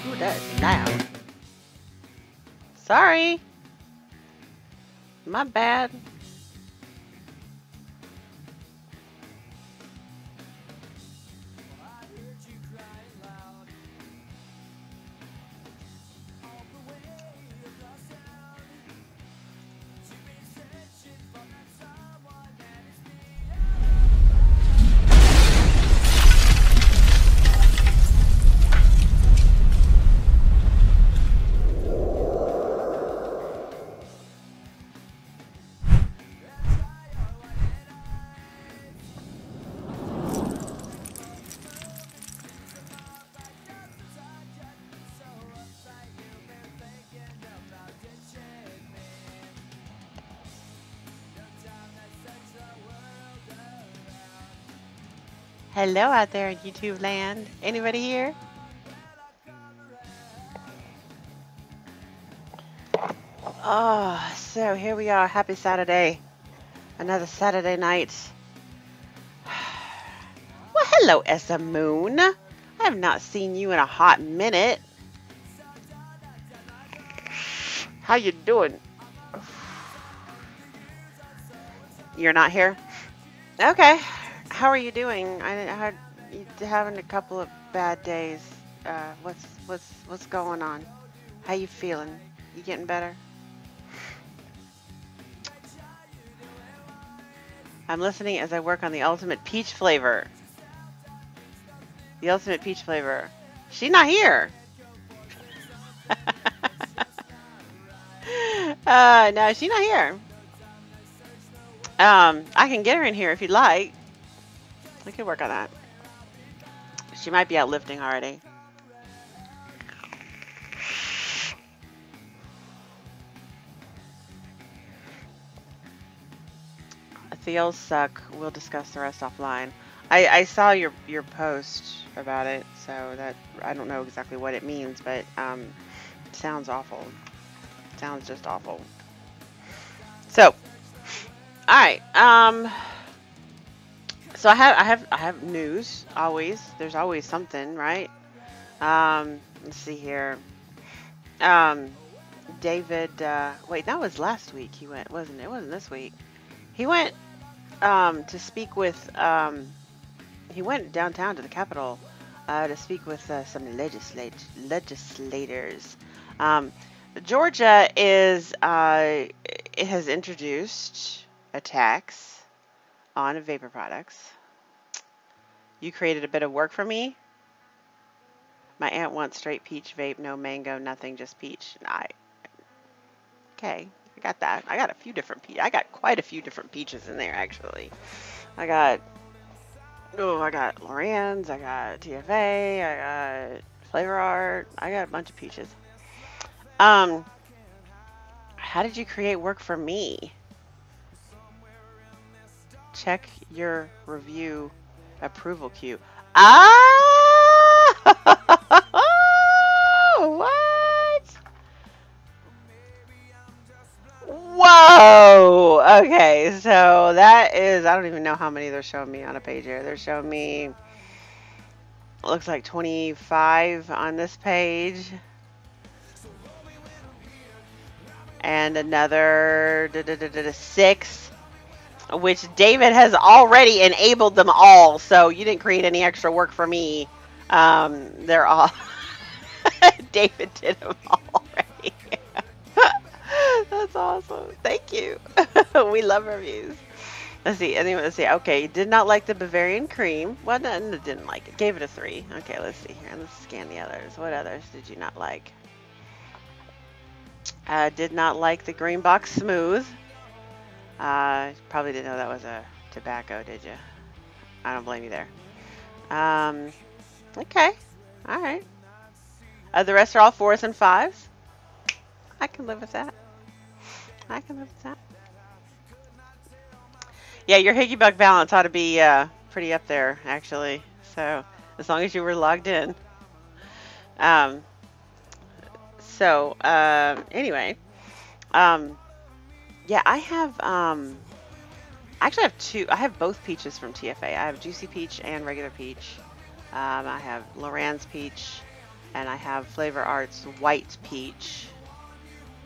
Ooh, that is loud. Sorry. My bad. Hello out there in YouTube land. Anybody here? Oh, so here we are. Happy Saturday. Another Saturday night. Well, hello, Essa Moon. I have not seen you in a hot minute. How you doing? You're not here? Okay. How are you doing? I had you having a couple of bad days. What's going on? How you feeling? You getting better? I'm listening as I work on the ultimate peach flavor. The ultimate peach flavor. She's not here. No, she's not here. I can get her in here if you'd like. We could work on that. She might be out lifting already. Theos suck. We'll discuss the rest offline. I saw your post about it, so that I don't know exactly what it means, but it sounds awful. Sounds just awful. So, all right. So I have news. Always, there's always something, right? Let's see here. David. Wait, that was last week. He went, wasn't it? It wasn't this week. He went to speak with. He went downtown to the Capitol to speak with some legislators. Georgia is it has introduced a tax on vapor products. You created a bit of work for me. My aunt wants straight peach vape, no mango, nothing, just peach. Okay, I got that. I got a few different peach. I got quite a few different peaches in there actually. I got Lorenz, I got TFA, I got Flavor Art, I got a bunch of peaches. How did you create work for me? Check your review approval queue. What? Whoa! Okay, so that is, I don't even know how many they're showing me on a page here. They're showing me, looks like 25 on this page. And another 6, which David has already enabled them all. So you didn't create any extra work for me. They're all, David did them already. That's awesome. Thank you. We love reviews. Let's see. Anyway, let's see. Okay, did not like the Bavarian cream. Well, no, didn't like it. Gave it a 3. Okay, let's see here. Let's scan the others. What others did you not like? Did not like the green box smooth. Probably didn't know that was a tobacco, did you? I don't blame you there. Okay. All right. The rest are all 4s and 5s. I can live with that. I can live with that. Yeah, your Higgy Bug balance ought to be pretty up there, actually. So, as long as you were logged in. Anyway. Yeah, I have, actually I have 2. I have both peaches from TFA. I have Juicy Peach and regular peach. I have Loran's peach, and I have Flavor Arts white peach.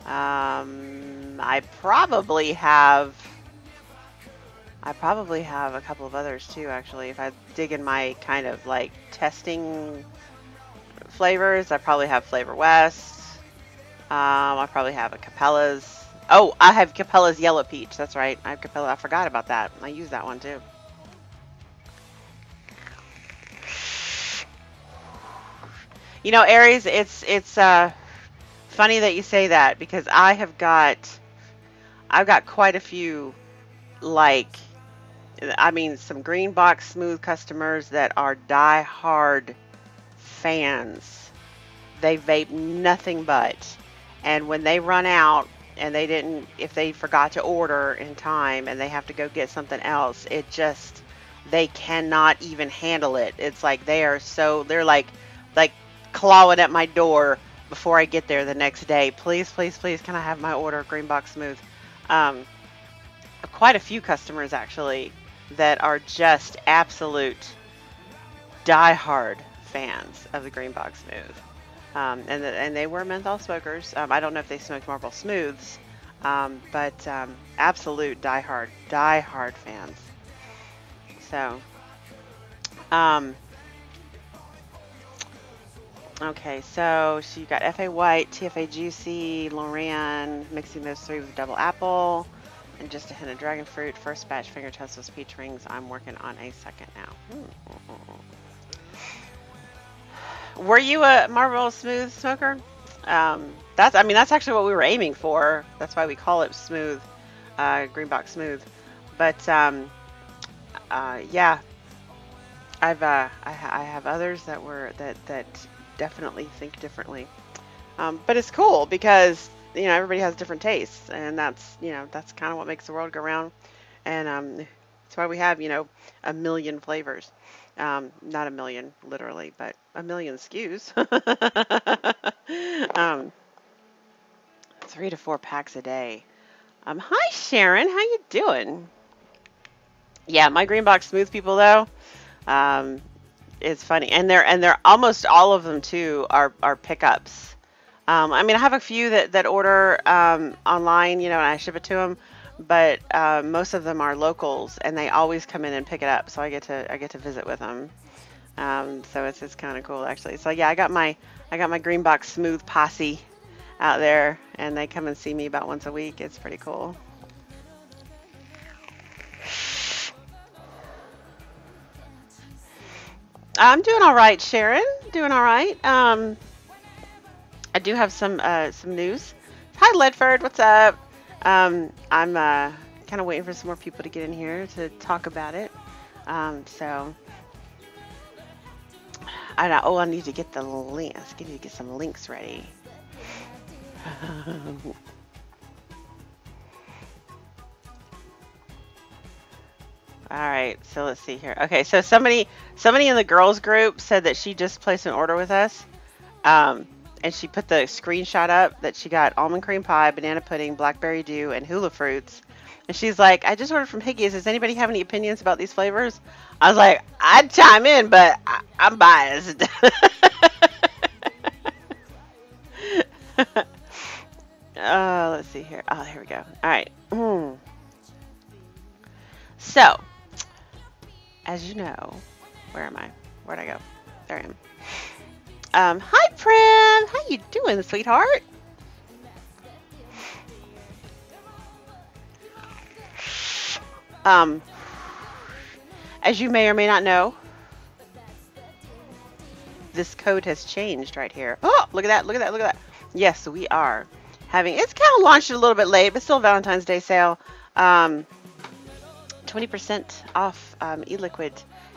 I probably have a couple of others too, actually. If I dig in my kind of like testing flavors, I probably have Flavor West. I probably have a Capella's. Oh, I have Capella's yellow peach. That's right. I have Capella. I forgot about that. I use that one too. You know, Aries, it's funny that you say that because I've got quite a few, like, I mean, some Green Box Smooth customers that are die-hard fans. They vape nothing but, and when they run out and if they forgot to order in time and they have to go get something else, they cannot even handle it. It's like they're like clawing at my door before I get there the next day. Please, please, please, can I have my order of Green Box Smooth? Quite a few customers actually that are just absolute die-hard fans of the Green Box Smooth. And they were menthol smokers. I don't know if they smoked Marlboro Smooths, but absolute die-hard fans. So, okay, so you got FA White, TFA Juicy, Loran, mixing those three with double apple, and just a hint of dragon fruit. First batch finger Tesla's peach rings. I'm working on a second now. Were you a Marlboro Smooth smoker? That's actually what we were aiming for. That's why we call it Smooth, Green Box Smooth. But yeah, I have others that definitely think differently. But it's cool because everybody has different tastes, and that's kind of what makes the world go round. And that's why we have a million flavors. Not a million, literally, but a million SKUs. 3 to 4 packs a day. Hi Sharon, how you doing? Yeah, my Green Box Smooth people though, it's funny, and they're almost all of them too are pickups. I mean, I have a few that order online, and I ship it to them. But most of them are locals, and they always come in and pick it up. So I get to visit with them. So it's kind of cool actually. So yeah, I got my Green Box Smooth posse out there, and they come and see me about once a week. It's pretty cool. I'm doing all right, Sharon. Doing all right. I do have some news. Hi, Ledford. What's up? I'm kind of waiting for some more people to get in here to talk about it. So I need to get the links. I need to get some links ready. All right, so let's see here. Okay, so somebody in the girls group said that she just placed an order with us. And she put the screenshot up that she got almond cream pie, banana pudding, blackberry dew, and hula fruits. And she's like, I just ordered from Higgies. Does anybody have any opinions about these flavors? I was like, I'd chime in, but I'm biased. Let's see here. Oh, here we go. All right. So, as you know, where am I? Where'd I go? There I am. Hi, Prim. How you doing, sweetheart? As you may or may not know, this code has changed right here. Oh, look at that, look at that, look at that. Yes, we are having, it's kind of launched a little bit late, but still Valentine's Day sale. 20% off e-liquid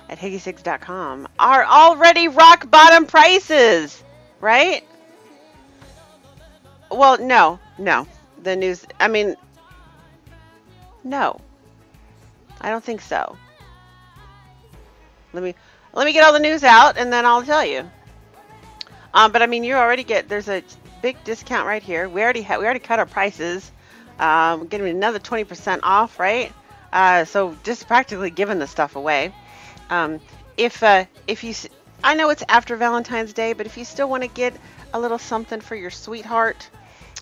at Higgies6.com are already rock bottom prices, right? Well, no. The news, I mean, no. I don't think so. Let me get all the news out and then I'll tell you. But I mean, you already there's a big discount right here. We already cut our prices. We're getting another 20% off, right? So just practically giving the stuff away. If you I know it's after Valentine's Day, but if you still want to get a little something for your sweetheart,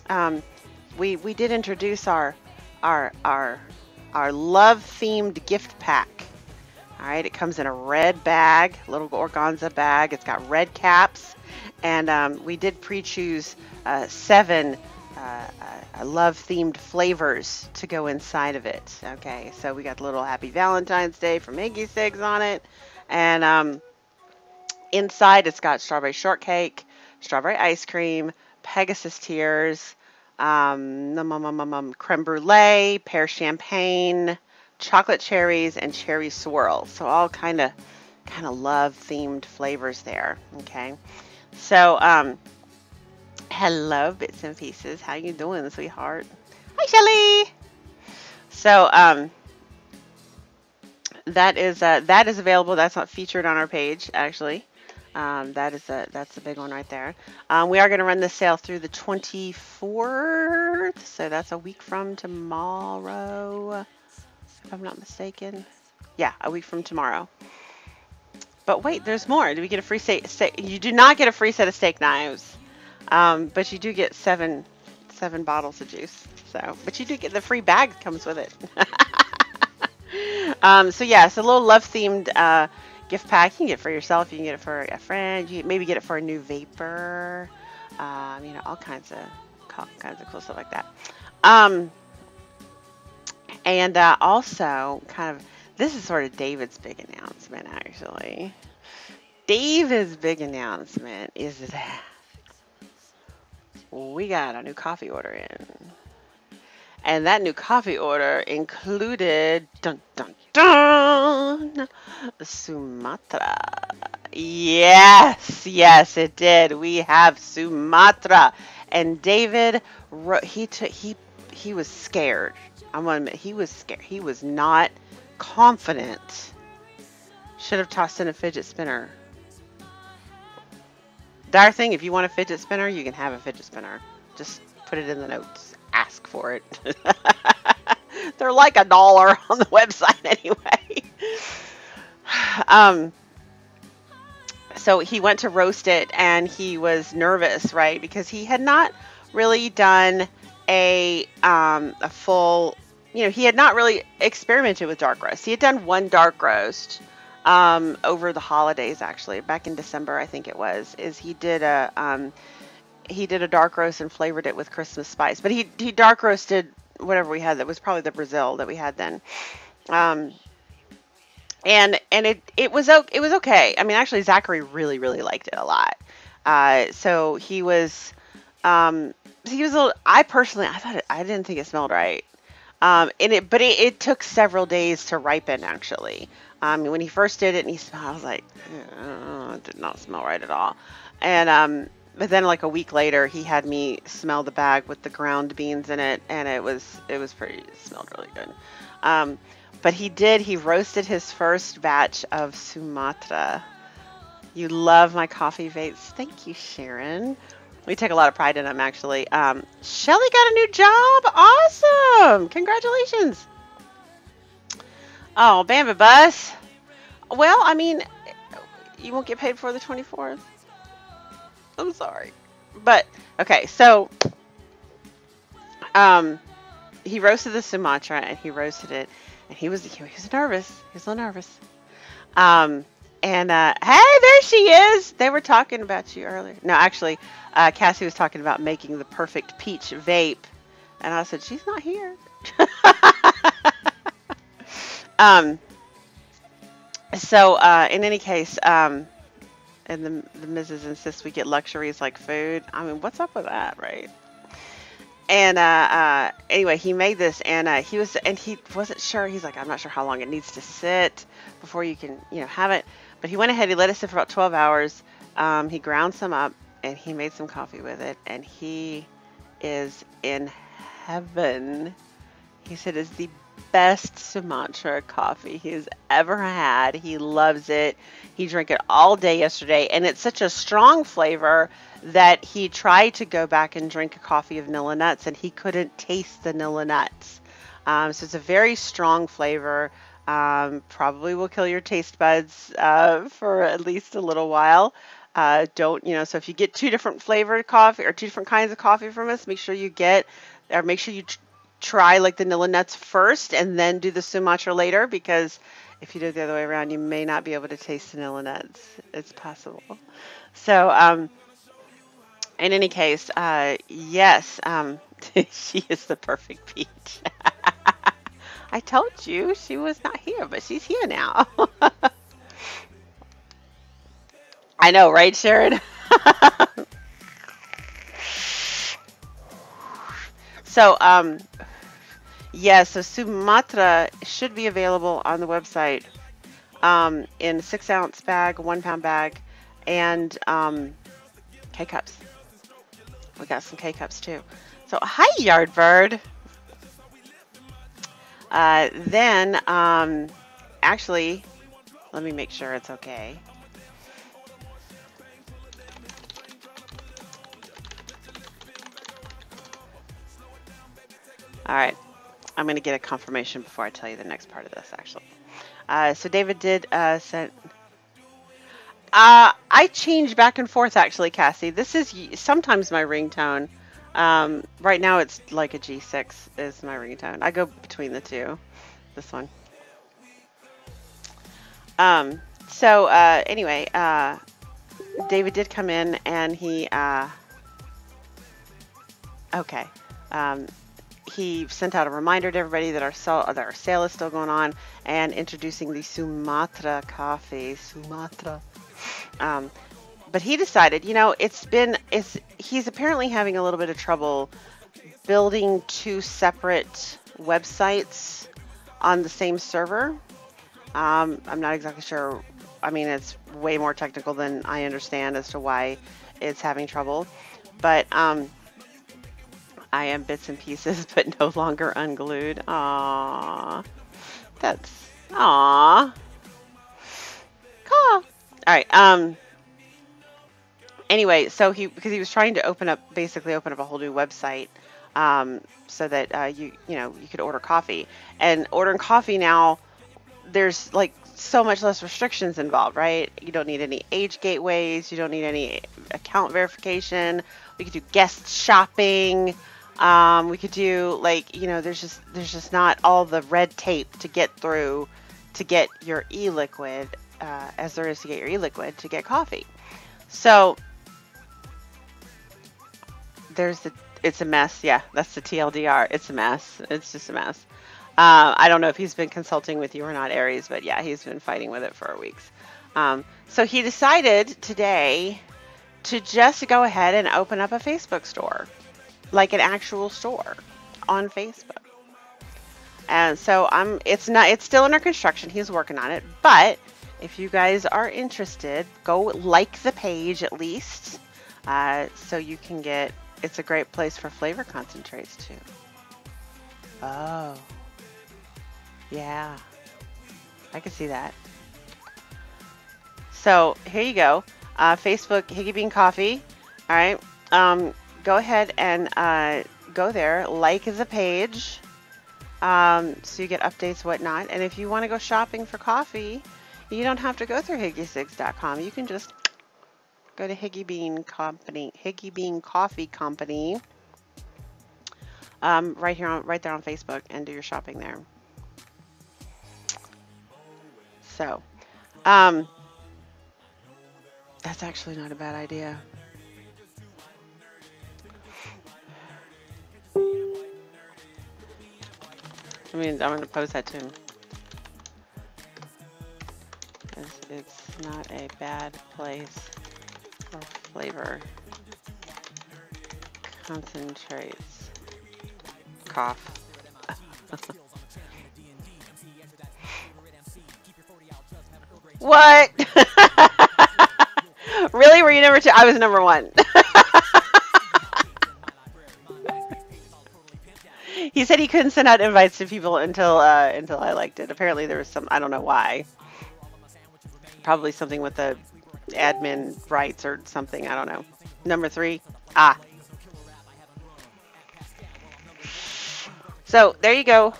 um, we did introduce our our our love themed gift pack. All right, it comes in a red bag, little organza bag. It's got red caps, and we did pre-choose seven love-themed flavors to go inside of it. Okay, so we got the little Happy Valentine's Day from Iggy Sigs on it, and inside it's got strawberry shortcake, strawberry ice cream, Pegasus tears, creme brulee, pear champagne, chocolate cherries, and cherry swirl. So all kind of love themed flavors there. Okay. So hello bits and pieces. How you doing, sweetheart? Hi, Shelly. So that is available. That's not featured on our page actually. That's a big one right there. We are going to run the sale through the 24th, so that's a week from tomorrow, if I'm not mistaken. Yeah, a week from tomorrow. But wait, there's more. Do we get a free steak? You do not get a free set of steak knives, but you do get seven bottles of juice. So, but you do get the free bag comes with it. So yeah, it's a little love themed gift pack. You can get it for yourself. You can get it for a friend. You can maybe get it for a new vapor. All kinds of cool stuff like that. And also, kind of, this is sort of David's big announcement, actually. David's big announcement is that we got a new coffee order in. And that new coffee order included, dun dun dun, Sumatra. Yes, yes, it did. We have Sumatra. And David, he was scared. I'm gonna admit, he was scared. He was not confident. Should have tossed in a fidget spinner. Dire thing, if you want a fidget spinner, you can have a fidget spinner. Just put it in the notes. Ask for it. They're like $1 on the website anyway. So he went to roast it and he was nervous, right? Because he had not really done a full, he had not really experimented with dark roast. He had done one dark roast over the holidays, actually, back in December, I think it was. He did a dark roast and flavored it with Christmas spice. But he dark roasted whatever we had. That was probably the Brazil that we had then. And it was okay. I mean, actually, Zachary really liked it a lot. So he was a little. I thought I didn't think it smelled right. But it took several days to ripen actually. When he first did it and he smelled, I was like, it did not smell right at all. And but then like a week later, he had me smell the bag with the ground beans in it, and it smelled really good. But he roasted his first batch of Sumatra. You love my coffee vapes. Thank you, Sharon. We take a lot of pride in them, actually. Shelly got a new job. Awesome. Congratulations. Oh, Bamba Bus. Well, I mean, you won't get paid for the 24th. I'm sorry. But, okay, so he roasted the Sumatra, and he roasted it, and he was nervous. He was a little nervous. Hey, there she is. They were talking about you earlier. No, actually, Cassie was talking about making the perfect peach vape, and I said, she's not here. In any case, and the Mrs. insists we get luxuries like food. I mean, what's up with that, right? And anyway, he made this, and he wasn't sure. He's like, I'm not sure how long it needs to sit before you can, have it. But he went ahead. He let it sit for about 12 hours. He ground some up, and he made some coffee with it. And he is in heaven. He said it's the best Sumatra coffee he's ever had. He loves it. He drank it all day yesterday, and it's such a strong flavor that he tried to go back and drink a coffee of vanilla nuts, and he couldn't taste the vanilla nuts. So it's a very strong flavor. Probably will kill your taste buds for at least a little while. Don't, so if you get two different flavored coffee or two different kinds of coffee from us, make sure you try like the Nilla nuts first and then do the Sumatra later, because if you do it the other way around, you may not be able to taste the Nilla nuts. It's possible. So, in any case, yes, she is the perfect peach. I told you she was not here, but she's here now. I know, right, Sharon? So, yeah, so Sumatra should be available on the website in 6-ounce bag, 1-pound bag, and K-cups. We got some K-cups too. So, hi, Yardbird. Then, actually, let me make sure it's okay. All right, I'm going to get a confirmation before I tell you the next part of this, actually. So David did send... I change back and forth, actually, Cassie. This is sometimes my ringtone. Right now it's like a G6 is my ringtone. I go between the two. This one. Anyway, David did come in and he, okay. He sent out a reminder to everybody that our sale is still going on, and introducing the Sumatra coffee. Sumatra. But he decided, he's apparently having a little bit of trouble building two separate websites on the same server. I'm not exactly sure. I mean, it's way more technical than I understand as to why it's having trouble. But I am bits and pieces, but no longer unglued. Aww. That's... Aww. All right. Anyway, so because he was trying to basically open up a whole new website, so that you could order coffee. And ordering coffee now, there's like so much less restrictions involved, right? You don't need any age gateways. You don't need any account verification. We could do guest shopping. We could do there's just not all the red tape to get through to get your e-liquid, as there is to get your e-liquid to get coffee. So it's a mess. Yeah, that's the TLDR. It's a mess. It's just a mess. I don't know if he's been consulting with you or not, Aries, but yeah, he's been fighting with it for weeks. So he decided today to just go ahead and open up a Facebook store, like an actual store on Facebook. And so it's still under construction. He's working on it, but if you guys are interested, go like the page at least, so you can get. It's a great place for flavor concentrates too. Oh, yeah, I can see that. So here you go, Facebook Higgy Bean Coffee. All right, go ahead and go there, like the page, so you get updates, whatnot. And if you want to go shopping for coffee, you don't have to go through Higgy6.com. You can just go to Higgy Bean Coffee Company, right there on Facebook, and do your shopping there. So, that's actually not a bad idea. I mean, I'm going to post that to him. It's not a bad place for flavor concentrates. Cough. What? Really? Were you number 2? I was number 1. He said he couldn't send out invites to people until I liked it. Apparently there was some, I don't know why. Probably something with the admin rights or something. I don't know. Number 3. So there you go.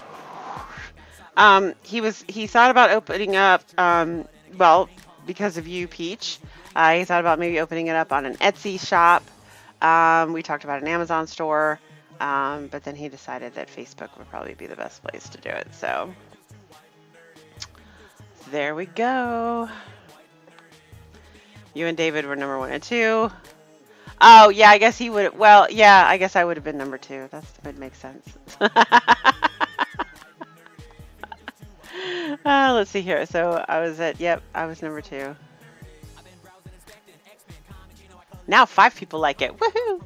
He thought about opening up, well, because of you, Peach. He thought about maybe opening it up on an Etsy shop. We talked about an Amazon store, but then he decided that Facebook would probably be the best place to do it. So there we go. You and David were number 1 and 2. Oh, yeah, I guess he would. Well, yeah, I guess I would have been number 2. That would make sense. Let's see here. So I was at, yep, I was number 2. Now 5 people like it. Woohoo!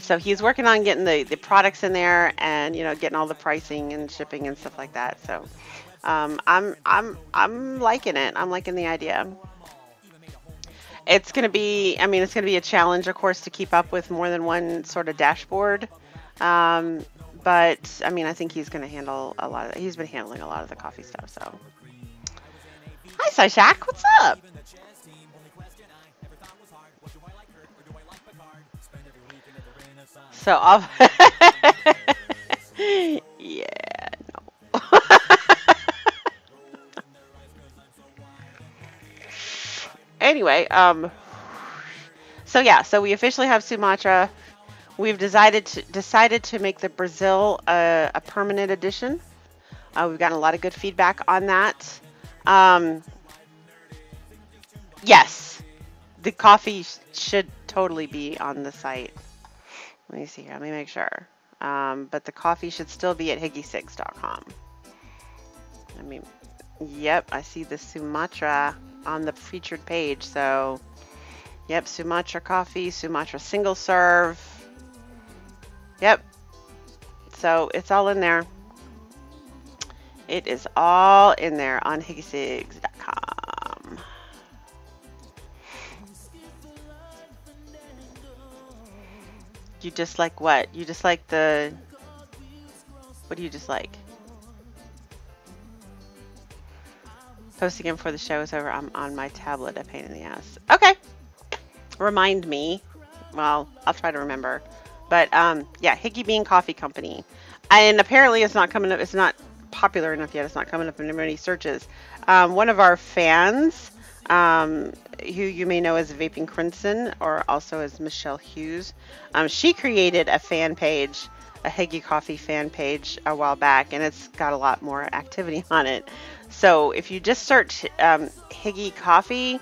So he's working on getting the products in there and, you know, getting all the pricing and shipping and stuff like that. So I'm liking it. I'm liking the idea. It's going to be, I mean, it's going to be a challenge, of course, to keep up with more than one sort of dashboard. But I mean, I think he's going to handle a lot of it. He's been handling a lot of the coffee stuff. So hi, Syshak. What's up? So I'll yeah, no. Anyway, so yeah, so we officially have Sumatra. We've decided to make the Brazil a permanent edition. We've gotten a lot of good feedback on that. Yes, the coffee should totally be on the site. Let me see here. Let me make sure. But the coffee should still be at higgy6.com. I mean, yep, I see the Sumatra on the featured page. So, yep, Sumatra coffee, Sumatra single serve. Yep. So it's all in there. It is all in there on higgy6.com. You just like what? You just like the... What do you just like? Posting it before the show is over. I'm on my tablet. A pain in the ass. Okay. Remind me. Well, I'll try to remember. But yeah, Higgy Bean Coffee Company. And apparently it's not coming up. It's not popular enough yet. It's not coming up in many searches. One of our fans, who you may know as Vaping Crimson or also as Michelle Hughes, she created a fan page, a Higgy Coffee fan page a while back, and it's got a lot more activity on it. So if you just search Higgy Coffee,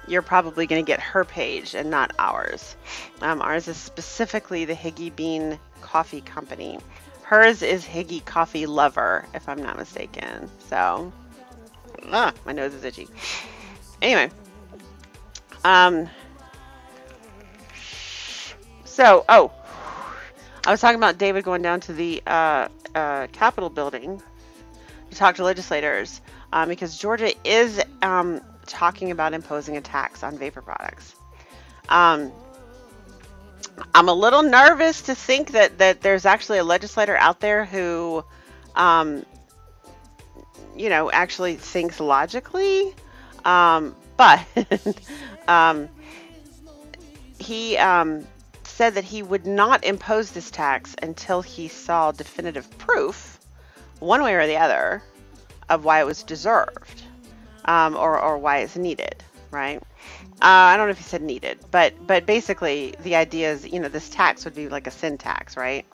you're probably going to get her page and not ours. Ours is specifically the Higgy Bean Coffee Company. Hers is Higgy Coffee Lover, if I'm not mistaken. So, my nose is itchy. Anyway, so, I was talking about David going down to the Capitol building to talk to legislators because Georgia is talking about imposing a tax on vapor products. I'm a little nervous to think that there's actually a legislator out there who, you know, actually thinks logically. But he said that he would not impose this tax until he saw definitive proof, one way or the other, of why it was deserved, or why it's needed, right? I don't know if he said needed, but basically the idea is, you know, this tax would be like a sin tax, right?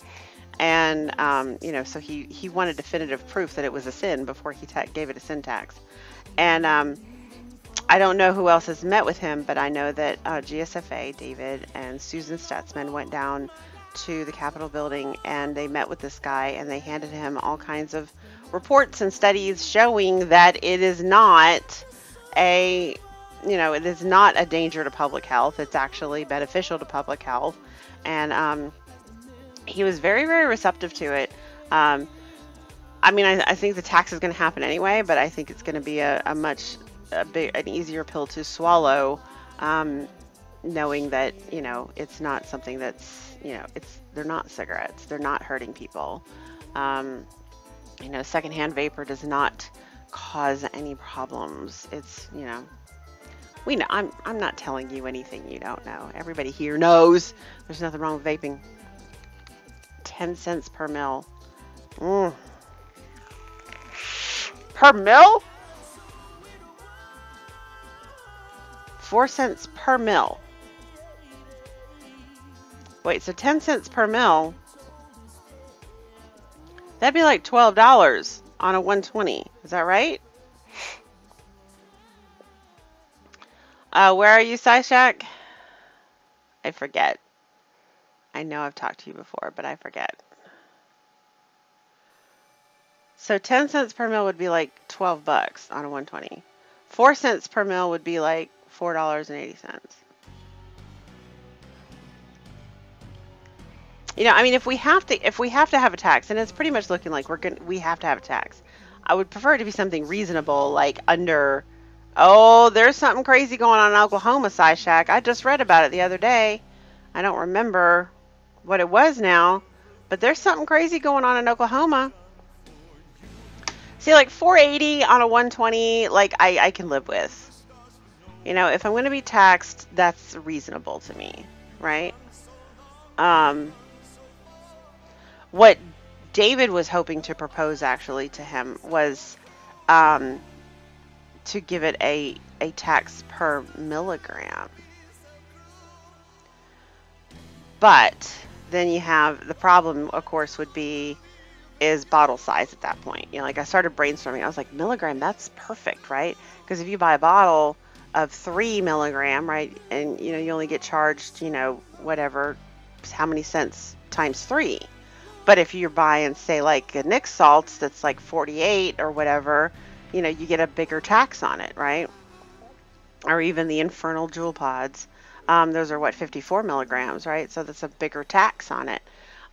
And, you know, so he wanted definitive proof that it was a sin before he gave it a sin tax. And I don't know who else has met with him, but I know that GSFA, David, and Susan Stutzman went down to the Capitol building and they met with this guy and they handed him all kinds of reports and studies showing that it is not a, you know, it is not a danger to public health. It's actually beneficial to public health. And he was very, very receptive to it. I mean, I think the tax is going to happen anyway, but I think it's going to be an easier pill to swallow, knowing that, you know, it's not something that's, you know, they're not cigarettes. They're not hurting people. You know, secondhand vapor does not cause any problems. It's, you know, we know. I'm not telling you anything you don't know. Everybody here knows there's nothing wrong with vaping. 10 cents per mil. Per mil? 4 cents per mil. Wait, so 10 cents per mil, that'd be like $12 on a 120. Is that right? Where are you, SciShack? I forget. I know I've talked to you before, but I forget. So 10 cents per mil would be like 12 bucks on a 120. 4 cents per mil would be like $4.80. You know, I mean, if we have to have a tax, and it's pretty much looking like we have to have a tax, I would prefer it to be something reasonable, like under. Oh, there's something crazy going on in Oklahoma, SciShack. I just read about it the other day. I don't remember what it was now, but there's something crazy going on in Oklahoma. See, like 480 on a 120, like I can live with. You know, if I'm going to be taxed, that's reasonable to me, right? What David was hoping to propose actually to him was to give it a tax per milligram. But then you have the problem, of course, would be is bottle size at that point. You know, like I started brainstorming. I was like, milligram, that's perfect, right? Because if you buy a bottle of 3 milligram, right, and you know you only get charged, you know, whatever, how many cents times 3. But if you're buying, say, like a Nick Salts that's like 48 or whatever, you know, you get a bigger tax on it, right? Or even the Infernal Jewel Pods. Those are, what, 54 milligrams, right? So that's a bigger tax on it.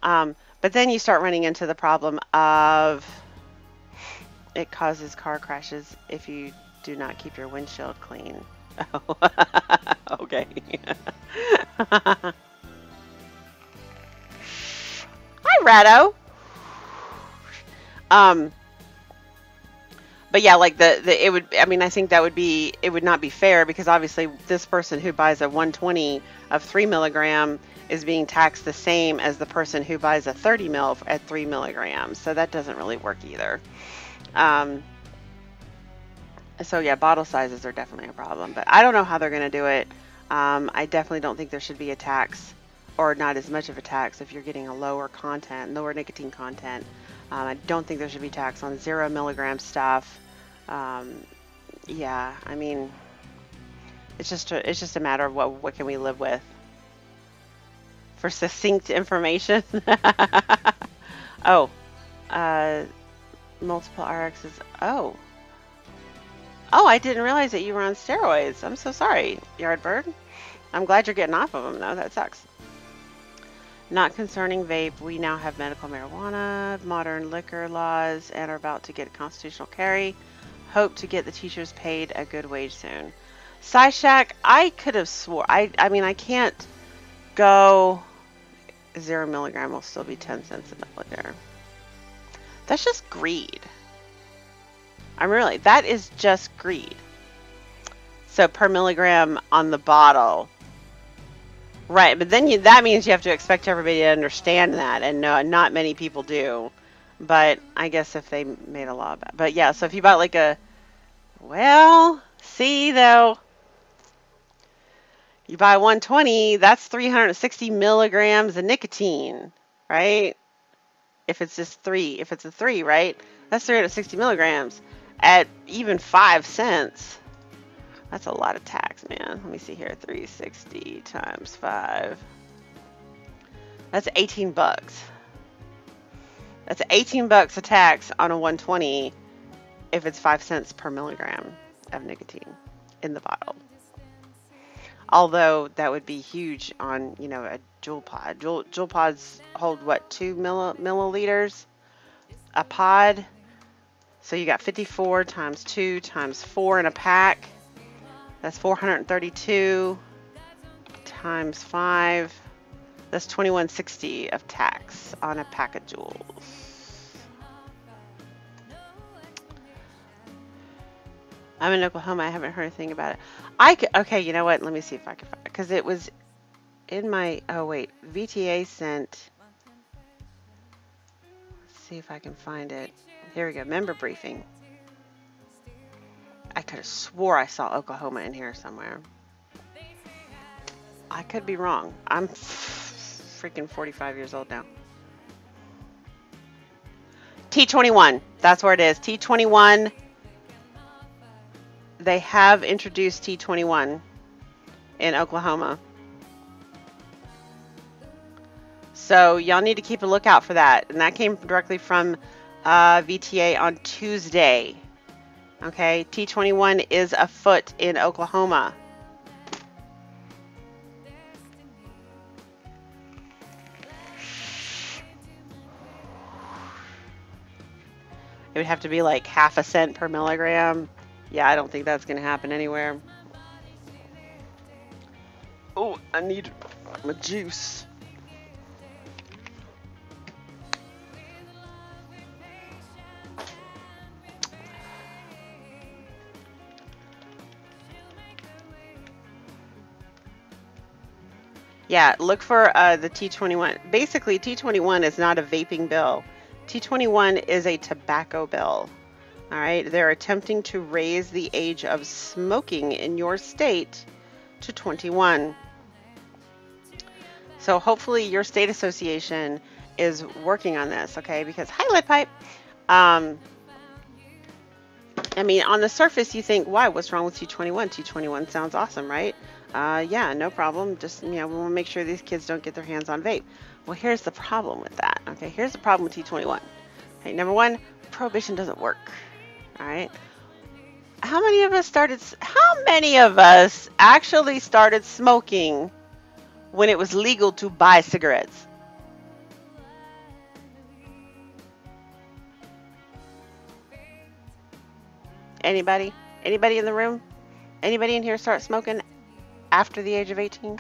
But then you start running into the problem of it causes car crashes if you do not keep your windshield clean. Oh, okay. Hi, Rado. But yeah, like it would, I mean, I think that would be, it would not be fair because obviously this person who buys a 120 of 3 milligram is being taxed the same as the person who buys a 30 mil at 3 milligrams. So that doesn't really work either. So yeah, bottle sizes are definitely a problem, but I don't know how they're going to do it. I definitely don't think there should be a tax, or not as much of a tax if you're getting a lower content, lower nicotine content. I don't think there should be tax on 0 milligram stuff. Yeah, I mean, it's just a matter of what can we live with. For succinct information. Oh, multiple RXs. Oh, I didn't realize that you were on steroids. I'm so sorry, Yardbird. I'm glad you're getting off of them though. That sucks. Not concerning vape, we now have medical marijuana, modern liquor laws, and are about to get a constitutional carry. Hope to get the teachers paid a good wage soon. SciShack, I could have swore, I mean, I can't go 0 milligram will still be 10 cents a milliliter. That's just greed. I'm really, that is just greed. So per milligram on the bottle. Right, but then that means you have to expect everybody to understand that, and no, not many people do. But I guess if they made a law about it. But yeah, so if you bought like a, well, see though, you buy 120, that's 360 milligrams of nicotine, right? If it's just 3, if it's a 3, right? That's 360 milligrams at even 5 cents. That's a lot of tax, man. Let me see here. 360 times 5. That's 18 bucks. That's 18 bucks a tax on a 120 if it's 5 cents per milligram of nicotine in the bottle. Although that would be huge on, you know, a Juul pod. Juul pods hold what, 2 milliliters a pod? So you got 54 times 2 times 4 in a pack. That's 432 times 5. That's 2160 of tax on a pack of Juuls. I'm in Oklahoma. I haven't heard anything about it. Okay, you know what? Let me see if I can find it. Because it was in my, oh wait, VTA sent see if I can find it. Here we go. Member briefing. I could have swore I saw Oklahoma in here somewhere. I could be wrong. I'm freaking 45 years old now. T21. That's where it is. T21. They have introduced T21 in Oklahoma. So y'all need to keep a lookout for that. And that came directly from VTA on Tuesday. Okay, T21 is afoot in Oklahoma. It would have to be like half a cent per milligram. Yeah, I don't think that's going to happen anywhere. Oh, I need my juice. Yeah, look for the T21. Basically, T21 is not a vaping bill. T21 is a tobacco bill. All right, they're attempting to raise the age of smoking in your state to 21. So hopefully your state association is working on this, okay? Because, hi, lead pipe. I mean, on the surface, you think, why? What's wrong with T21? T21 sounds awesome, right? Yeah, no problem. Just, you know, we want to make sure these kids don't get their hands on vape. Well, here's the problem with that, okay? Here's the problem with T21. Okay, number one, prohibition doesn't work, all right? How many of us actually started smoking when it was legal to buy cigarettes? Anybody? Anybody in the room? Anybody in here start smoking after the age of 18?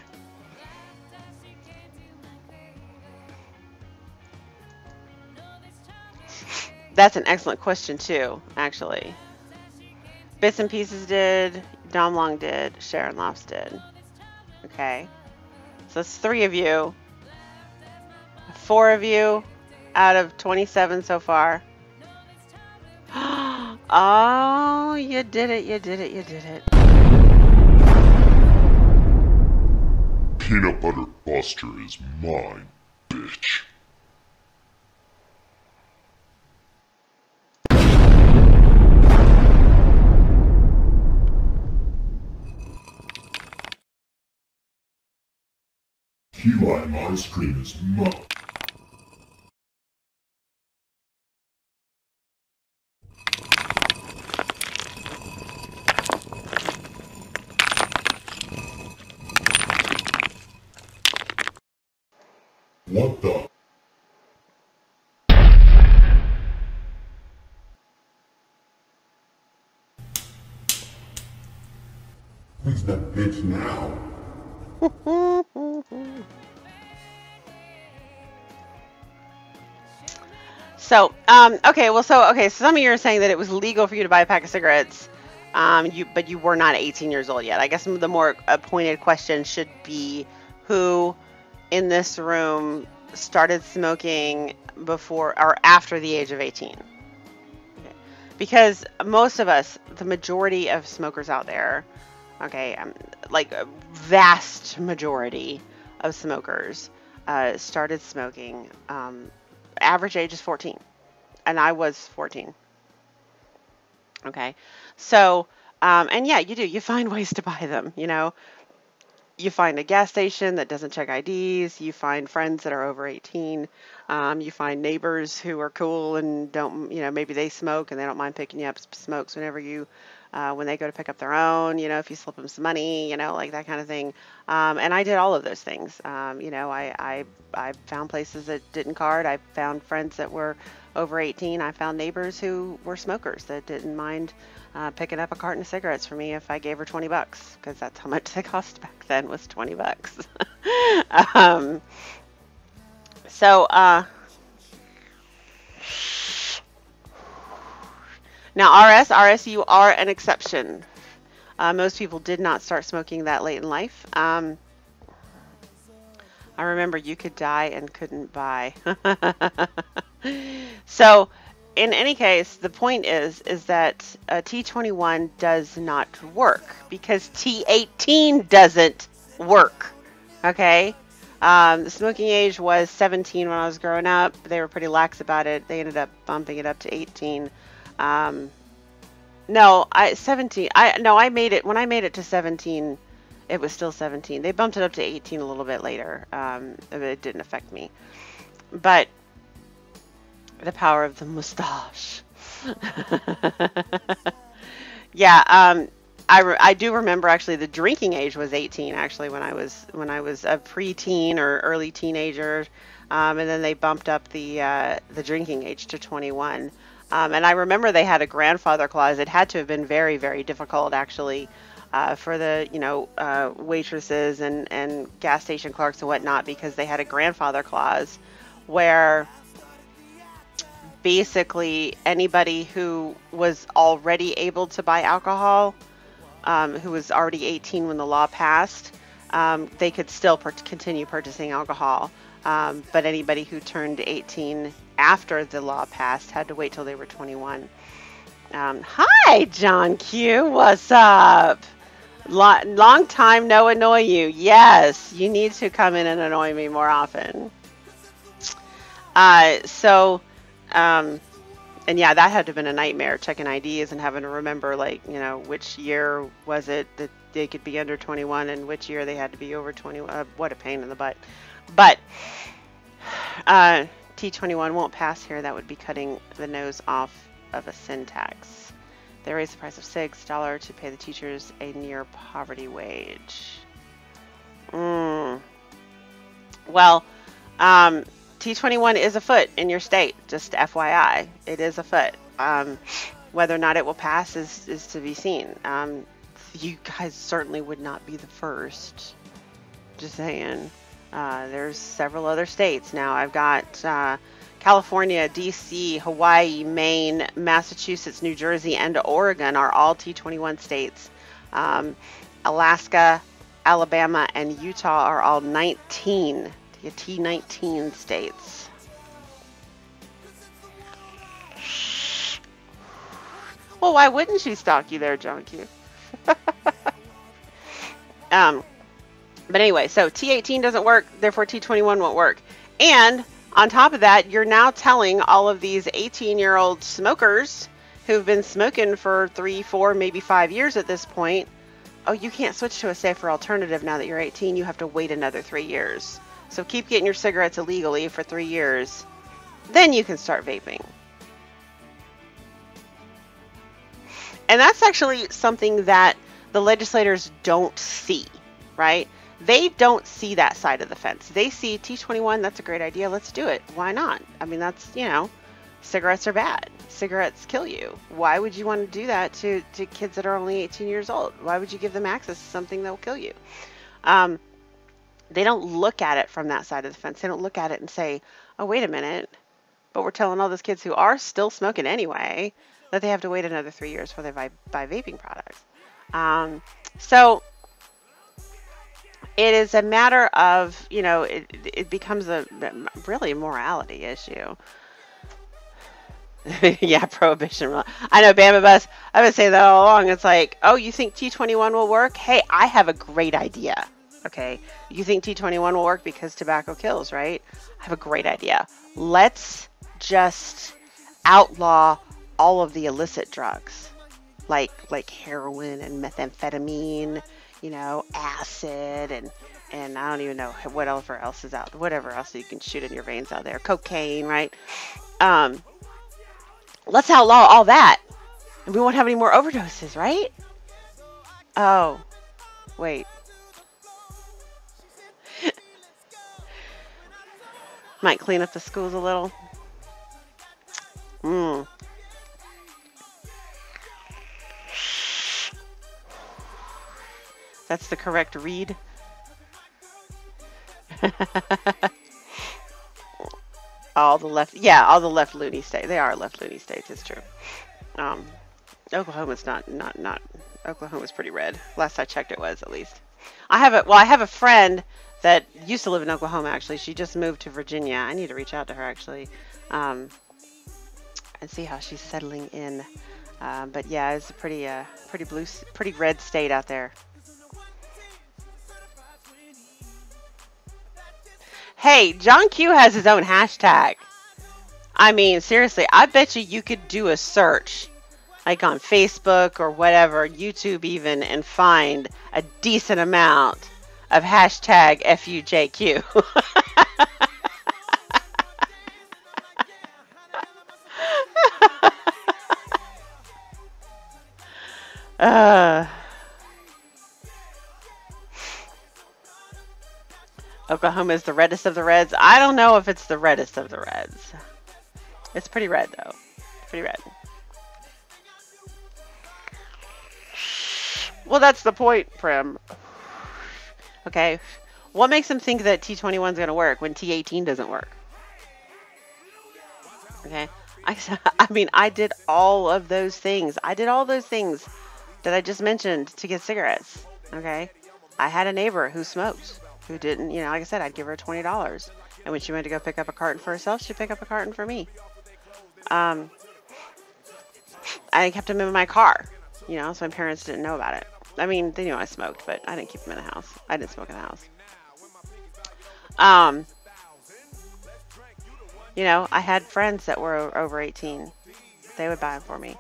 That's an excellent question too, actually. Bits and Pieces did, Dom Long did, Sharon Lofts did. Okay. So it's 3 of you. 4 of you out of 27 so far. Oh, you did it, you did it, you did it. Peanut Butter Buster is mine, bitch. Key lime ice cream is mine. What the? Who's that bitch now? So, okay, so some of you are saying that it was legal for you to buy a pack of cigarettes, but you were not 18 years old yet. I guess the more pointed question should be who in this room started smoking before or after the age of 18. Okay. Because most of us, the majority of smokers out there, okay, like a vast majority of smokers started smoking. Average age is 14, and I was 14. Okay, so and yeah, you find ways to buy them. You know, you find a gas station that doesn't check IDs. You find friends that are over 18. You find neighbors who are cool and don't, you know, maybe they smoke and they don't mind picking you up smokes whenever you, when they go to pick up their own, you know, if you slip them some money, you know, like that kind of thing. And I did all of those things. You know, I found places that didn't card. I found friends that were over 18. I found neighbors who were smokers that didn't mind picking up a carton of cigarettes for me if I gave her $20, because that's how much they cost back then, was $20. So now RS, you are an exception. Most people did not start smoking that late in life. I remember you could die and couldn't buy. So, in any case, the point is that T21 does not work because T18 doesn't work. Okay. The smoking age was 17 when I was growing up. They were pretty lax about it. They ended up bumping it up to 18. Um, no, I 17. I made it when I made it to 17. It was still 17. They bumped it up to 18 a little bit later. It didn't affect me, but the power of the mustache. Yeah, I do remember actually the drinking age was 18 actually when I was a preteen or early teenager, and then they bumped up the drinking age to 21. And I remember they had a grandfather clause. It had to have been very, very difficult actually, for the waitresses and gas station clerks and whatnot, because they had a grandfather clause where basically anybody who was already able to buy alcohol, who was already 18 when the law passed, they could still continue purchasing alcohol. But anybody who turned 18 after the law passed had to wait till they were 21. Hi, John Q. What's up? Long time no annoy you. Yes, you need to come in and annoy me more often. And yeah, that had to have been a nightmare, checking IDs and having to remember, like, which year was it that they could be under 21 and which year they had to be over 21. What a pain in the butt. But T21 won't pass here. That would be cutting the nose off of a sin tax. They raised the price of $6 to pay the teachers a near poverty wage. Well, T21 is afoot in your state, just FYI. It is afoot. Whether or not it will pass is to be seen. You guys certainly would not be the first. Just saying. There's several other states now. I've got California, DC, Hawaii, Maine, Massachusetts, New Jersey, and Oregon are all T21 states. Alaska, Alabama, and Utah are all 19. T19 states. Well, why wouldn't she stalk you there, John Q? But anyway, so T18 doesn't work, therefore T21 won't work. And on top of that, you're now telling all of these 18-year-old smokers who've been smoking for 3, 4, maybe 5 years at this point, oh, you can't switch to a safer alternative now that you're 18. You have to wait another 3 years. So keep getting your cigarettes illegally for 3 years. Then you can start vaping. And that's actually something that the legislators don't see, right? They don't see that side of the fence. They see T21, that's a great idea. Let's do it. Why not? I mean, that's, cigarettes are bad. Cigarettes kill you. Why would you want to do that to kids that are only 18 years old? Why would you give them access to something that will kill you? They don't look at it from that side of the fence. They don't look at it and say, oh, wait a minute, but we're telling all those kids who are still smoking anyway that they have to wait another 3 years before they buy vaping products. So it is a matter of, it becomes really a morality issue. Yeah, prohibition. I know, Bama Bus. I've been saying that all along. It's like, oh, you think T21 will work? Hey, I have a great idea. Okay, you think T21 will work because tobacco kills, right? I have a great idea. Let's just outlaw all of the illicit drugs, like heroin and methamphetamine, acid and I don't even know whatever else is out, whatever else you can shoot in your veins out there, cocaine, right? Let's outlaw all that, and we won't have any more overdoses, right? Oh, wait. Might clean up the schools a little. That's the correct read. All the left loony states. They are left loony states. It's true. Oklahoma's not. Oklahoma's pretty red. Last I checked, it was, at least. I have a friend that used to live in Oklahoma. Actually, she just moved to Virginia. I need to reach out to her. Actually, and see how she's settling in. But yeah, it's a pretty red state out there. Hey, John Q has his own hashtag. I mean, seriously, I bet you could do a search, like on Facebook or whatever, YouTube even, and find a decent amount of hashtag FUJQ. uh, Oklahoma is the reddest of the reds. I don't know if it's the reddest of the reds. It's pretty red, though. Pretty red. Well, that's the point, Prim. Okay. What makes them think that T21 is going to work when T18 doesn't work? Okay. I mean, I did all of those things. I did all those things that I just mentioned to get cigarettes. Okay. I had a neighbor who smoked, who didn't, you know, like I said, I'd give her $20. And when she went to go pick up a carton for herself, she'd pick up a carton for me. I kept them in my car, you know, so my parents didn't know about it. I mean, they knew I smoked, but I didn't keep them in the house. I didn't smoke in the house. You know, I had friends that were over 18. They would buy them for me.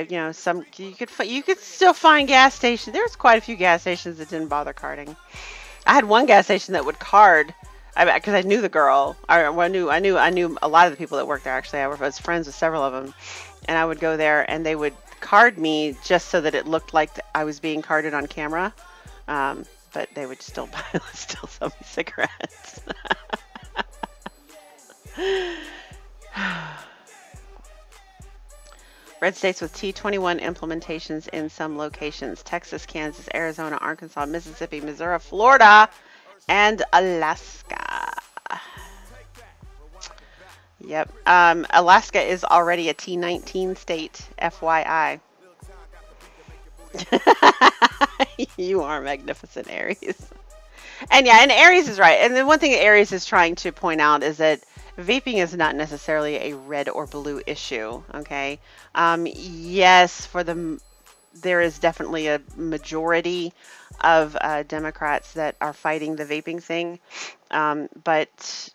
You know, you could still find gas stations. There's quite a few gas stations that didn't bother carding. I had one gas station that would card, because I knew the girl. I knew a lot of the people that worked there. Actually, I was friends with several of them, and I would go there, and they would card me just so that it looked like I was being carded on camera. But they would still sell me cigarettes. Red states with T21 implementations in some locations: Texas, Kansas, Arizona, Arkansas, Mississippi, Missouri, Florida, and Alaska. Yep. Alaska is already a T19 state, FYI. You are magnificent, Aries. And yeah, and Aries is right. And the one thing Aries is trying to point out is that vaping is not necessarily a red or blue issue, okay? Yes, there is definitely a majority of Democrats that are fighting the vaping thing, but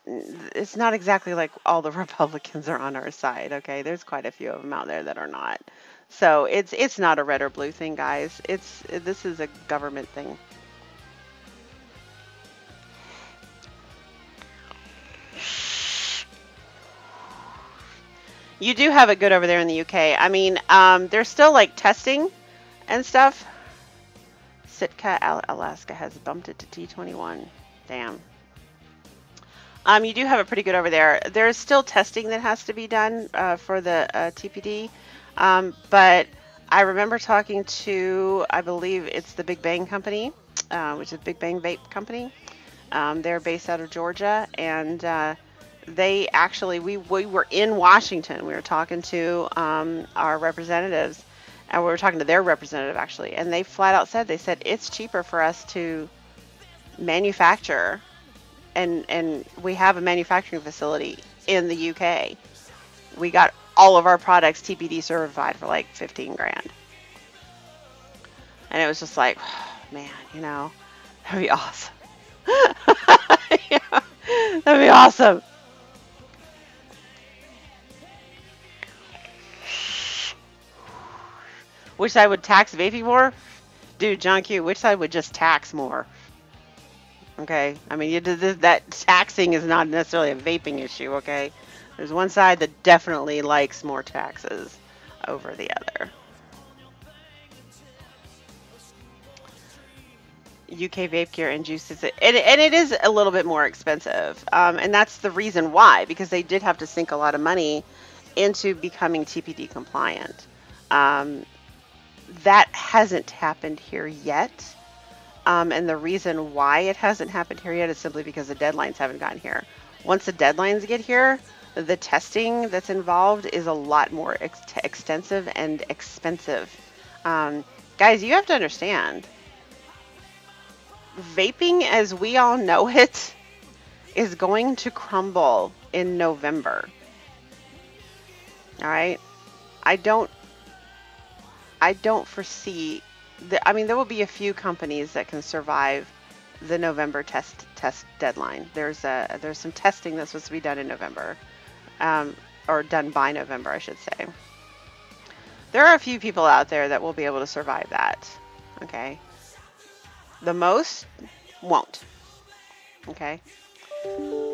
it's not exactly like all the Republicans are on our side, okay? There's quite a few of them out there that are not. So it's not a red or blue thing, guys. This is a government thing. You do have it good over there in the UK. I mean, there's still like testing and stuff. Sitka, Alaska has bumped it to T21. Damn. You do have it pretty good over there. There's still testing that has to be done for the TPD. But I remember talking to, I believe it's the Big Bang Company, which is Big Bang Vape Company. They're based out of Georgia, and they actually, we were in Washington. We were talking to our representatives, and we were talking to their representative actually, and they flat out said, they said it's cheaper for us to manufacture, and we have a manufacturing facility in the UK. We got all of our products TPD certified for like 15 grand. And it was just like, oh, man, you know, that'd be awesome. Yeah, that'd be awesome. Which side would tax vaping more? Dude, John Q, which side would just tax more? Okay, I mean, that taxing is not necessarily a vaping issue, okay? There's one side that definitely likes more taxes over the other. UK vape gear and juices, and it is a little bit more expensive, and that's the reason why, because they did have to sink a lot of money into becoming TPD compliant. That hasn't happened here yet, and the reason why it hasn't happened here yet is simply because the deadlines haven't gotten here. Once the deadlines get here, the testing that's involved is a lot more extensive and expensive. Guys, you have to understand, vaping as we all know it is going to crumble in November. All right. I don't foresee I mean, there will be a few companies that can survive the November test deadline. There's some testing that's supposed to be done in November, or done by November, I should say. There are a few people out there that will be able to survive that. Okay. The most won't. Okay.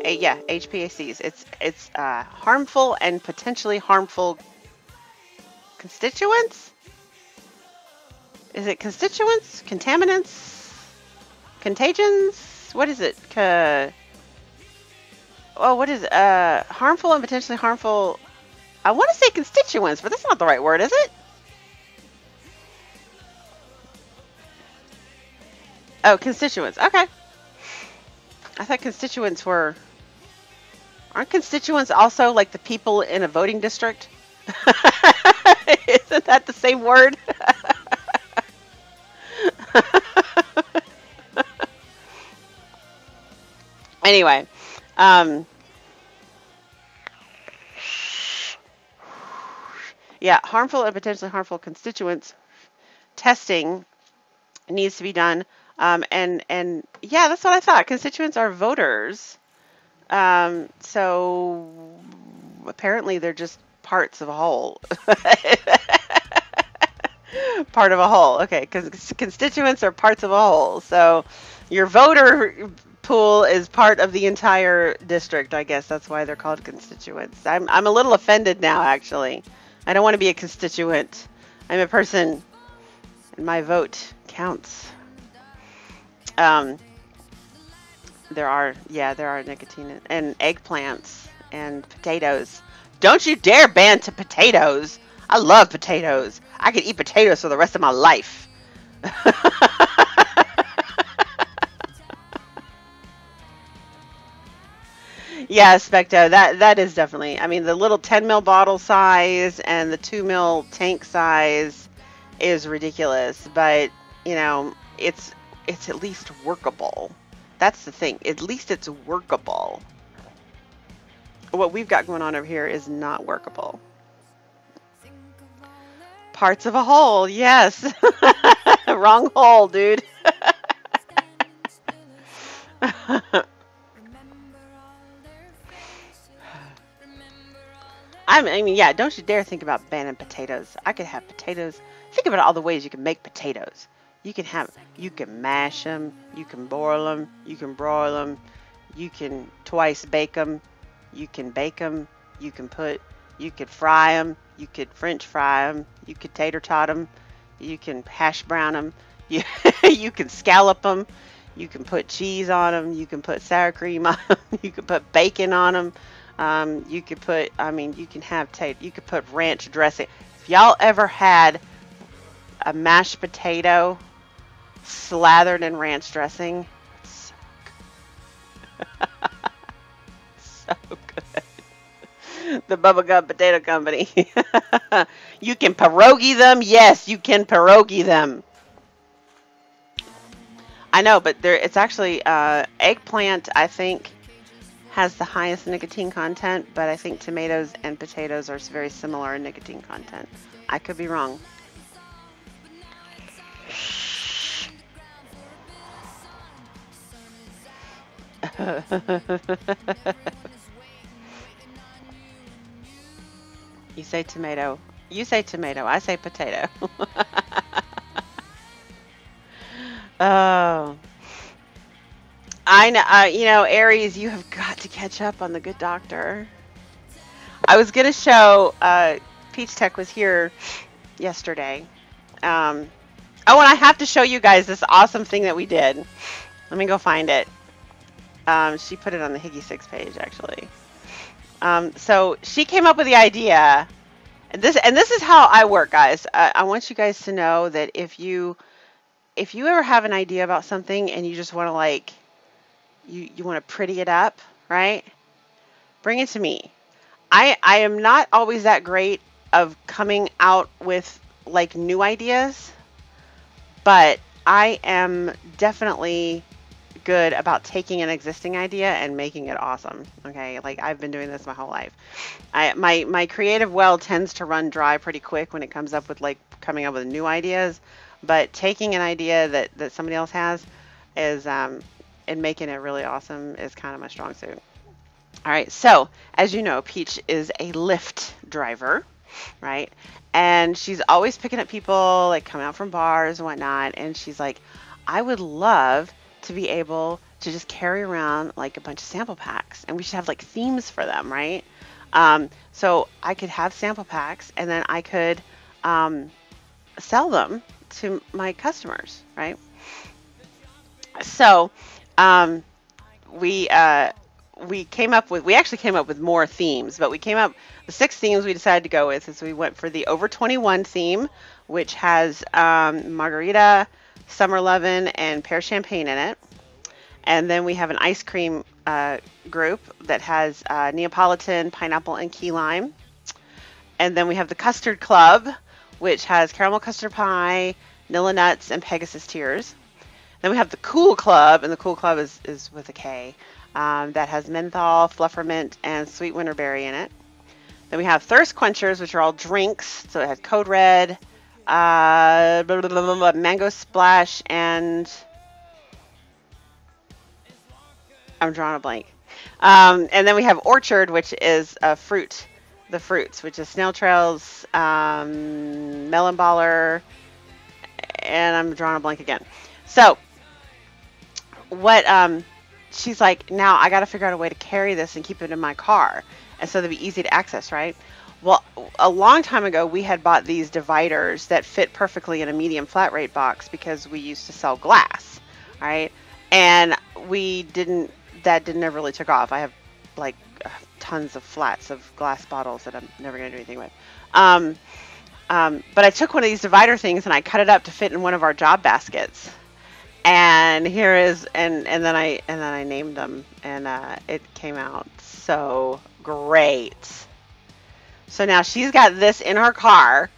Yeah, HPACs. It's harmful and potentially harmful constituents. Is it constituents? Contaminants? Contagions? What is it? What is it? Harmful and potentially harmful. I want to say constituents, but that's not the right word, is it? Oh, constituents. Okay. I thought constituents were... Aren't constituents also like the people in a voting district? Isn't that the same word? Anyway, yeah, harmful and potentially harmful constituents testing needs to be done. And yeah, that's what I thought. Constituents are voters. So apparently they're just parts of a whole. Part of a whole. Okay, because constituents are parts of a whole. So your voter pool is part of the entire district. I guess that's why they're called constituents. I'm a little offended now, actually. I don't want to be a constituent. I'm a person, and my vote counts. There are nicotine and eggplants and potatoes. Don't you dare ban to potatoes. I love potatoes. I could eat potatoes for the rest of my life. Yeah, Specto, that is definitely, I mean, the little 10 ml bottle size and the 2 ml tank size is ridiculous, but, you know, it's at least workable. That's the thing. At least it's workable. What we've got going on over here is not workable. Parts of a whole, yes. Wrong hole, dude. I mean, yeah, don't you dare think about banning potatoes. I could have potatoes. Think about all the ways you can make potatoes. You can mash them, you can boil them, you can broil them, you can twice bake them, you can bake them, you could fry them, you could French fry them, you could tater tot them, you can hash brown them, you can scallop them, you can put cheese on them, you can put sour cream on them, you can put bacon on them. You could put, I mean, you could put ranch dressing. If y'all ever had a mashed potato slathered in ranch dressing, so good. So good. The Bubblegum Potato Company. You can pierogi them. Yes, you can pierogi them. I know, but it's actually eggplant, I think, has the highest nicotine content, but I think tomatoes and potatoes are very similar in nicotine content. I could be wrong. You say tomato. You say tomato. I say potato. Oh. I know, you know, Aries, you have got to catch up on The Good Doctor. I was going to show, Peach Tech was here yesterday. Oh, and I have to show you guys this awesome thing that we did. Let me go find it. She put it on the Higgy 6 page, actually. So she came up with the idea, and this is how I work, guys. I want you guys to know that if you ever have an idea about something and you just want to, like, you want to pretty it up, right? Bring it to me. I am not always that great of coming out with, like, new ideas, but I am definitely good about taking an existing idea and making it awesome. Okay, like I've been doing this my whole life. My creative well tends to run dry pretty quick when it comes up with like coming up with new ideas, but taking an idea that somebody else has is and making it really awesome is kind of my strong suit. All right, so as you know, Peach is a Lyft driver, right? And she's always picking up people like coming out from bars and whatnot. And she's like, I would love to be able to just carry around like a bunch of sample packs, and we should have like themes for them, right? So I could have sample packs, and then I could sell them to my customers, right? So um, we we actually came up with more themes, but we came up the 6 themes we decided to go with is we went for the over 21 theme, which has margarita, summer lovin', and pear champagne in it. And then we have an ice cream group that has Neapolitan, pineapple, and key lime. And then we have the custard club, which has caramel custard pie, Nilla nuts, and Pegasus tears. Then we have the Cool Club, and the Cool Club is with a K. That has menthol, fluffermint, and sweet winterberry in it. Then we have Thirst Quenchers, which are all drinks. So it has Code Red, Mango Splash, and I'm drawing a blank. And then we have Orchard, which is fruit, the fruits, which is Snail Trails, Melon Baller, and I'm drawing a blank again. So what she's like, now I got to figure out a way to carry this and keep it in my car, and so they'd be easy to access, right? Well, a long time ago, we had bought these dividers that fit perfectly in a medium flat rate box because we used to sell glass, right? And that didn't ever really took off. I have like tons of flats of glass bottles that I'm never going to do anything with. But I took one of these divider things and I cut it up to fit in one of our job baskets. And here is, and then I named them, and it came out so great. So now she's got this in her car.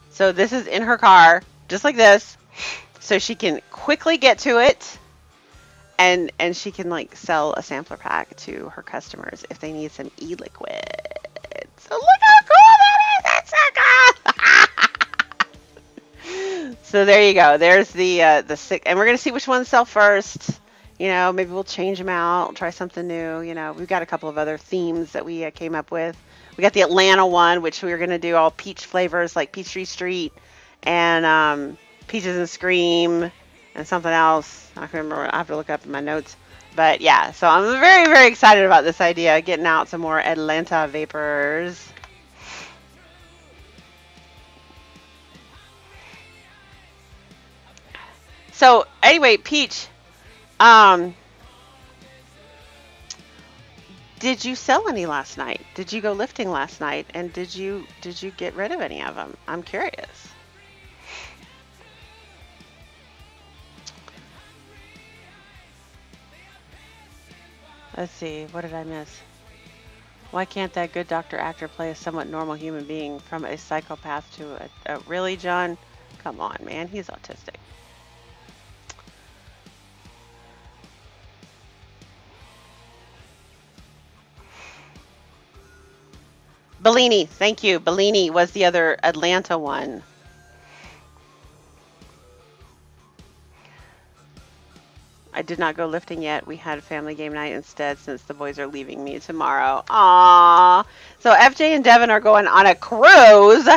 So this is in her car, just like this, so she can quickly get to it, and she can like sell a sampler pack to her customers if they need some e-liquid. So look how cool that is! That's so cool. So there you go. There's the 6, and we're gonna see which ones sell first. You know, maybe we'll change them out, try something new. You know, we've got a couple of other themes that we came up with. We got the Atlanta one, which we were gonna do all peach flavors like Peachtree Street and Peaches and Scream and something else. I can't remember. I have to look up in my notes. But yeah, so I'm very, very excited about this idea, getting out some more Atlanta vapors. So anyway, Peach, did you sell any last night? Did you go lifting last night? And did you get rid of any of them? I'm curious. Let's see, what did I miss? Why can't that good doctor actor play a somewhat normal human being from a psychopath to a really, John? Come on, man, he's autistic. Bellini, thank you. Bellini was the other Atlanta one. I did not go lifting yet. We had a family game night instead since the boys are leaving me tomorrow. Aww. So FJ and Devin are going on a cruise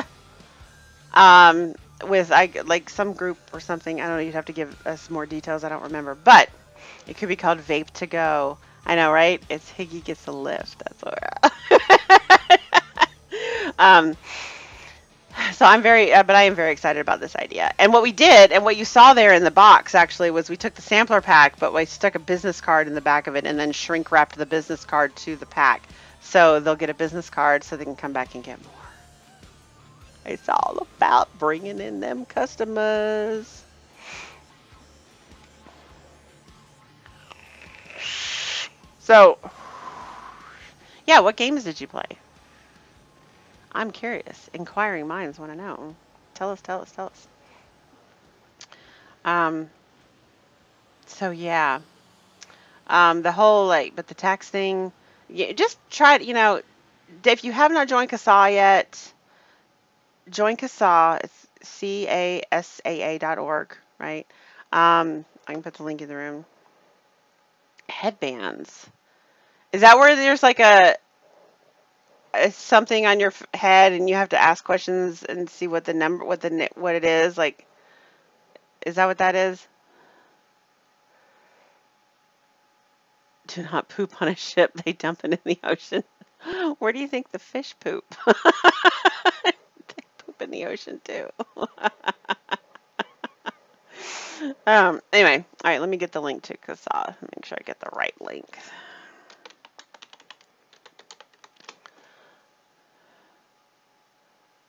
with like some group or something. I don't know. You'd have to give us more details. I don't remember. But it could be called Vape to Go. I know, right? It's Higgy Gets a Lift. That's what we're So I'm but I am very excited about this idea. And what we did, and what you saw there in the box actually, was we took the sampler pack, but we stuck a business card in the back of it and then shrink wrapped the business card to the pack. So they'll get a business card so they can come back and get more. It's all about bringing in them customers. So, yeah, what games did you play? I'm curious. Inquiring minds want to know. Tell us, tell us, tell us. Um, so yeah, the whole like, but the tax thing, yeah, just try it. If you have not joined CASA yet, join CASA. It's CASAA.org, right? I can put the link in the room. Headbands. Is that where there's like a something on your head and you have to ask questions and see what the number, what it is? Like, is that what that is? Do not poop on a ship. They dump it in the ocean. Where do you think the fish poop? They poop in the ocean too. Anyway, all right, let me get the link to CASA. Make sure I get the right link.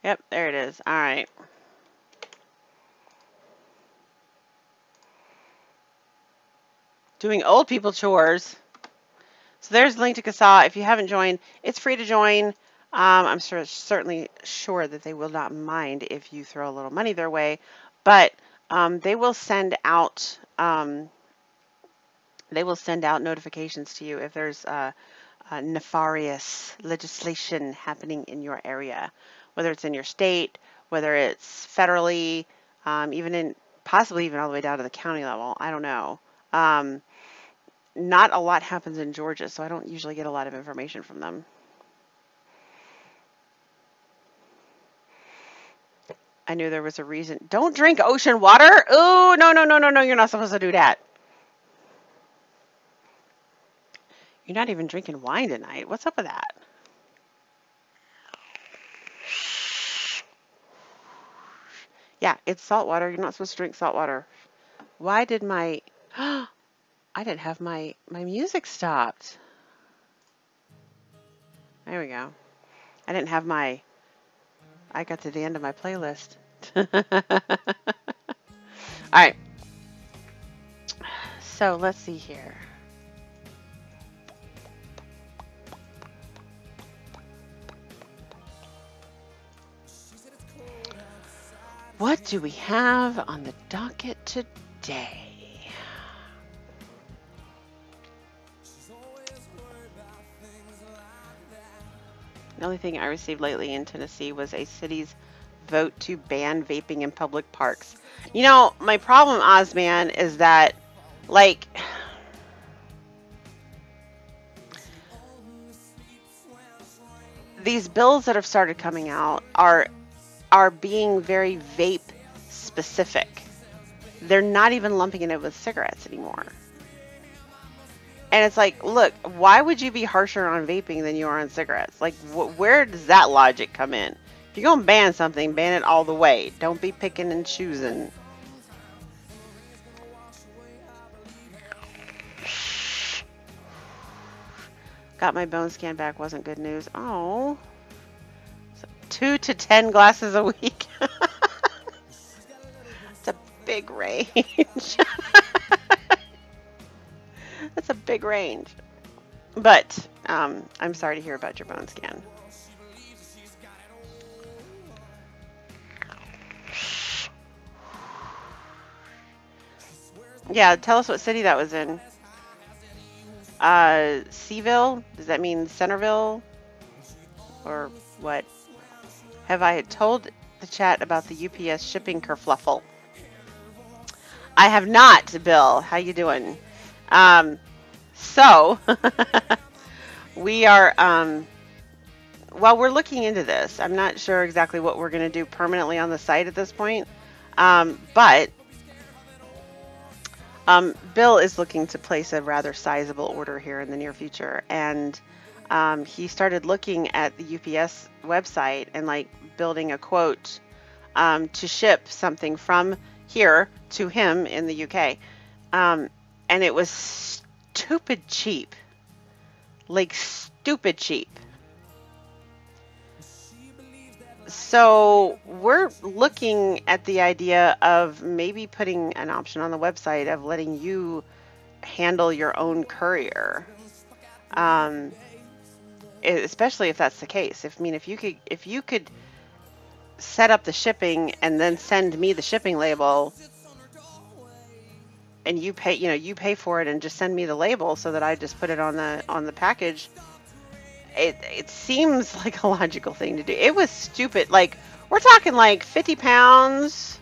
Yep, there it is. All right. Doing old people chores. So there's the link to CASA. If you haven't joined, it's free to join. I'm certainly sure that they will not mind if you throw a little money their way, but they will send out notifications to you if there's nefarious legislation happening in your area, whether it's in your state, whether it's federally, possibly even all the way down to the county level. I don't know. Not a lot happens in Georgia, so I don't usually get a lot of information from them. I knew there was a reason. Don't drink ocean water. Oh, no, no, no, no, no. You're not supposed to do that. You're not even drinking wine tonight. What's up with that? Yeah, it's salt water. You're not supposed to drink salt water. Why did my... I didn't have my music stopped. There we go. I didn't have my... I got to the end of my playlist. All right. So let's see here. What do we have on the docket today? The only thing I received lately in Tennessee was a city's vote to ban vaping in public parks. You know, my problem, Ozman, is that, like, these bills that have started coming out are being very vape specific. They're not even lumping it with cigarettes anymore. And it's like, look, why would you be harsher on vaping than you are on cigarettes? Like, where does that logic come in? If you're going to ban something, ban it all the way. Don't be picking and choosing. Got my bone scan back. Wasn't good news. Oh. So 2 to 10 glasses a week. It's a big range. That's a big range. But I'm sorry to hear about your bone scan. Yeah, tell us what city that was in. Seaville? Does that mean Centerville? Or what? Have I told the chat about the UPS shipping kerfluffle? I have not, Bill. How you doing? So we are, well, we're looking into this. I'm not sure exactly what we're going to do permanently on the site at this point. But Bill is looking to place a rather sizable order here in the near future. And he started looking at the UPS website and like building a quote to ship something from here to him in the UK. And it was stupid cheap. Like stupid cheap. So we're looking at the idea of maybe putting an option on the website of letting you handle your own courier. especially if that's the case. If you could set up the shipping and then send me the shipping label, and you pay, you pay for it and just send me the label so that I just put it on the package. It seems like a logical thing to do. It was stupid. Like, we're talking like 50 pounds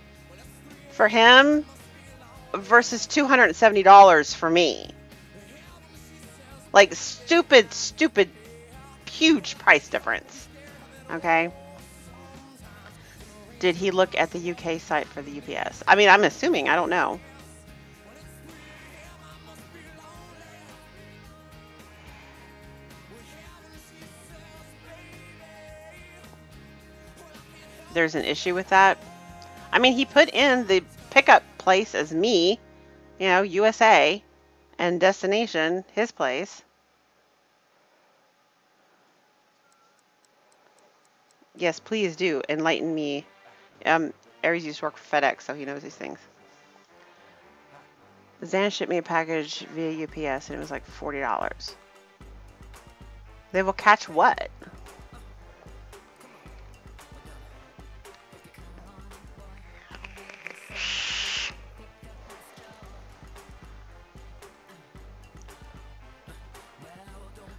for him versus $270 for me. Like, stupid, huge price difference. Okay. Did he look at the UK site for the UPS? I mean, I'm assuming. I don't know. There's an issue with that. I mean, he put in the pickup place as me, USA, and destination, his place. Yes, please do enlighten me. Aries used to work for FedEx, so he knows these things. Zan shipped me a package via UPS, and it was like $40. They will catch what?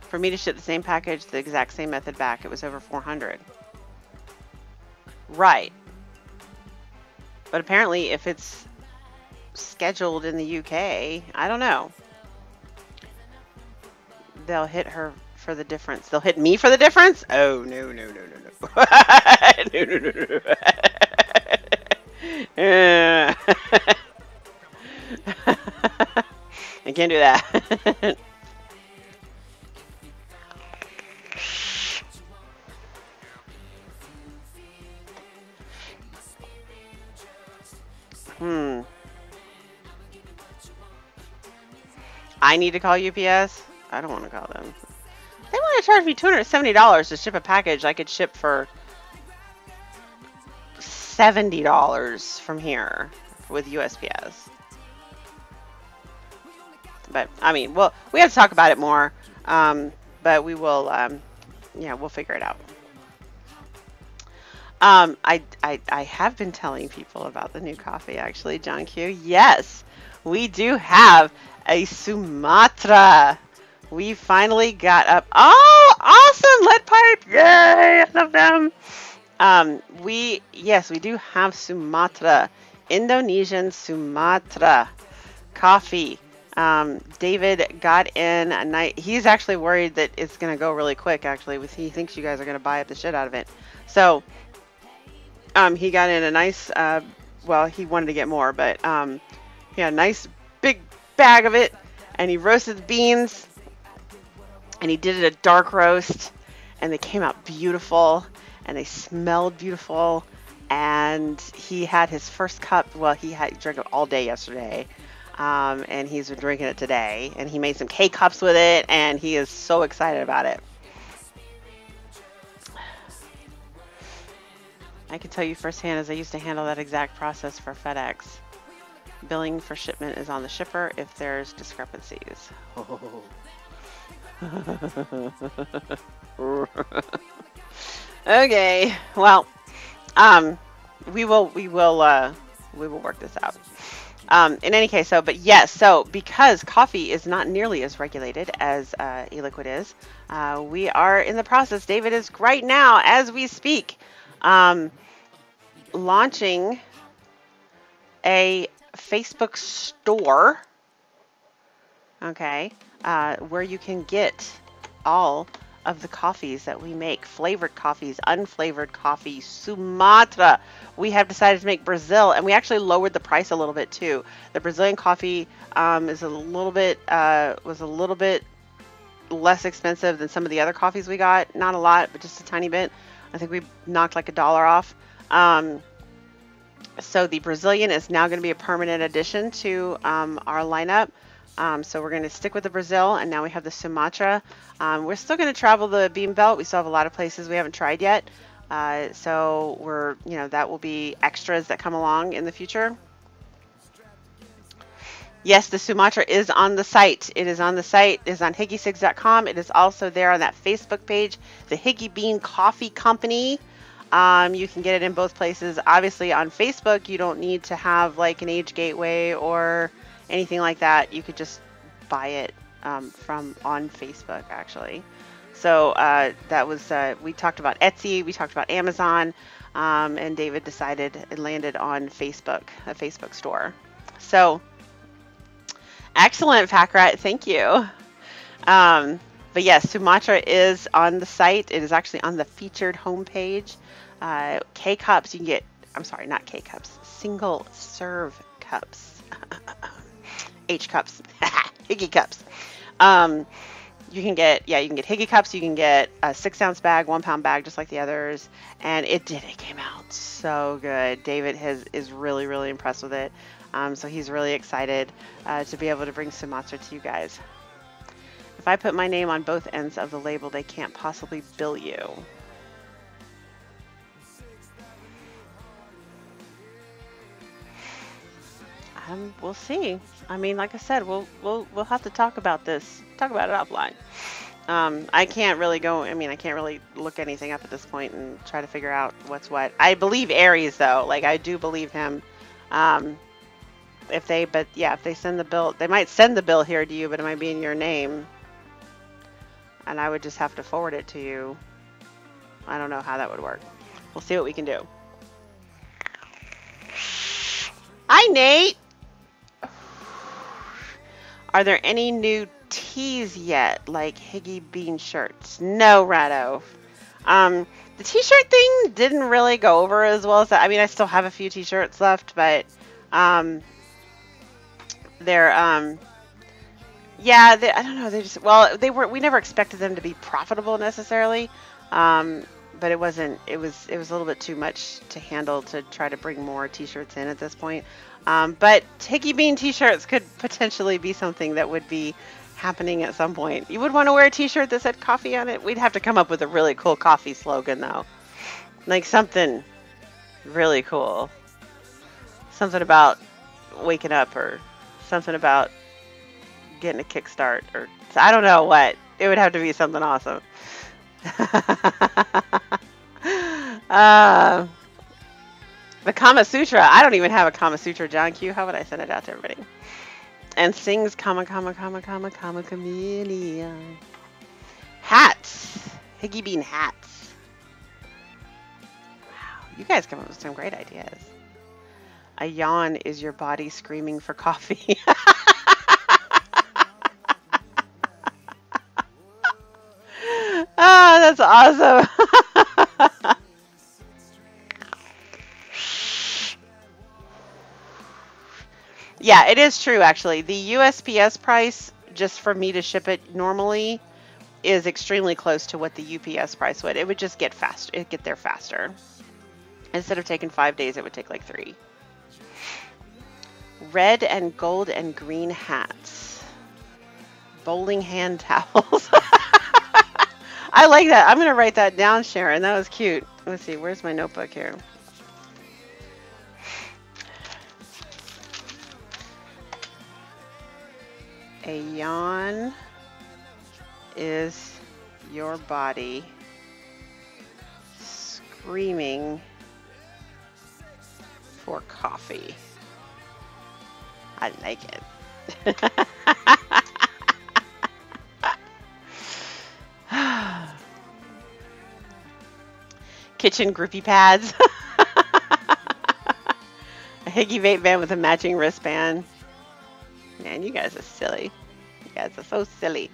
For me to ship the same package, the exact same method back, it was over $400. Right. But apparently, if it's scheduled in the UK, I don't know. They'll hit her for the difference. They'll hit me for the difference? Oh, no. No. I can't do that. I need to call UPS? I don't want to call them. They want to charge me $270 to ship a package I could ship for $70 from here with USPS. But, I mean, well, we have to talk about it more. But we will, yeah, we'll figure it out. I have been telling people about the new coffee, actually, John Q. Yes, we do have a Sumatra. We finally got up. Oh, awesome! Lead pipe! Yay! I love them. Yes, we do have Sumatra. Indonesian Sumatra coffee. David got in a night. He's actually worried that it's going to go really quick, actually. He thinks you guys are going to buy up the shit out of it. So, he got in a nice, well, he wanted to get more, but he had a nice big bag of it, and he roasted the beans, and he did it a dark roast, and they came out beautiful, and they smelled beautiful, and he had his first cup. Well, he drank it all day yesterday, and he's been drinking it today, and he made some K-cups with it, and he is so excited about it. I can tell you firsthand, as I used to handle that exact process for FedEx. Billing for shipment is on the shipper if there's discrepancies. Okay, well, we will work this out. In any case, but yes, so because coffee is not nearly as regulated as e-liquid is, we are in the process. David is right now, as we speak, launching a Facebook store, okay, where you can get all of the coffees that we make, flavored coffees, unflavored coffee, Sumatra. We have decided to make Brazil, and we actually lowered the price a little bit too. The Brazilian coffee was a little bit less expensive than some of the other coffees we got. Not a lot, but just a tiny bit. I think we knocked like $1 off. So the Brazilian is now going to be a permanent addition to our lineup. So we're going to stick with the Brazil, and now we have the Sumatra. We're still going to travel the bean belt. We still have a lot of places we haven't tried yet. So that will be extras that come along in the future. Yes, the Sumatra is on the site. It is on the site. It is on higgysigs.com. It is also there on that Facebook page, the Higgy Bean Coffee Company. You can get it in both places. Obviously, on Facebook, you don't need to have like an age gateway or anything like that. You could just buy it from on Facebook, actually. So that was we talked about Etsy, we talked about Amazon, and David decided and landed on Facebook, a Facebook store. So excellent, Pack Rat. Thank you. But yes, Sumatra is on the site. It is actually on the featured homepage. K-Cups, you can get, I'm sorry, not K-Cups, single serve cups. H-Cups, Higgy Cups. You can get, yeah, you can get Higgy Cups. You can get a 6-ounce bag, 1-pound bag, just like the others. And it came out so good. David is really, really impressed with it. So he's really excited to be able to bring Sumatra to you guys. If I put my name on both ends of the label, they can't possibly bill you. We'll see. I mean, like I said, we'll have to talk about this. Talk about it offline. I can't really go. I mean, I can't really look anything up at this point and try to figure out what's what. I believe Aries though. Like I do believe him. If they send the bill, they might send the bill here to you, but it might be in your name, and I would just have to forward it to you. I don't know how that would work. We'll see what we can do. Hi, Nate. Are there any new tees yet, like Higgy Bean shirts? No, Rado. The t-shirt thing didn't really go over as well as that. I mean, I still have a few t-shirts left, but yeah, I don't know. We never expected them to be profitable necessarily, but it wasn't. It was a little bit too much to handle to try to bring more t-shirts in at this point. But Higgy Bean t-shirts could potentially be something that would be happening at some point. You would want to wear a t-shirt that said coffee on it? We'd have to come up with a really cool coffee slogan though. Like something really cool. Something about waking up or something about getting a kickstart or I don't know what. It would have to be something awesome. The Kama Sutra. I don't even have a Kama Sutra, John Q. How would I send it out to everybody? And sings Kama Chameleon. Hats. Higgy Bean hats. Wow. You guys come up with some great ideas. A yawn is your body screaming for coffee. Ah, that's awesome. Yeah, it is true actually. The USPS price just for me to ship it normally is extremely close to what the UPS price would. It would just get faster. It'd get there faster. Instead of taking 5 days, it would take like 3. Red and gold and green hats. Bowling hand towels. I like that. I'm going to write that down, Sharon. That was cute. Let's see. Where's my notebook here? A yawn is your body screaming for coffee. I like it. Kitchen grippy pads. A Higgy vape band with a matching wristband. Man, you guys are silly. You guys are so silly.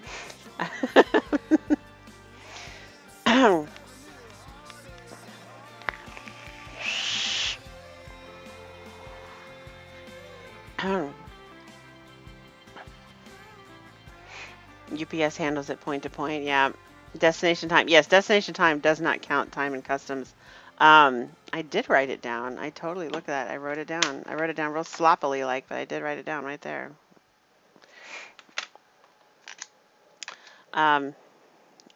UPS handles it point to point. Yeah. Destination time. Yes, destination time does not count time in customs. I did write it down. I totally looked at that. I wrote it down. I wrote it down real sloppily like, but I did write it down right there.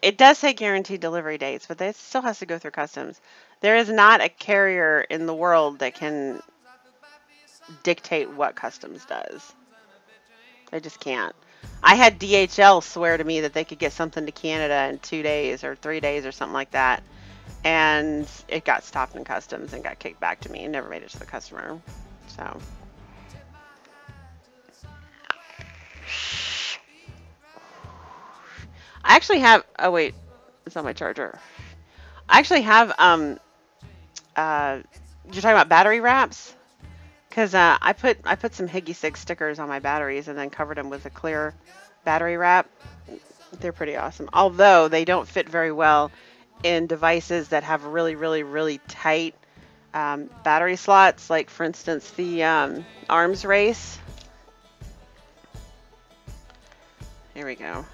It does say guaranteed delivery dates, but it still has to go through customs. There is not a carrier in the world that can dictate what customs does. They just can't. I had DHL swear to me that they could get something to Canada in 2 days or 3 days or something like that. And it got stopped in customs and got kicked back to me and never made it to the customer. So. I actually have, oh wait, it's on my charger. I actually have, you're talking about battery wraps? Because I put some Higgy 6 stickers on my batteries and then covered them with a clear battery wrap. They're pretty awesome. Although they don't fit very well in devices that have really, really, really tight battery slots. Like, for instance, the arms race. Here we go.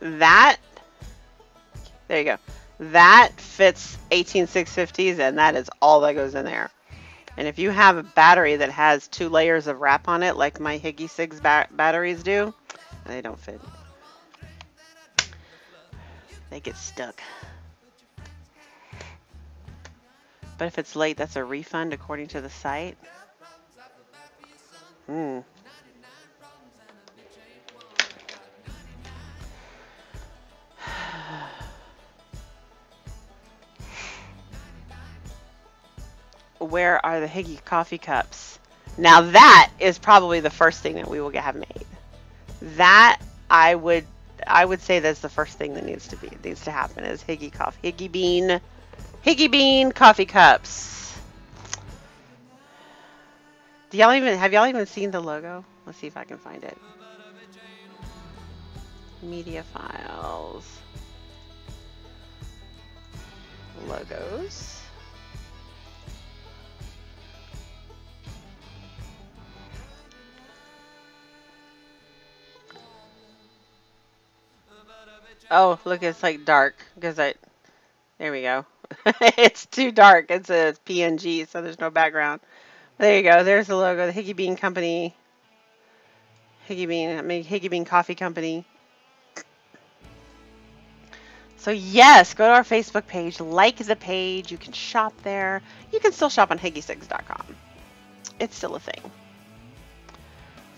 That, there you go. That fits 18650s, and that is all that goes in there. And if you have a battery that has 2 layers of wrap on it, like my Higgy 6 batteries do, they don't fit. They get stuck. But if it's late, that's a refund according to the site. Where are the Higgy coffee cups? Now that is probably the first thing that we will have made. That I would say that's the first thing that needs to happen is Higgy Bean coffee cups. Have y'all even seen the logo? Let's see if I can find it. Media files. Logos. Oh, look, it's like dark because there we go. It's too dark. It's a PNG, so there's no background. There you go. There's the logo, the Higgy Bean Company. Higgy Bean Coffee Company. So yes, go to our Facebook page, like the page. You can shop there. You can still shop on Higgy6.com. It's still a thing.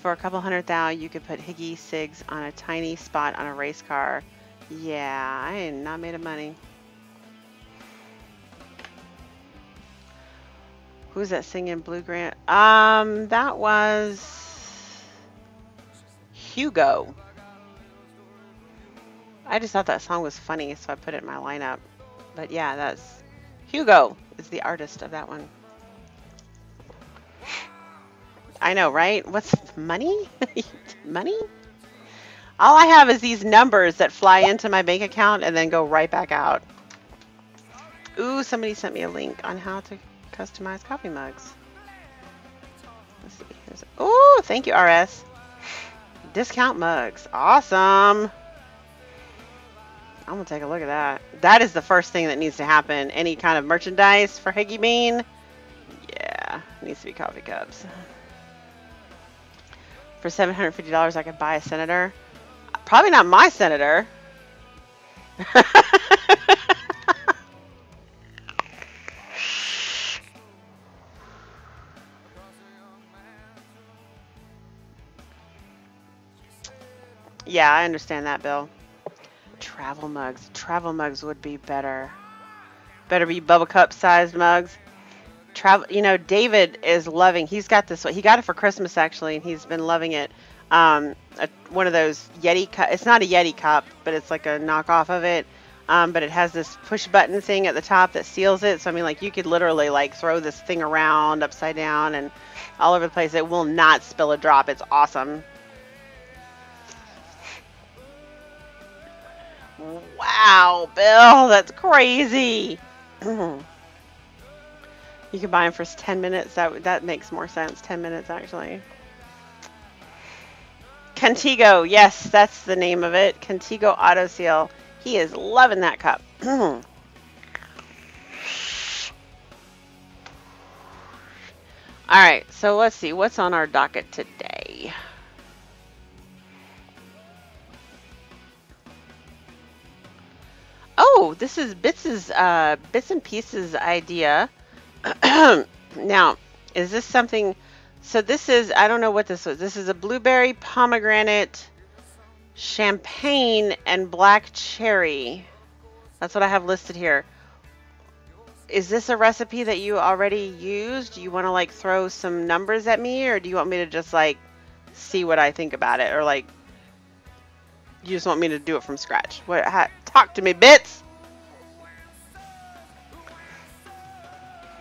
For a couple $100,000, you could put Higgy Sigs on a tiny spot on a race car. Yeah, I ain't not made of money. Who's that singing Blue Grant? That was Hugo. I just thought that song was funny, so I put it in my lineup. But yeah, that's Hugo is the artist of that one. I know, right? What's money? Money? All I have is these numbers that fly into my bank account and then go right back out. Ooh, somebody sent me a link on how to customize coffee mugs. Let's see. Ooh, thank you, RS. Discount mugs. Awesome. I'm going to take a look at that. That is the first thing that needs to happen. Any kind of merchandise for Higgy Bean. Yeah, it needs to be coffee cups. For $750, I could buy a senator. Probably not my senator. Yeah, I understand that, Bill. Travel mugs. Travel mugs would be better. Better be bubble cup sized mugs. Travel. You know, David is loving. He's got this. He got it for Christmas actually, and he's been loving it. One of those Yeti cup. It's not a Yeti cup, but it's like a knockoff of it. But it has this push button thing at the top that seals it. So I mean, like you could literally like throw this thing around upside down and all over the place. It will not spill a drop. It's awesome. Wow, Bill, that's crazy. You can buy them for 10 minutes. That makes more sense. 10 minutes, actually. Contigo. Yes, that's the name of it. Contigo Auto Seal. He is loving that cup. All right, so let's see. What's on our docket today? Oh, this is Bits and Pieces idea. Now, is this something So this is, I don't know what this was. This is a blueberry, pomegranate, champagne, and black cherry. That's what I have listed here. Is this a recipe that you already used? Do you want to like throw some numbers at me, or do you want me to just like see what I think about it, or like you just want me to do it from scratch? What? Talk to me, bits.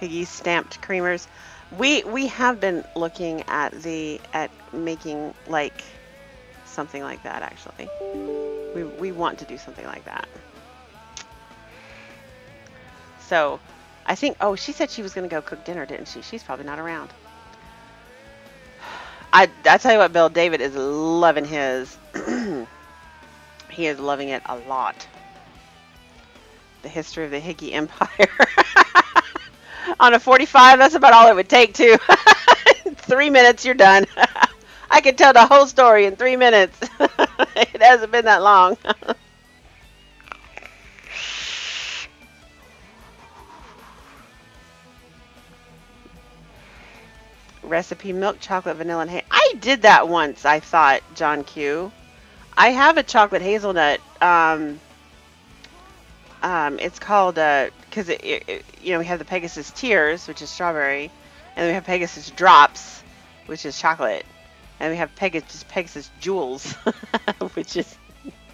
Higgies stamped creamers. We have been looking at making like something like that actually. We want to do something like that. So I think, oh, she said she was going to go cook dinner, didn't she? She's probably not around. I tell you what, Bill, David is loving his. He is loving it a lot. The history of the Higgy Empire. On a 45, that's about all it would take, too. 3 minutes, you're done. I could tell the whole story in 3 minutes. It hasn't been that long. Recipe milk chocolate vanilla and hazelnut. I did that once, I thought, John Q. I have a chocolate hazelnut. It's called because you know, we have the Pegasus Tears, which is strawberry, and then we have Pegasus Drops, which is chocolate, and we have Pegasus Jewels, which is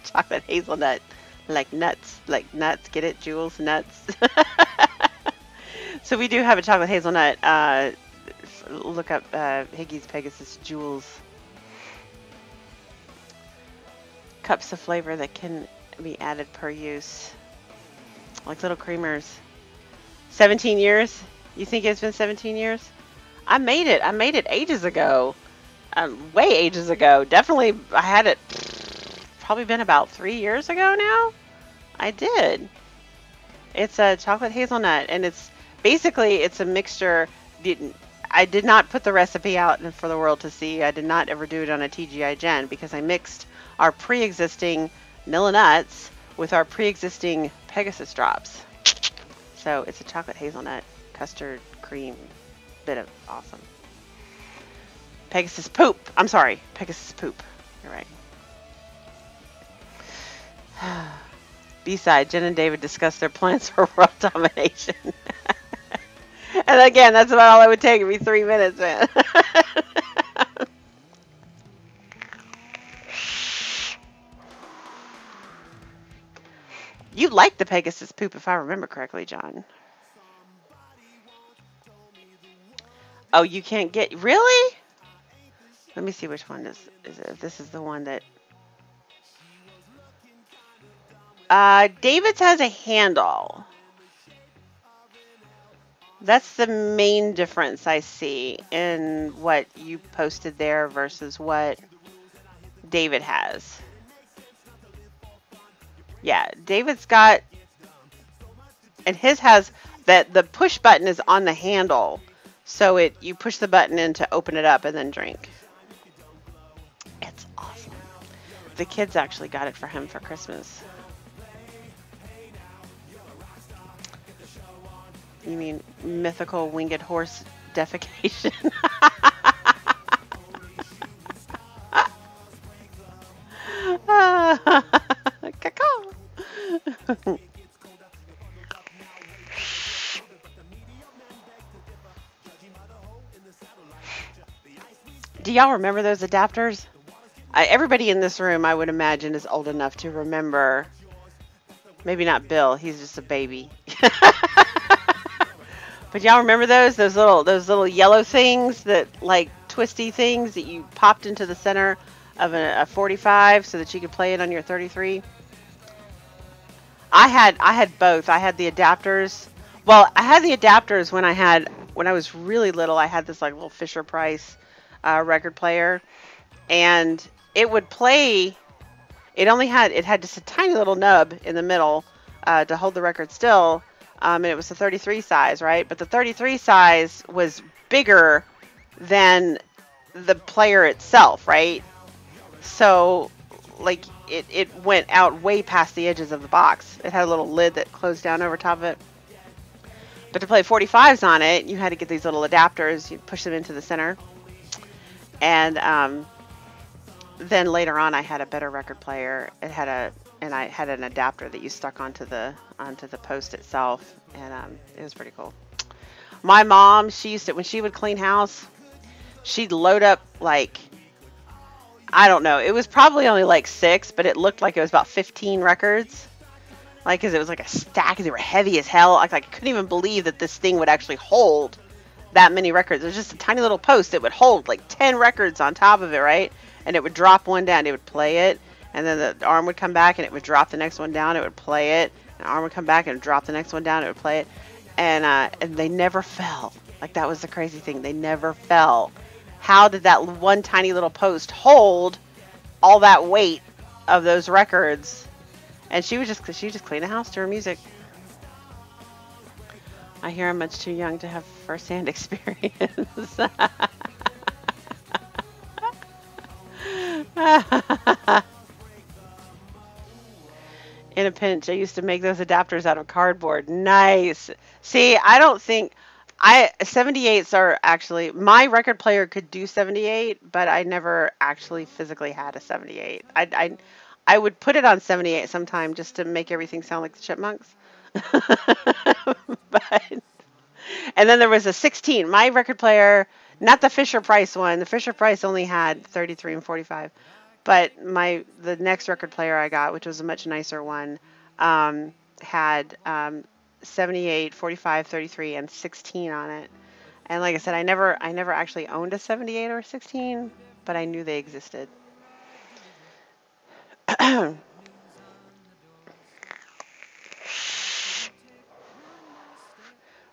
chocolate hazelnut, like nuts, Get it? Jewels, nuts. So we do have a chocolate hazelnut. Look up Higgy's Pegasus Jewels. Cups of flavor that can be added per use. Like little creamers. 17 years? You think it's been 17 years? I made it. I made it ages ago. Way ages ago. Definitely, I had it probably been about 3 years ago now. I did. It's a chocolate hazelnut, and it's basically, it's a mixture. I did not put the recipe out for the world to see. I did not ever do it on a TGI Gen because I mixed our pre-existing Nilla Nuts with our pre-existing Pegasus Drops. So it's a chocolate hazelnut custard cream bit of awesome. Pegasus Poop. I'm sorry, Pegasus Poop. You're right. B-side, Jen and David discuss their plans for world domination. And again, that's about all it would take. It'd be 3 minutes, man. You like the Pegasus Poop, if I remember correctly, John. Oh, you can't get... Really? Let me see which one is it. If this is the one that... David's has a handle. That's the main difference I see in what you posted there versus what David has. Yeah, David's got, and his has that the push button is on the handle, so you push the button in to open it up and then drink. It's awesome. The kids actually got it for him for Christmas. You mean mythical winged horse defecation? Do y'all remember those adapters? Everybody in this room, I would imagine, is old enough to remember. Maybe not Bill. He's just a baby. But y'all remember those little yellow things, that like twisty things that you popped into the center of a 45 so that you could play it on your 33? I had both. I had the adapters. Well, I had the adapters when I was really little. I had this like little Fisher Price record player, and it would play. It had just a tiny little nub in the middle to hold the record still. And it was the 33 size, right? But the 33 size was bigger than the player itself, right? So, like, it went out way past the edges of the box. It had a little lid that closed down over top of it. But to play 45s on it, you had to get these little adapters. You push them into the center. And then later on, I had a better record player. And I had an adapter that you stuck onto the post itself, and it was pretty cool. My mom, she used to, when she would clean house, she'd load up like, I don't know, it was probably only like 6, but it looked like it was about 15 records. Like, because it was like a stack, they were heavy as hell. Like, I couldn't even believe that this thing would actually hold that many records. It was just a tiny little post that would hold like 10 records on top of it, right? And it would drop one down, it would play it, and then the arm would come back and it would drop the next one down, it would play it, and the arm would come back and drop the next one down, it would play it. And they never fell. Like, that was the crazy thing. They never fell. How did that one tiny little post hold all that weight of those records? And she just cleaned the house to her music. I hear I'm much too young to have first-hand experience. In a pinch, I used to make those adapters out of cardboard. Nice. See, I don't think 78s are actually, my record player could do 78, but I never actually physically had a 78. I would put it on 78 sometime just to make everything sound like the Chipmunks. But, and then there was a 16. My record player, not the Fisher Price one. The Fisher Price only had 33 and 45. But the next record player I got, which was a much nicer one, had 78, 45, 33, and 16 on it. And like I said, I never actually owned a 78 or a 16, but I knew they existed.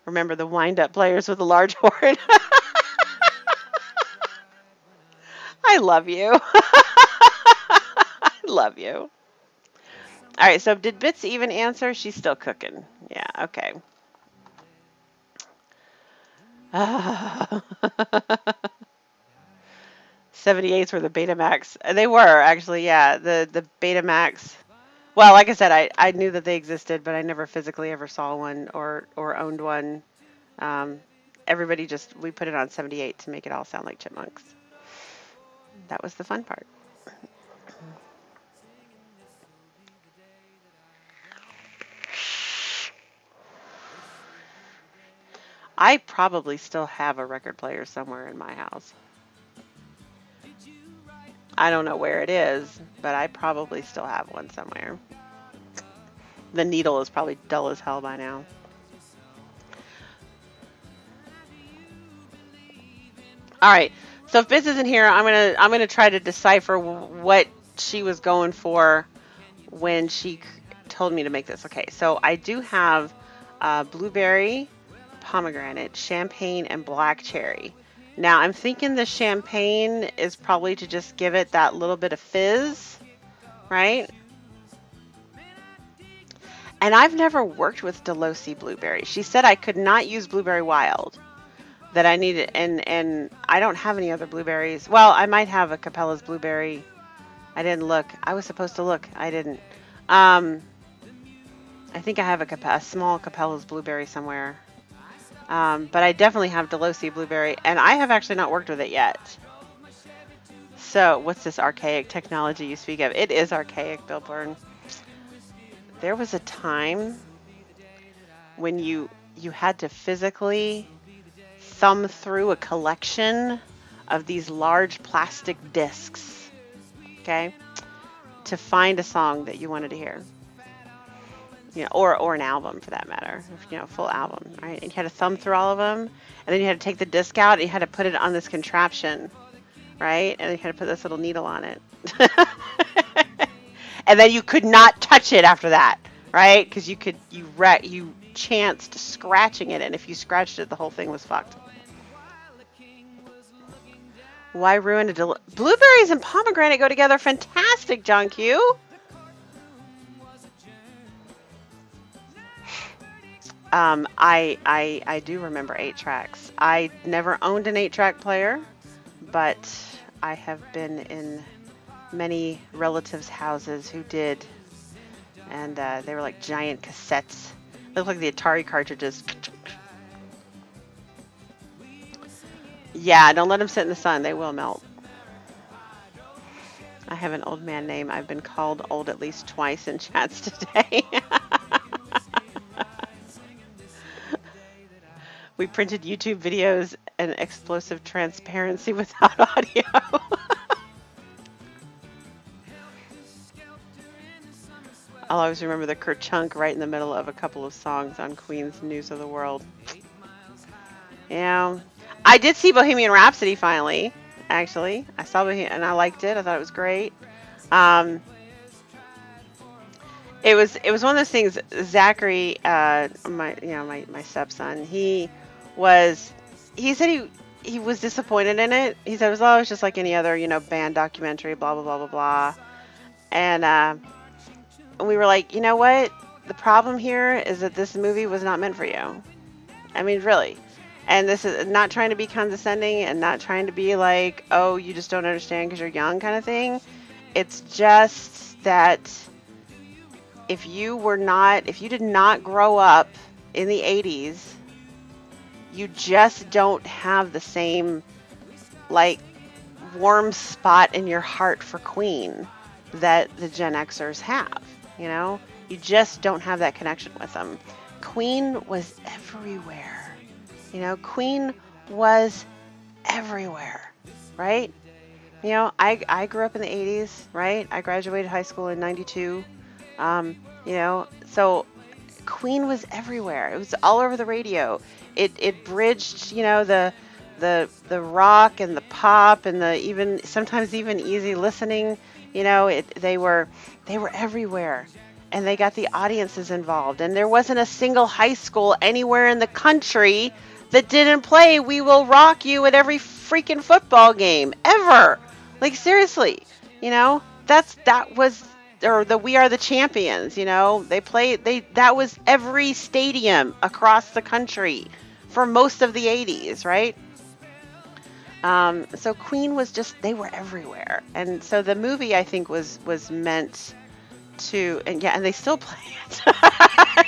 Remember the wind-up players with a large horn? I love you. I love you. All right, so did Bits even answer? She's still cooking. Yeah, okay. 78s were the Betamax. They were, actually, yeah. The Betamax. Well, like I said, I knew that they existed, but I never physically ever saw one or owned one. Everybody we put it on 78 to make it all sound like Chipmunks. That was the fun part. I probably still have a record player somewhere in my house. I don't know where it is, but I probably still have one somewhere. The needle is probably dull as hell by now. All right, so if Biz isn't here, I'm gonna try to decipher what she was going for when she told me to make this. Okay, so I do have blueberry, pomegranate, champagne, and black cherry. Now I'm thinking the champagne is probably to just give it that little bit of fizz, right? And I've never worked with Delosi blueberry. She said I could not use blueberry wild, that I needed, and I don't have any other blueberries. Well, I might have a Capella's blueberry. I didn't look. I was supposed to look. I didn't. I think I have a small Capella's blueberry somewhere. But I definitely have Delosi blueberry, and I have actually not worked with it yet. So, what's this archaic technology you speak of? It is archaic, Bill Byrne. There was a time when you had to physically thumb through a collection of these large plastic discs, okay, to find a song that you wanted to hear. You know, or an album for that matter, you know, full album, right? And you had to thumb through all of them, and then you had to take the disc out, and you had to put it on this contraption, right? And you had to put this little needle on it. And then you could not touch it after that, right? Because you chanced scratching it, and if you scratched it, the whole thing was fucked. Why ruin blueberries and pomegranate go together? Fantastic, John Q. I do remember 8-tracks. I never owned an 8-track player, but I have been in many relatives' houses who did, and they were like giant cassettes. They look like the Atari cartridges. Yeah, don't let them sit in the sun. They will melt. I have an old man name. I've been called old at least twice in chats today. We printed YouTube videos and explosive transparency without audio. I'll always remember the kerchunk right in the middle of a couple of songs on Queen's News of the World. Yeah. I did see Bohemian Rhapsody finally, actually. I saw Bohemian and I liked it. I thought it was great. It was one of those things. Zachary, my stepson, he said he was disappointed in it. He said it was just like any other band documentary, blah blah blah blah blah. And we were like, you know what? The problem here is that this movie was not meant for you. I mean, really. And this is not trying to be condescending and not trying to be like, oh, you just don't understand because you're young kind of thing. It's just that if you did not grow up in the 80s, you just don't have the same like warm spot in your heart for Queen that the Gen Xers have. You just don't have that connection with them. Queen was everywhere. Queen was everywhere, right? I grew up in the 80s, right? I graduated high school in 92. So Queen was everywhere. It was all over the radio. It bridged, the rock and the pop and the sometimes even easy listening. They were everywhere, and they got the audiences involved. And there wasn't a single high school anywhere in the country that didn't play "We Will Rock You" at every freaking football game ever. Like seriously, that was. Or the "We Are the Champions," that was every stadium across the country for most of the 80s, right? So Queen was they were everywhere. And so the movie, I think, was meant to, and they still play it.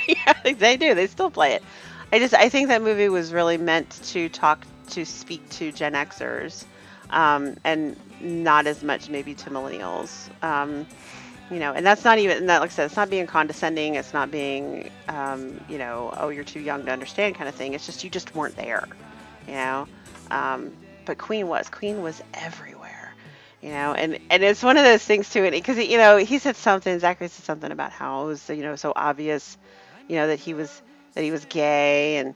Yeah, they do. They still play it. I think that movie was really meant to speak to Gen Xers, and not as much maybe to millennials. And that's not even, like I said, it's not being condescending. It's not being, oh, you're too young to understand kind of thing. It's just, you just weren't there, but Queen was everywhere, and it's one of those things too, because, he said something, Zachary said something about how it was, so obvious, that he was gay. And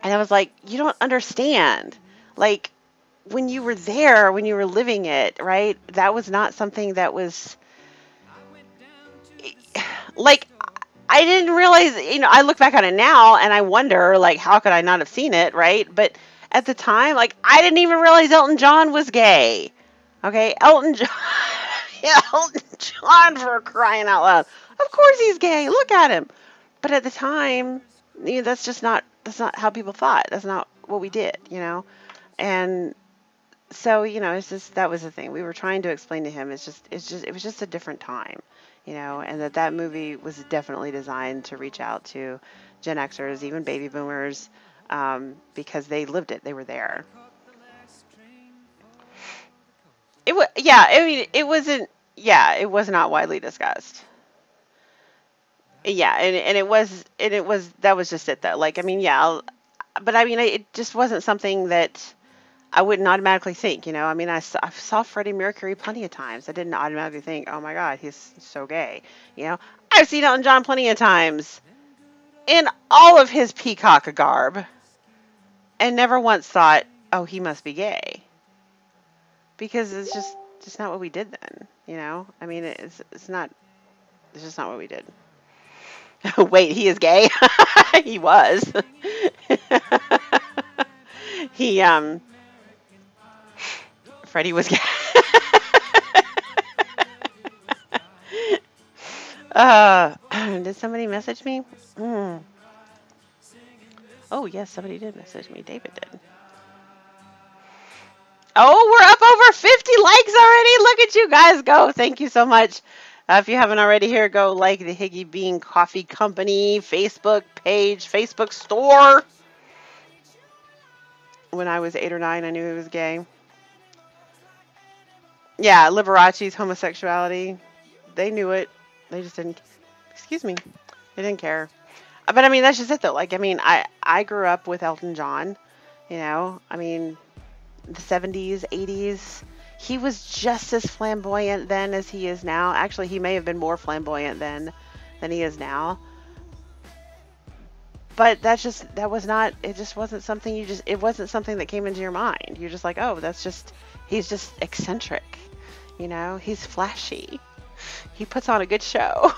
I was like, you don't understand. Like, when you were there, when you were living it, right? That was not something that was, like, I didn't realize, I look back on it now and I wonder, like, how could I not have seen it, right? But at the time, like, I didn't even realize Elton John was gay. Okay, Elton John, yeah, Elton John, for crying out loud. Of course he's gay. Look at him. But at the time, that's not how people thought. That's not what we did, And so, that was the thing. We were trying to explain to him, it was just a different time, and that movie was definitely designed to reach out to Gen Xers, even baby boomers, because they lived it. They were there. It was not widely discussed. Yeah, and it was, that was just it though. Like, but it just wasn't something that I wouldn't automatically think, I saw Freddie Mercury plenty of times. I didn't automatically think, oh my God, he's so gay. I've seen Elton John plenty of times in all of his peacock garb and never once thought, oh, he must be gay. Because it's just not what we did then, it's just not what we did. Wait, he is gay? He was. Freddie was gay. Did somebody message me? Oh, yes, somebody did message me. David did. Oh, we're up over 50 likes already. Look at you guys go. Thank you so much. If you haven't already, go like the Higgy Bean Coffee Company Facebook page, Facebook store. When I was 8 or 9, I knew he was gay. Yeah, Liberace's homosexuality. They knew it. They just didn't. Excuse me. They didn't care. But I mean, that's just it though. Like, I mean, I grew up with Elton John. You know, I mean, the 70s, 80s. He was just as flamboyant then as he is now. Actually, he may have been more flamboyant then than he is now. But that was not, it just wasn't something it wasn't something that came into your mind. You're just like, oh, he's just eccentric. You know, he's flashy. He puts on a good show.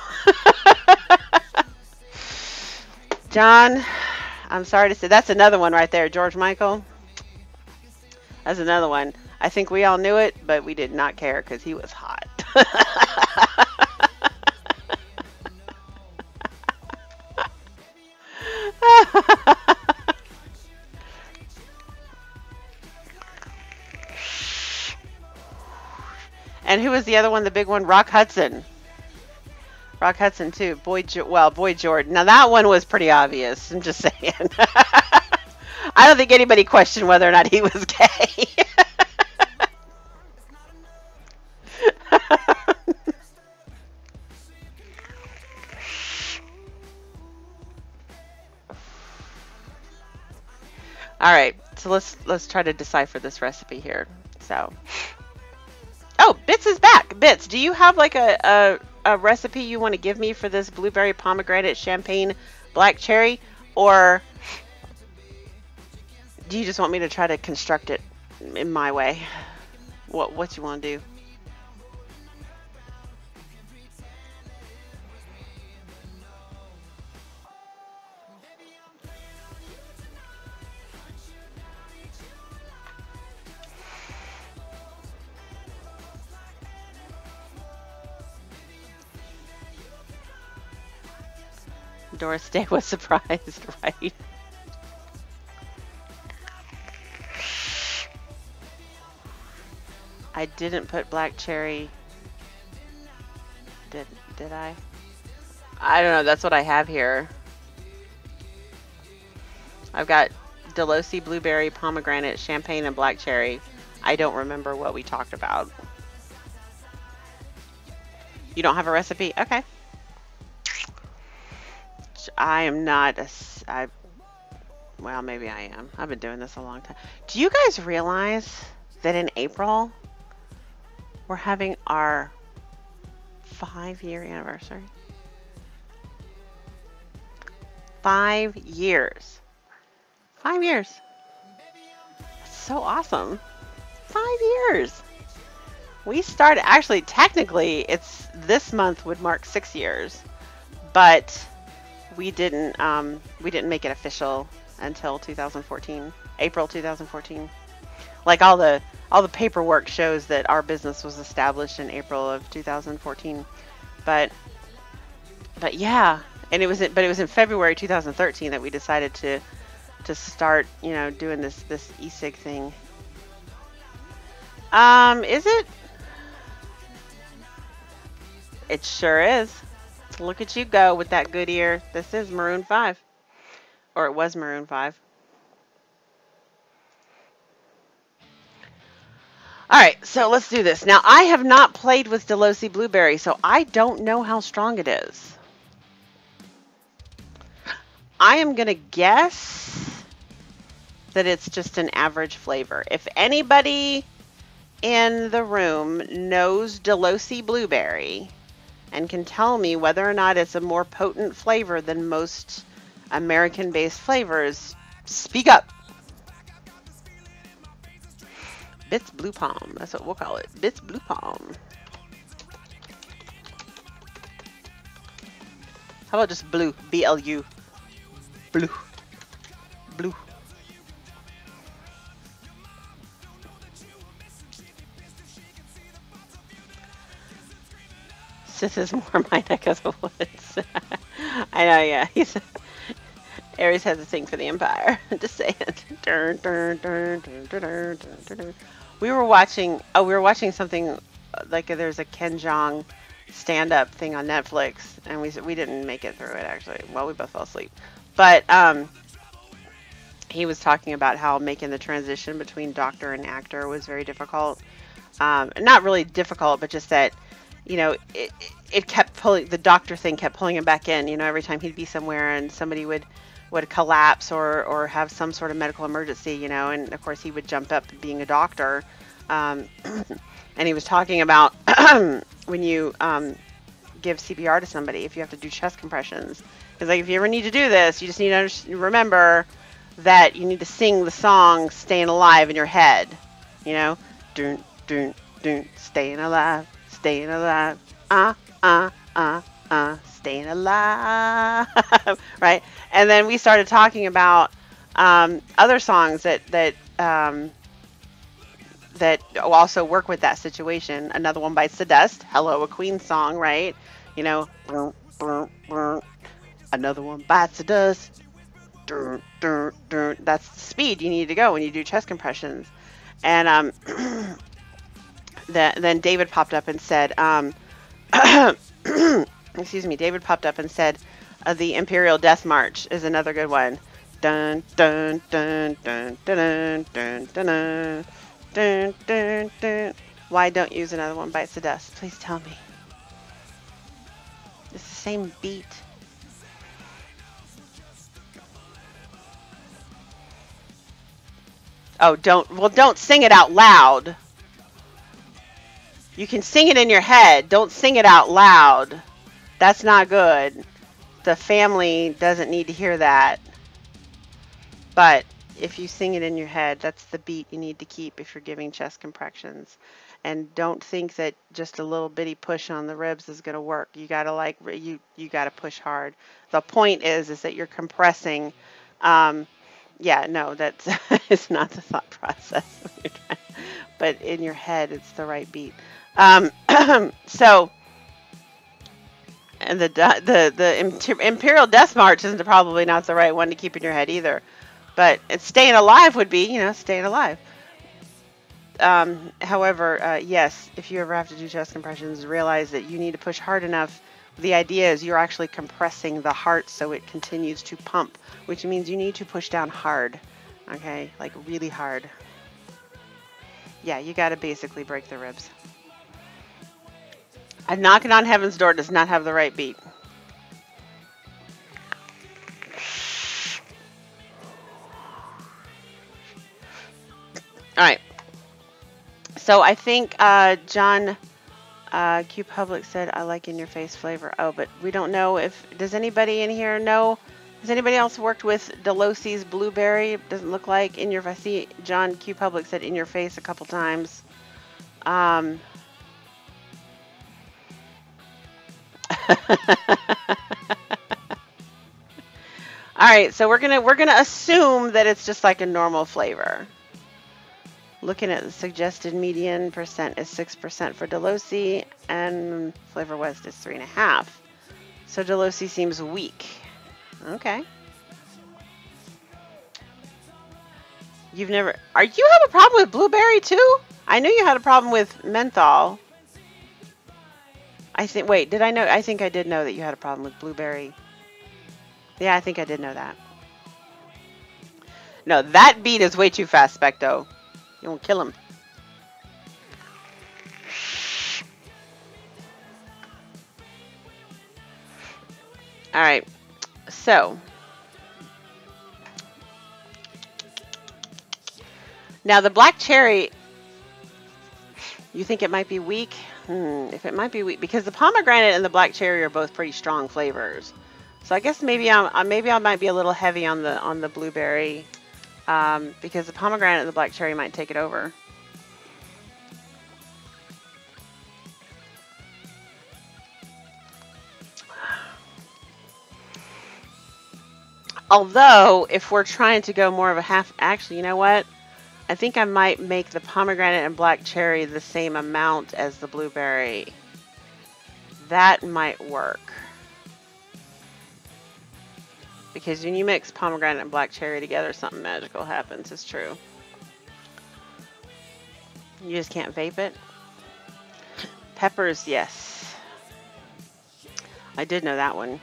John, I'm sorry to say, that's another one right there. George Michael, that's another one. I think we all knew it, but we did not care because he was hot. And who was the other one, the big one? Rock Hudson. Rock Hudson too. Boy Jordan. Now that one was pretty obvious. I'm just saying. I don't think anybody questioned whether or not he was gay. All right, so let's try to decipher this recipe here. So, oh, Bits is back. Bits, do you have like a recipe you want to give me for this blueberry pomegranate champagne black cherry, or do you just want me to try to construct it in my way? What you want to do? Doris Day was surprised, right? I didn't put black cherry. Did I? I don't know. That's what I have here. I've got Delosi blueberry, pomegranate, champagne, and black cherry. I don't remember what we talked about. You don't have a recipe? Okay. I am not well, maybe I am. I've been doing this a long time. Do you guys realize that in April we're having our 5-year anniversary? 5 years. 5 years. That's so awesome. 5 years. We started, actually, technically, this month would mark 6 years, but we didn't make it official until 2014, April 2014. Like all the paperwork shows that our business was established in April of 2014, but yeah, and it was in February 2013 that we decided to start, you know, doing this e-cig thing. Is it? It sure is. Look at you go with that good ear. This is Maroon 5. Or it was Maroon 5. Alright, so let's do this. Now, I have not played with Delosi Blueberry, so I don't know how strong it is. I am going to guess that it's just an average flavor. If anybody in the room knows Delosi Blueberry and can tell me whether or not it's a more potent flavor than most American-based flavors, speak up. Bits Blue Palm. That's what we'll call it. Bits Blue Palm. How about just blue? B-L-U. Blue. Blue. This is more my neck of the woods. I know, yeah. Aries has a thing for the Empire. Just saying. We were watching something like there's a Ken Jeong stand-up thing on Netflix, and we didn't make it through it actually. Well, we both fell asleep. But he was talking about how making the transition between doctor and actor was very difficult. Not really difficult, but just that, you know, it kept pulling, the doctor thing kept pulling him back in, you know, every time he'd be somewhere and somebody would collapse or have some sort of medical emergency, you know, and of course he would jump up being a doctor. Um, and he was talking about when you give CPR to somebody, if you have to do chest compressions. Because like if you ever need to do this, you just need to remember that you need to sing the song "Staying Alive" in your head. You know, dun dun dun, staying alive, staying alive, staying alive, right? And then we started talking about other songs that also work with that situation. Another one bites the dust. Hello, a Queen song, right? You know, another one bites the dust. That's the speed you need to go when you do chest compressions. And then David popped up and said, excuse me, David popped up and said, the Imperial Death March is another good one. Dun dun dun dun dun dun dun dun dun dun dun. Why don't use another one bites the dust? Please tell me. It's the same beat. Oh, don't sing it out loud. You can sing it in your head. Don't sing it out loud. That's not good. The family doesn't need to hear that. But if you sing it in your head, that's the beat you need to keep if you're giving chest compressions. And don't think that just a little bitty push on the ribs is going to work. You got to you got to push hard. The point is that you're compressing. Yeah, no, that's it's not the thought process. But in your head, it's the right beat. So, and the Imperial Death March isn't probably not the right one to keep in your head either. But it's Staying Alive would be, you know, staying alive. However, yes, if you ever have to do chest compressions, realize that you need to push hard enough. The idea is you're actually compressing the heart so it continues to pump, which means you need to push down hard, okay, like really hard. Yeah, you got to basically break the ribs. A Knocking on Heaven's Door does not have the right beat. All right. So I think John Q Public said, I like in your face flavor. Oh, but we don't know if, does anybody in here know, has anybody else worked with Delosi's Blueberry? It doesn't look like in your, I see John Q Public said in your face a couple times. All right, so we're gonna assume that it's just like a normal flavor. Looking at the suggested median percent is 6% for Delosi, and Flavor West is 3.5%. So Delosi seems weak. Okay. You've never, you have a problem with blueberry too? I knew you had a problem with menthol. I think, wait, did I know? I think I did know that you had a problem with blueberry. Yeah, I think I did know that. No, that beat is way too fast, Specto. You won't kill him. All right, so now the black cherry, you think it might be weak? If it might be weak, because the pomegranate and the black cherry are both pretty strong flavors. So I guess maybe I might be a little heavy on the blueberry, because the pomegranate and the black cherry might take it over. Although, if we're trying to go more of a half, actually, you know what? I think I might make the pomegranate and black cherry the same amount as the blueberry. That might work. Because when you mix pomegranate and black cherry together, something magical happens. It's true. You just can't vape it. Peppers, yes. I did know that one.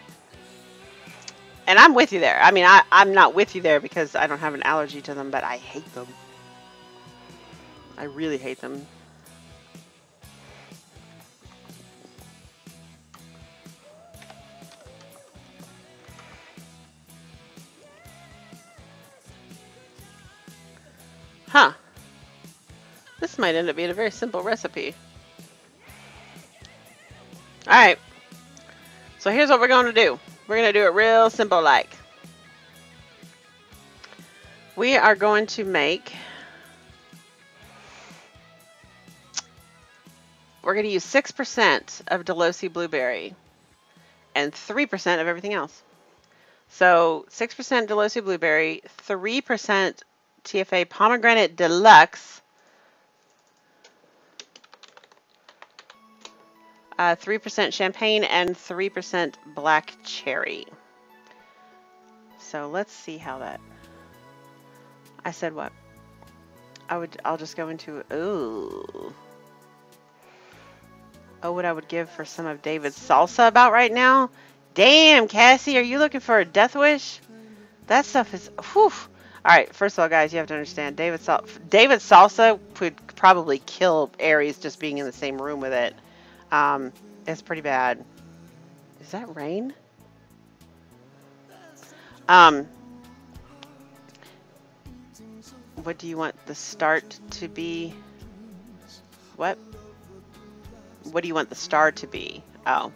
And I'm with you there. I mean, I'm not with you there because I don't have an allergy to them, but I hate them. I really hate them. Huh. This might end up being a very simple recipe. Alright. So here's what we're going to do. We're going to do it real simple like. We are going to make... We're going to use 6% of Delosi Blueberry and 3% of everything else. So 6% Delosi Blueberry, 3% TFA Pomegranate Deluxe, 3% Champagne, and 3% Black Cherry. So let's see how that... I said what? I'll just go into... Ooh. Oh, what I would give for some of David's salsa about right now. Damn, Cassie, are you looking for a death wish? That stuff is... Whew. Alright, first of all, guys, you have to understand, David's salsa would probably kill Aries just being in the same room with it. It's pretty bad. Is that rain? What do you want the start to be? What? What do you want the star to be? Oh.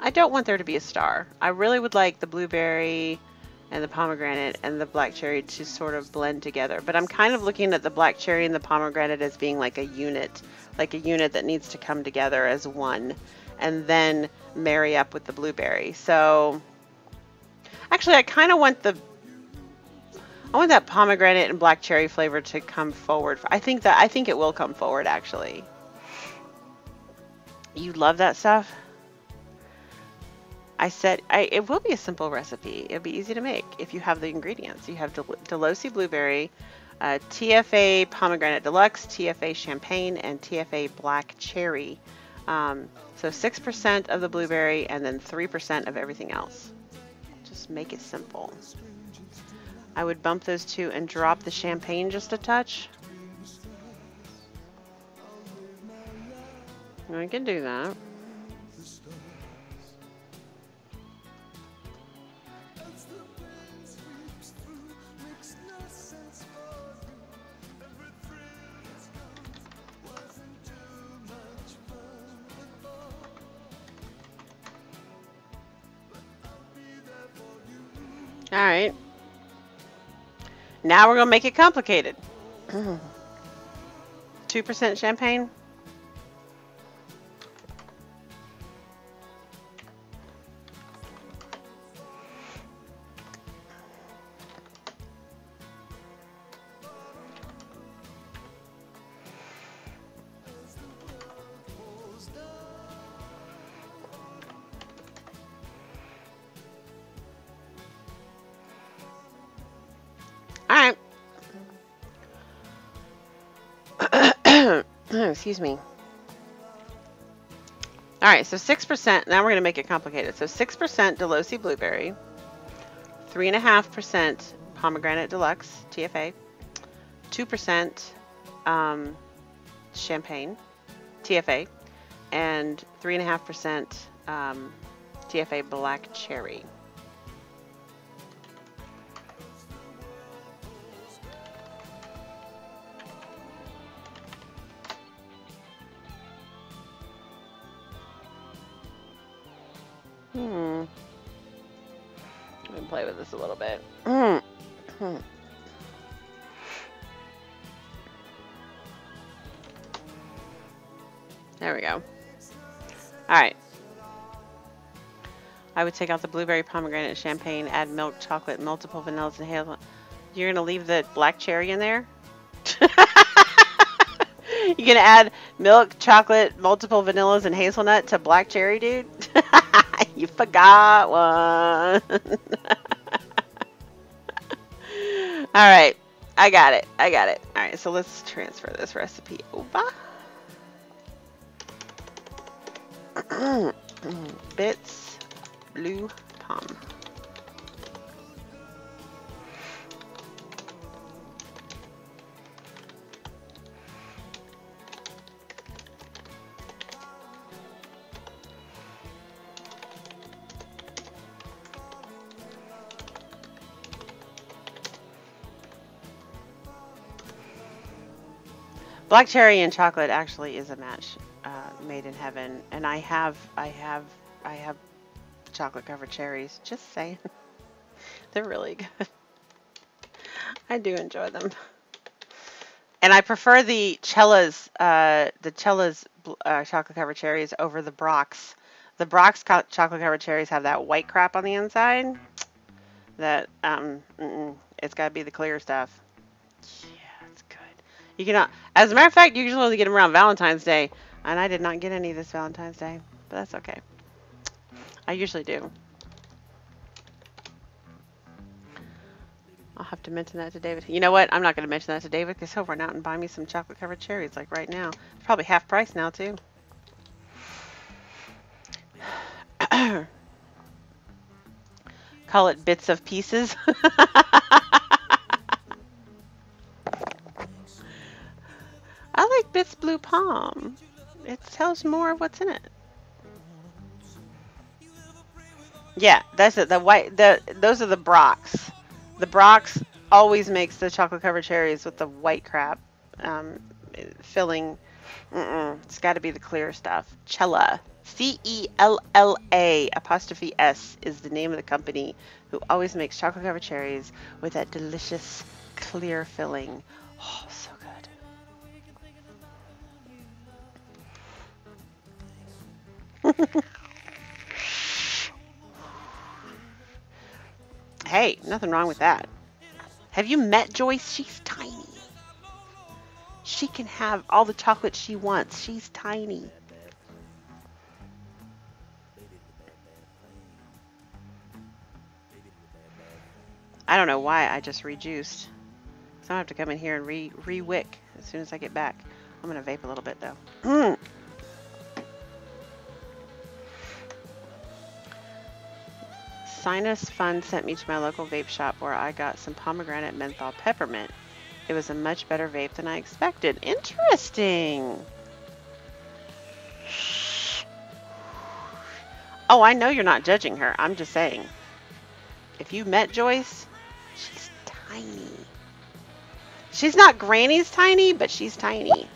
I don't want there to be a star. I really would like the blueberry and the pomegranate and the black cherry to sort of blend together. But I'm kind of looking at the black cherry and the pomegranate as being like a unit that needs to come together as one and then marry up with the blueberry. So actually, I kind of want that pomegranate and black cherry flavor to come forward. I think it will come forward, actually. You love that stuff? I said it will be a simple recipe. It'll be easy to make if you have the ingredients. You have Delosi Blueberry, TFA Pomegranate Deluxe, TFA Champagne, and TFA Black Cherry. So 6% of the blueberry and then 3% of everything else. Just make it simple. I would bump those two and drop the champagne just a touch. I can do that. All right. Now we're going to make it complicated. 2% champagne. All right. Excuse me. All right, so 6%. Now we're going to make it complicated. So 6% Delosi Blueberry, 3.5% Pomegranate Deluxe, TFA, 2% Champagne, TFA, and 3.5% TFA Black Cherry. Let me play with this a little bit. There we go. All right. I would take out the blueberry, pomegranate, champagne, add milk, chocolate, multiple vanillas, and hazelnut. You're going to leave the black cherry in there? You're going to add milk, chocolate, multiple vanillas, and hazelnut to black cherry, dude? You forgot one. All right. I got it. All right, so let's transfer this recipe over. Bits blue pom. Black cherry and chocolate actually is a match made in heaven, and I have chocolate covered cherries. Just saying, they're really good. I do enjoy them, and I prefer the Chella's chocolate covered cherries over the Brock's. The Brock's chocolate covered cherries have that white crap on the inside. That it's got to be the clear stuff. Yeah, it's good. You cannot. As a matter of fact, you usually only get them around Valentine's Day, and I did not get any this Valentine's Day, but that's okay. I usually do. I'll have to mention that to David. You know what? I'm not going to mention that to David because he'll run out and buy me some chocolate covered cherries like right now. It's probably half price now too. Call it bits of pieces. I like Bits Blue Palm. It tells more of what's in it. Yeah, that's it. Those are the Brock's. The Brock's always makes the chocolate covered cherries with the white crap filling. It's got to be the clear stuff. Cella. CELLA' is the name of the company who always makes chocolate covered cherries with that delicious clear filling. Oh, so good. Hey, nothing wrong with that. Have you met Joyce? She's tiny. She can have all the chocolate she wants. She's tiny. I don't know why I just rejuiced. So I have to come in here and re-wick as soon as I get back. I'm going to vape a little bit though. Sinus Fun sent me to my local vape shop where I got some pomegranate menthol peppermint. It was a much better vape than I expected. Interesting. Oh, I know you're not judging her. I'm just saying. If you met Joyce, she's tiny. She's not Granny's tiny, but she's tiny.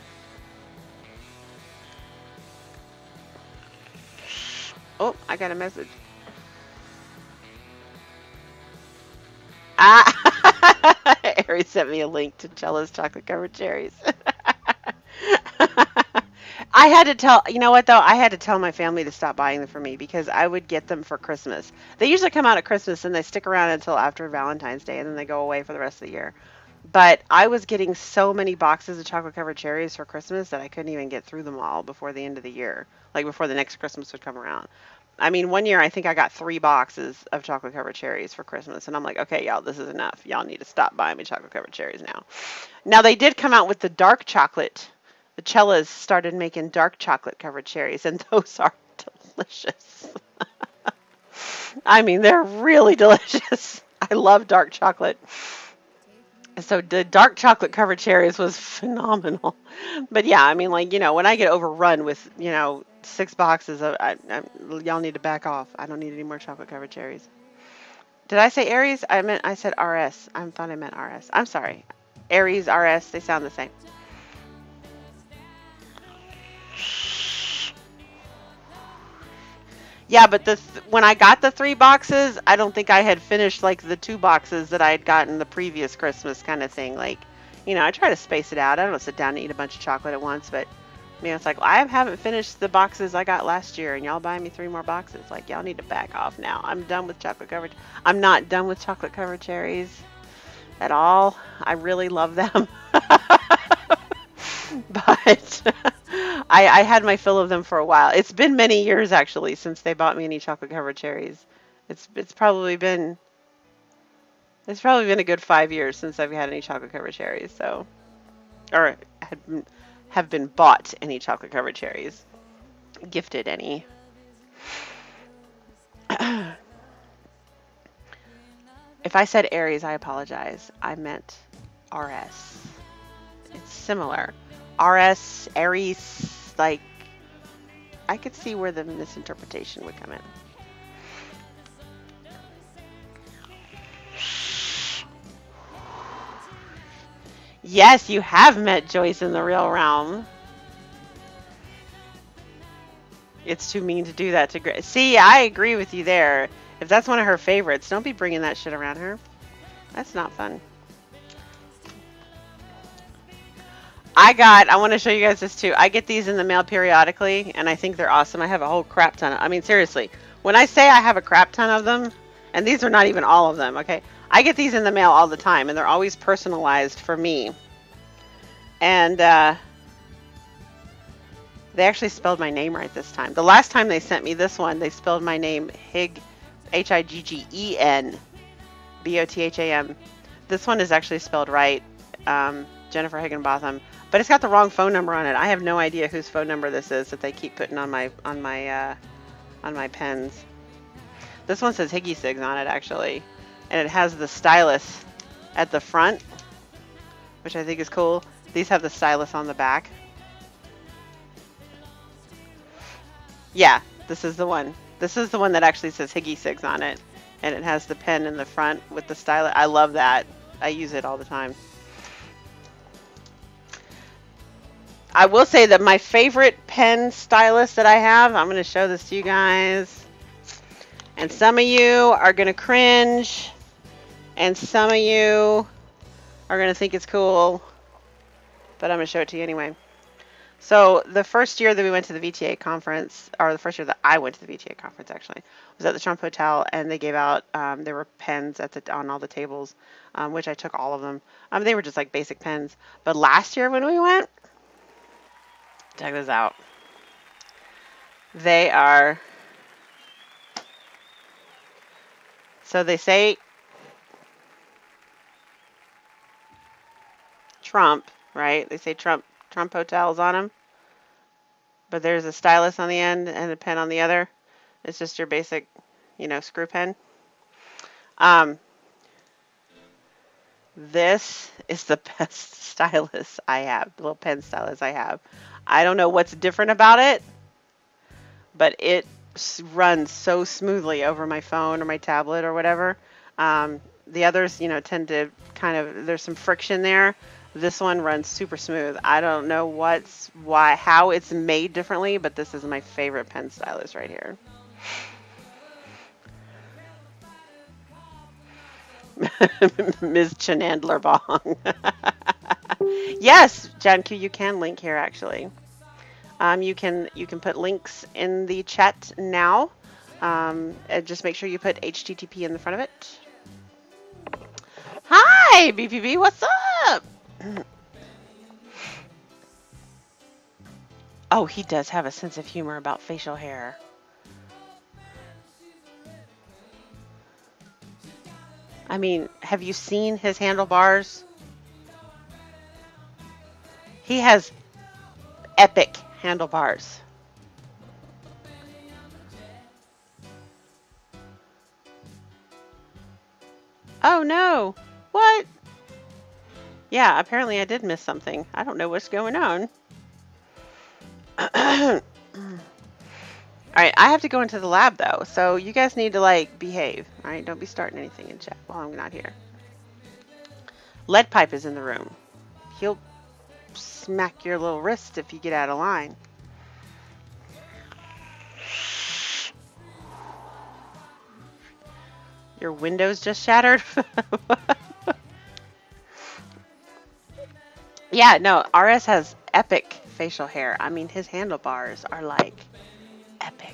Oh, I got a message. Aries sent me a link to Cella's chocolate covered cherries. I had to tell, you know what though? I had to tell my family to stop buying them for me because I would get them for Christmas. They usually come out at Christmas and they stick around until after Valentine's Day and then they go away for the rest of the year. But I was getting so many boxes of chocolate covered cherries for Christmas that I couldn't even get through them all before the end of the year, like before the next Christmas would come around. I mean, one year I think I got 3 boxes of chocolate covered cherries for Christmas, and I'm like, okay, y'all, this is enough. Y'all need to stop buying me chocolate covered cherries now. Now they did come out with the dark chocolate. The Cellas started making dark chocolate covered cherries, and those are delicious. I mean, they're really delicious. I love dark chocolate. So the dark chocolate covered cherries was phenomenal. But yeah, I mean, like, you know, when I get overrun with, you know, 6 boxes of, y'all need to back off. I don't need any more chocolate covered cherries. Did I say Aries? I said RS. I thought I meant RS. I'm sorry. Aries, RS, they sound the same. Yeah, but when I got the 3 boxes, I don't think I had finished like the 2 boxes that I had gotten the previous Christmas kind of thing. Like, you know, I try to space it out. I don't sit down and eat a bunch of chocolate at once, but you know, it's like, well, I haven't finished the boxes I got last year, and y'all buying me 3 more boxes. Like, y'all need to back off now. I'm done with chocolate covered. I'm not done with chocolate covered cherries at all. I really love them. But I had my fill of them for a while. It's been many years actually since they bought me any chocolate covered cherries. It's probably been a good 5 years since I've had any chocolate covered cherries. So, or have been bought any chocolate covered cherries, gifted any. If I said Aries, I apologize. I meant RS. It's similar. RS, Aries, like, I could see where the misinterpretation would come in. Yes, you have met Joyce in the real realm. It's too mean to do that to Grace. See, I agree with you there. If that's one of her favorites, don't be bringing that shit around her. That's not fun. I want to show you guys this too. I get these in the mail periodically, and I think they're awesome. I have a whole crap ton of, I mean, seriously, when I say I have a crap ton of them, and these are not even all of them, okay? I get these in the mail all the time, and they're always personalized for me. And, they actually spelled my name right this time. The last time they sent me this one, they spelled my name Higgeen, Botham. This one is actually spelled right, Jennifer Higginbotham, but it's got the wrong phone number on it. I have no idea whose phone number this is that they keep putting on my pens. This one says Higgy Sigs on it actually, and it has the stylus at the front, which I think is cool. These have the stylus on the back. Yeah, this is the one. This is the one that actually says Higgy Sigs on it, and it has the pen in the front with the stylus. I love that. I use it all the time. I will say that my favorite pen stylus that I have, I'm going to show this to you guys, and some of you are going to cringe, and some of you are going to think it's cool, but I'm going to show it to you anyway. So the first year that we went to the VTA conference, or the first year that I went to the VTA conference actually, was at the Trump Hotel, and they gave out, there were pens on all the tables, which I took all of them. They were just like basic pens. But last year when we went, check this out. They are, so they say Trump, right? They say Trump Hotels on them, but there's a stylus on the end and a pen on the other. It's just your basic, you know, screw pen. This is the best stylus I have, the little pen stylus I have. I don't know what's different about it, but it runs so smoothly over my phone or my tablet or whatever. The others, you know, tend to kind of, there's some friction there. This one runs super smooth. I don't know how it's made differently, but this is my favorite pen stylus right here. Ms. Chanandler Bong. Yes, John Q, you can link here actually. You can put links in the chat now. And just make sure you put HTTP in the front of it. Hi, BPB, what's up? Oh, he does have a sense of humor about facial hair. I mean, have you seen his handlebars? He has epic handlebars. Oh no, what? Yeah, apparently I did miss something. I don't know what's going on. Alright, I have to go into the lab though, so you guys need to like behave. Alright, don't be starting anything in chat while I'm not here. Lead Pipe is in the room. He'll smack your little wrist if you get out of line. Your windows just shattered? Yeah, no, RS has epic facial hair. I mean, his handlebars are like epic.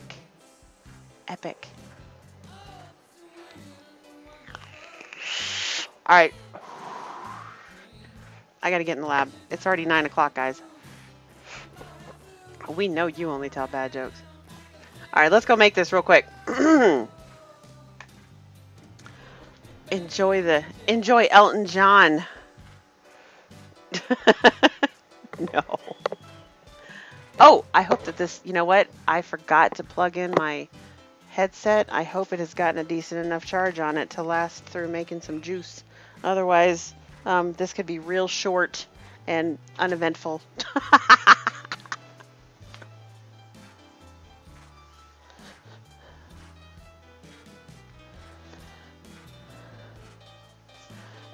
Epic. Alright. I gotta get in the lab. It's already 9 o'clock, guys. We know you only tell bad jokes. Alright, let's go make this real quick. Enjoy Elton John. No. Oh, I hope that this, you know what? I forgot to plug in my headset. I hope it has gotten a decent enough charge on it to last through making some juice. Otherwise, this could be real short and uneventful.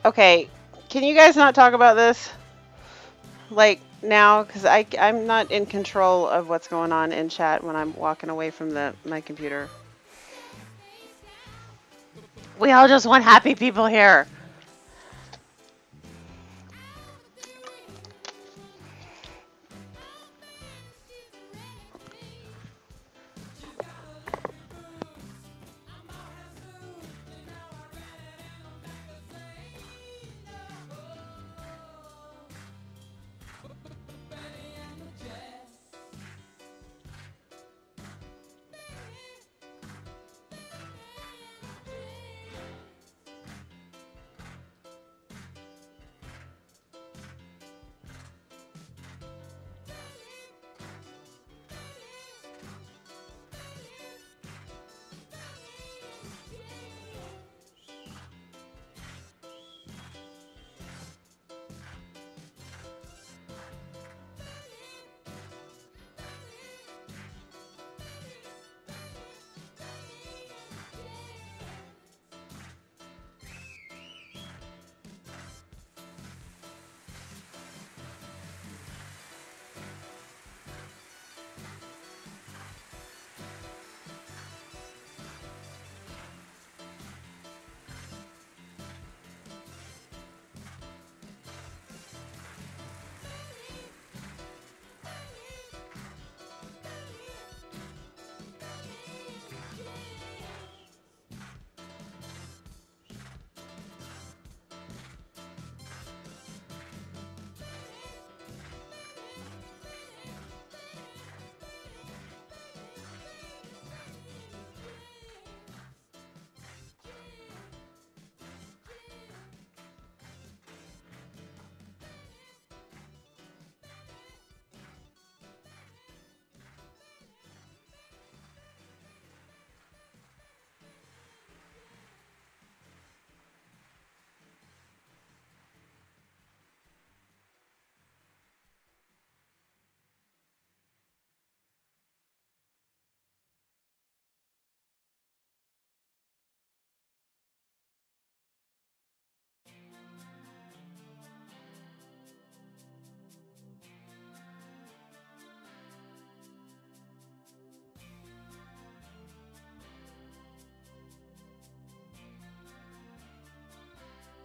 Okay, can you guys not talk about this? like now, because I'm not in control of what's going on in chat when I'm walking away from my computer. We all just want happy people here.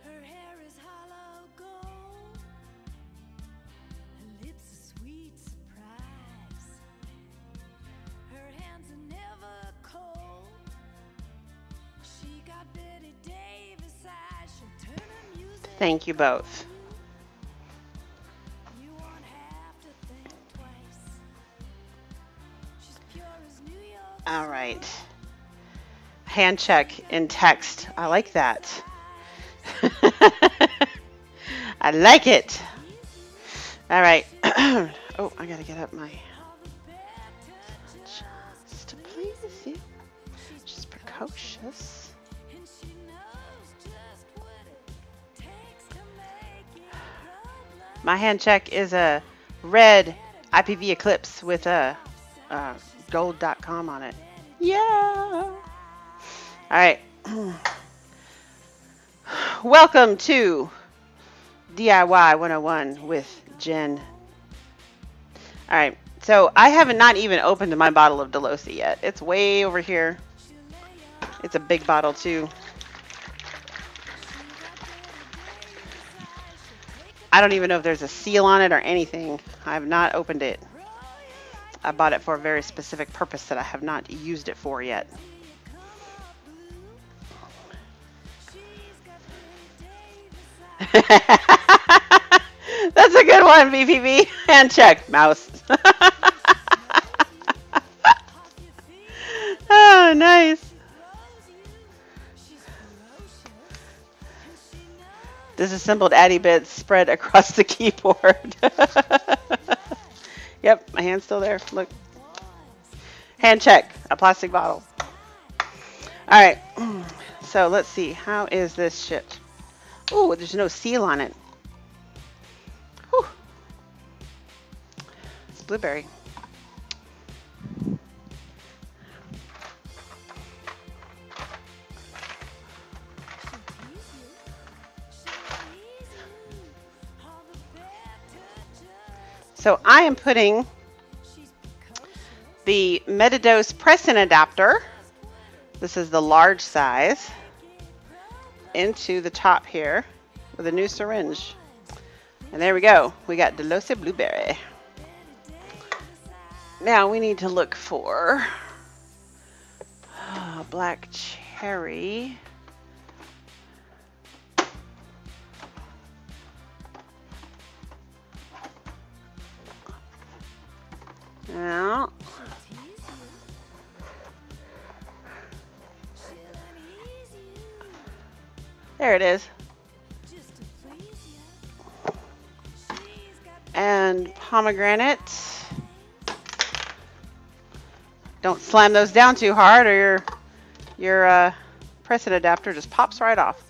Her hair is hollow gold, her lips a sweet surprise. Her hands are never cold. She got Betty Davis eyes. She'll turn her music. Thank you both. You won't have to think twice. She's pure as New York. All right. Hand check in text. I like that. I like it. All right. Oh, I gotta get up my. Just please you. She's precocious. And she knows just what it takes to make it grow. My hand check is a red IPV Eclipse with a gold.com on it. Yeah. All right. Welcome to DIY 101 with Jen. All right. So I have not even opened my bottle of Delosi yet. It's way over here. It's a big bottle too. I don't even know if there's a seal on it or anything. I have not opened it. I bought it for a very specific purpose that I have not used it for yet. That's a good one, BPB. Hand check, mouse. Oh, nice. Disassembled Addy bits spread across the keyboard. Yep, my hand's still there. Look. Hand check, a plastic bottle. All right. So let's see. How is this shipped? Oh, there's no seal on it. Whew. It's blueberry. So I am putting the Metadose press-in adapter, this is the large size, into the top here with a new syringe. And there we go. We got Delossi Blueberry. Now we need to look for black cherry. Now, there it is. And pomegranate. Don't slam those down too hard or your press-in adapter just pops right off.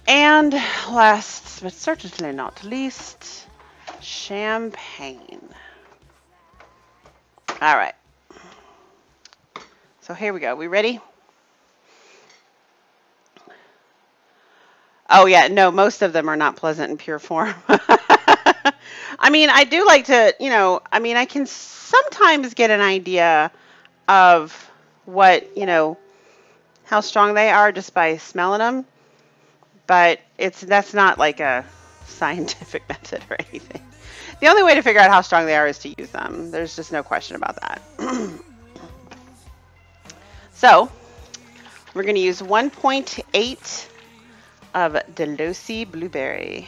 And last but certainly not least, champagne. All right. So here we go. We ready? Oh yeah, no, most of them are not pleasant in pure form. I mean, I do like to, you know, I mean, I can sometimes get an idea of what, you know, how strong they are just by smelling them, but that's not like a scientific method or anything. The only way to figure out how strong they are is to use them. There's just no question about that. So, we're going to use 1.8 of Delossi Blueberry.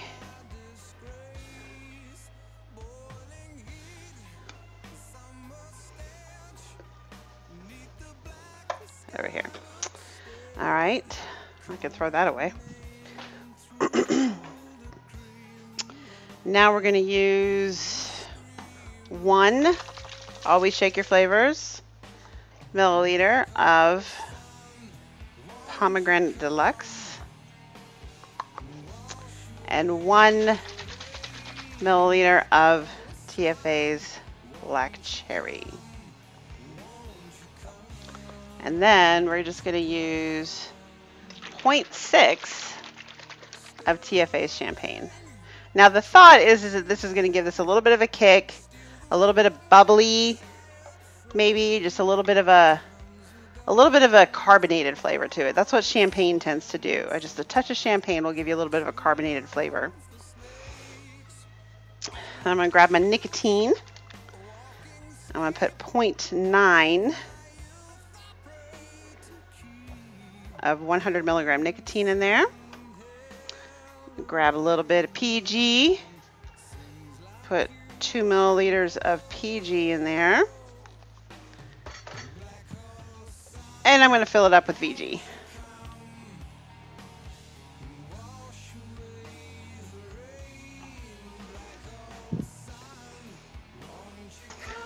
Over here. All right, I can throw that away. Now we're going to use 1, always shake your flavors, milliliter of Pomegranate Deluxe and 1 milliliter of TFA's Black Cherry. And then we're just going to use 0.6 of TFA's champagne. Now the thought is that this is going to give this a little bit of a kick, a little bit of bubbly, maybe just a little bit of a carbonated flavor to it. That's what champagne tends to do. Just a touch of champagne will give you a little bit of a carbonated flavor. I'm going to grab my nicotine. I'm going to put 0.9 of 100 milligram nicotine in there. Grab a little bit of PG. Put 2 milliliters of PG in there. And I'm going to fill it up with VG.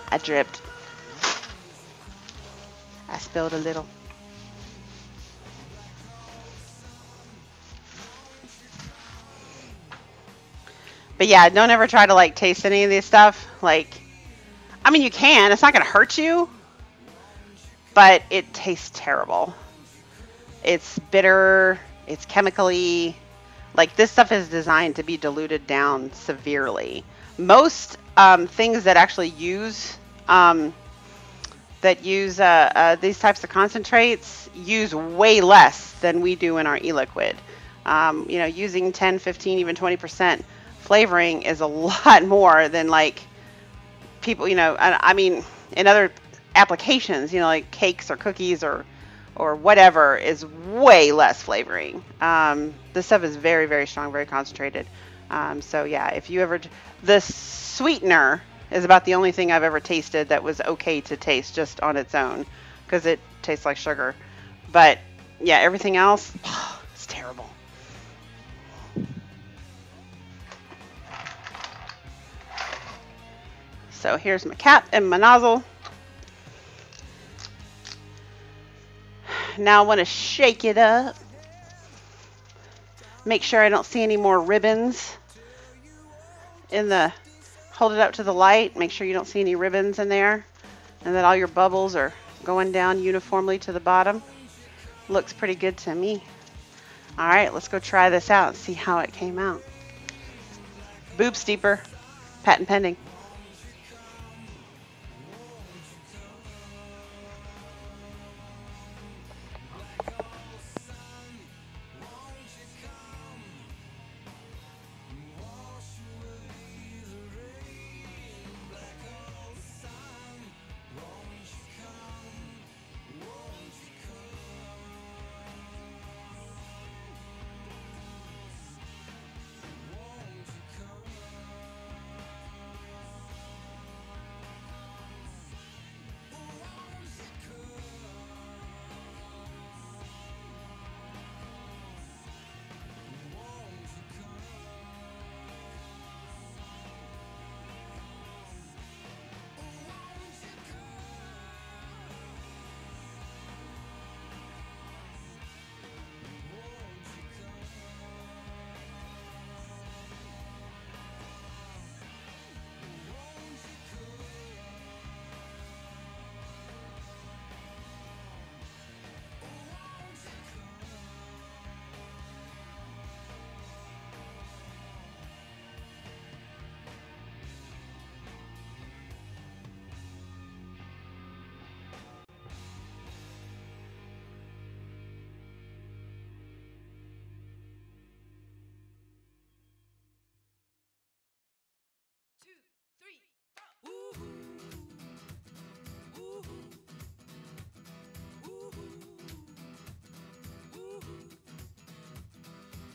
I dripped. I spilled a little. But yeah, don't ever try to like taste any of this stuff. Like, I mean, you can. It's not going to hurt you. But it tastes terrible. It's bitter. It's chemically. Like, this stuff is designed to be diluted down severely. Most things that actually use these types of concentrates use way less than we do in our e-liquid. You know, using 10, 15, even 20% flavoring is a lot more than like people, you know, I mean, in other applications, you know, like cakes or cookies or whatever is way less flavoring. This stuff is very, very strong, very concentrated. So yeah, if you ever, the sweetener is about the only thing I've ever tasted that was okay to taste just on its own, because it tastes like sugar. But yeah, everything else, it's terrible. So here's my cap and my nozzle. Now I want to shake it up. Make sure I don't see any more ribbons in the, hold it up to the light. Make sure you don't see any ribbons in there and that all your bubbles are going down uniformly to the bottom. Looks pretty good to me. All right, let's go try this out and see how it came out. Boob steeper. Patent pending.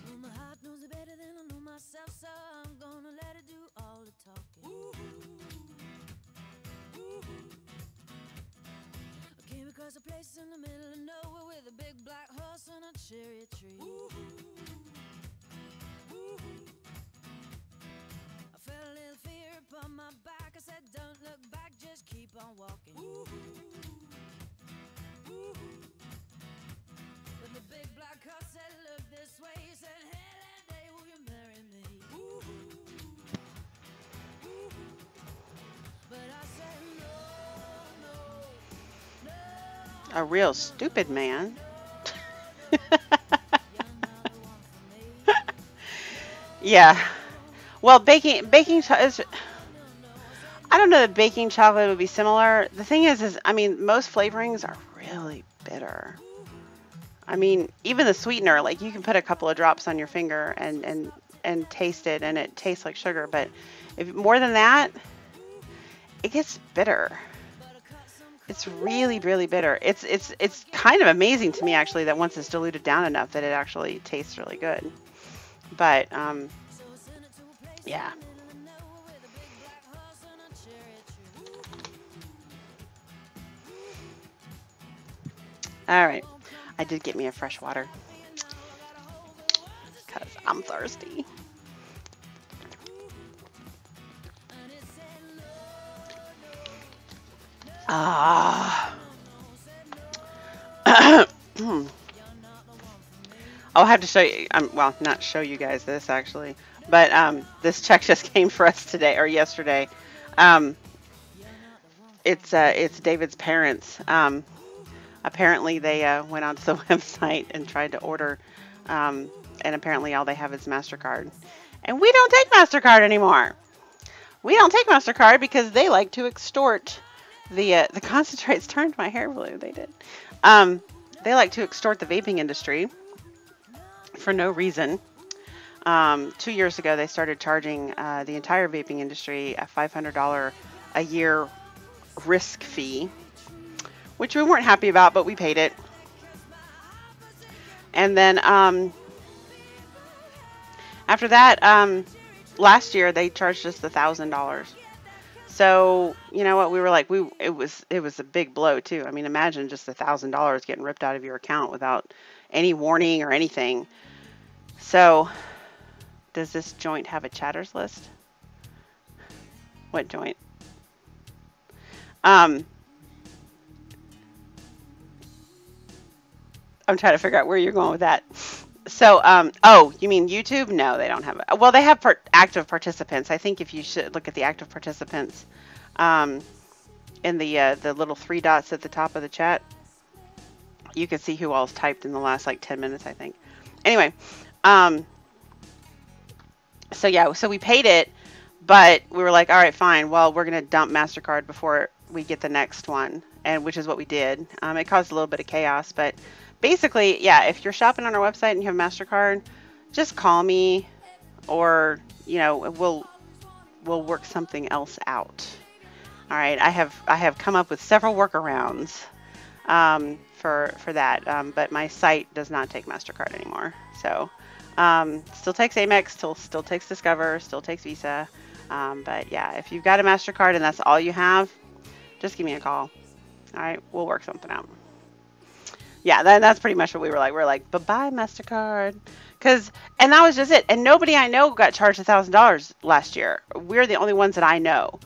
Well, my heart knows it better than I know myself, so I'm gonna let it do all the talking. I came across a place in the middle of nowhere with a big black horse and a cherry tree. I felt a little fear upon my back. I said, don't look back, just keep on walking. But the big black horse said, look this way. He said, hey, that day, will you marry me? But I said, no, no, no. A real stupid man. You're not the one for me. Yeah. Well, baking is. I don't know that baking chocolate would be similar. The thing is I mean, most flavorings are really bitter. I mean, even the sweetener, like you can put a couple of drops on your finger and taste it, and it tastes like sugar. But if more than that, it gets bitter. It's really, really bitter. It's kind of amazing to me actually that once it's diluted down enough that it actually tastes really good. But yeah. All right. I did get me a fresh water because I'm thirsty. Ah. I'll have to show you. Well, not show you guys this actually, but this check just came for us today or yesterday. It's David's parents. Apparently they went onto the website and tried to order, and apparently all they have is MasterCard. And we don't take MasterCard anymore. We don't take MasterCard because they like to extort the concentrates turned my hair blue. They did. They like to extort the vaping industry for no reason. 2 years ago, they started charging the entire vaping industry a $500 a year risk fee, which we weren't happy about, but we paid it. And then after that, last year they charged us $1,000. So you know what, we were like, it was a big blow too. I mean, imagine just $1,000 getting ripped out of your account without any warning or anything. So, does this joint have a chatters list? What joint? I'm trying to figure out where you're going with that. So, oh, you mean YouTube? No, they don't have it. Well, they have active participants. I think if you should look at the active participants in the little 3 dots at the top of the chat, you can see who all's typed in the last like 10 minutes, I think. Anyway, so yeah, so we paid it, But we were like, all right, fine. Well, we're going to dump MasterCard before we get the next one, and which is what we did. It caused a little bit of chaos, but basically, yeah, if you're shopping on our website and you have MasterCard, just call me, or we'll work something else out. All right, I have come up with several workarounds for that, but my site does not take MasterCard anymore. So still takes Amex, still takes Discover, still takes Visa. But yeah, if you've got a MasterCard and that's all you have, just give me a call. All right, we'll work something out. Yeah, that's pretty much what we were like. We're like, bye-bye, MasterCard. And that was just it. And nobody I know got charged $1,000 last year. We're the only ones that I know.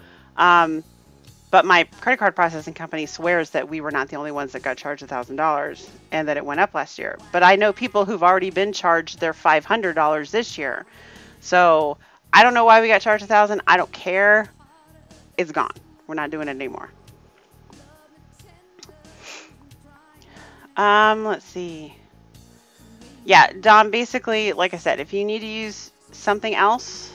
But my credit card processing company swears that we were not the only ones that got charged $1,000 and that it went up last year. But I know people who've already been charged their $500 this year. So I don't know why we got charged $1,000. I don't care. It's gone. We're not doing it anymore. Let's see. Yeah, Dom, basically, like I said, if you need to use something else,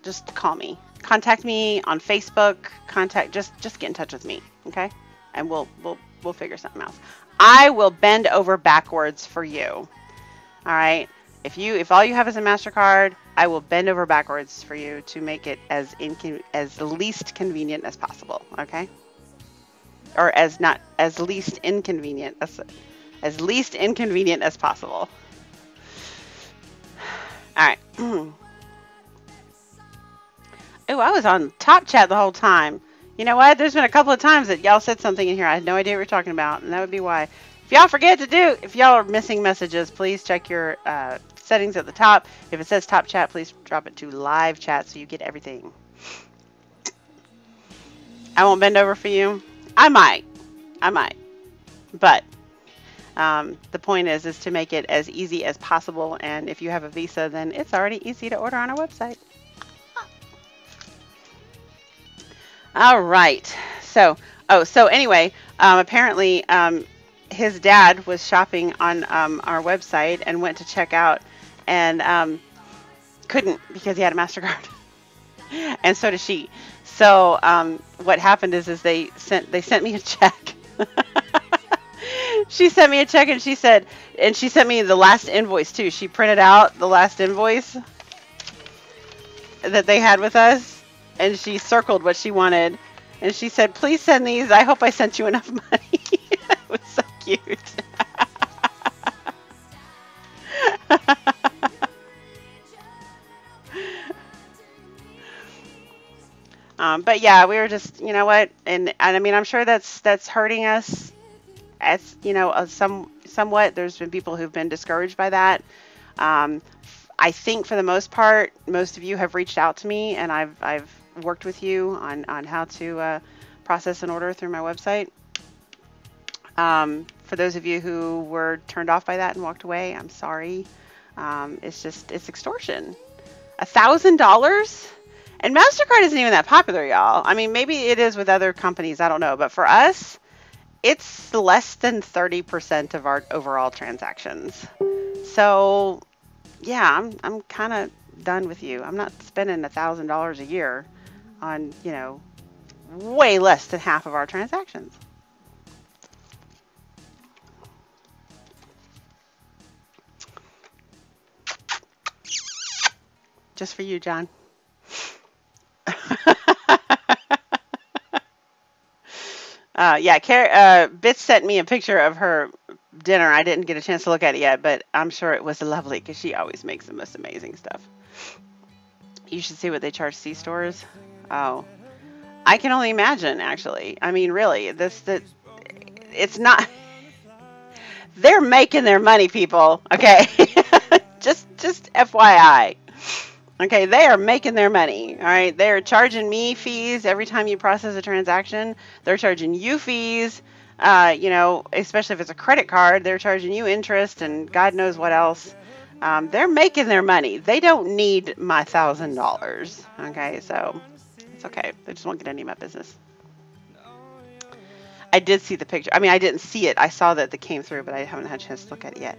just call me. Contact me on Facebook. Just get in touch with me, okay? And we'll figure something else. I will bend over backwards for you. All right? If all you have is a MasterCard, I will bend over backwards for you to make it as least convenient as possible, okay? Or as least inconvenient as possible. All right. Oh, I was on Top Chat the whole time. You know what? There's been a couple of times that y'all said something in here. I had no idea what you're talking about, and that would be why. If y'all are missing messages, please check your settings at the top. If it says Top Chat, please drop it to Live Chat so you get everything. I won't bend over for you. I might. But the point is to make it as easy as possible. And if you have a Visa, then it's already easy to order on our website. All right. So anyway, apparently his dad was shopping on our website and went to check out and couldn't because he had a MasterCard. And so does she. So what happened is they sent me a check. She sent me a check and she sent me the last invoice too. She printed out the last invoice that they had with us and she circled what she wanted and she said, please send these. I hope I sent you enough money. It was so cute. But yeah, we were just, you know what, and I mean, I'm sure that's hurting us. As you know, somewhat. There's been people who've been discouraged by that. I think for the most part, most of you have reached out to me, and I've worked with you on how to process an order through my website. For those of you who were turned off by that and walked away, I'm sorry. It's extortion. $1,000. And MasterCard isn't even that popular, y'all. I mean, maybe it is with other companies. I don't know. But for us, it's less than 30% of our overall transactions. So, yeah, I'm kind of done with you. I'm not spending $1,000 a year on, way less than half of our transactions. Just for you, John. Yeah, Bits sent me a picture of her dinner. I didn't get a chance to look at it yet, but I'm sure it was lovely because she always makes the most amazing stuff. You should see what they charge C-stores. Oh, I can only imagine, actually. I mean, really, it's not... They're making their money, people, okay? just FYI. Okay, they are making their money, all right? They are charging me fees every time you process a transaction. They're charging you fees, especially if it's a credit card. They're charging you interest and God knows what else. They're making their money. They don't need my $1,000, okay? So it's okay. They just won't get any of my business. I did see the picture. I mean, I didn't see it. I saw that it came through, but I haven't had a chance to look at it yet.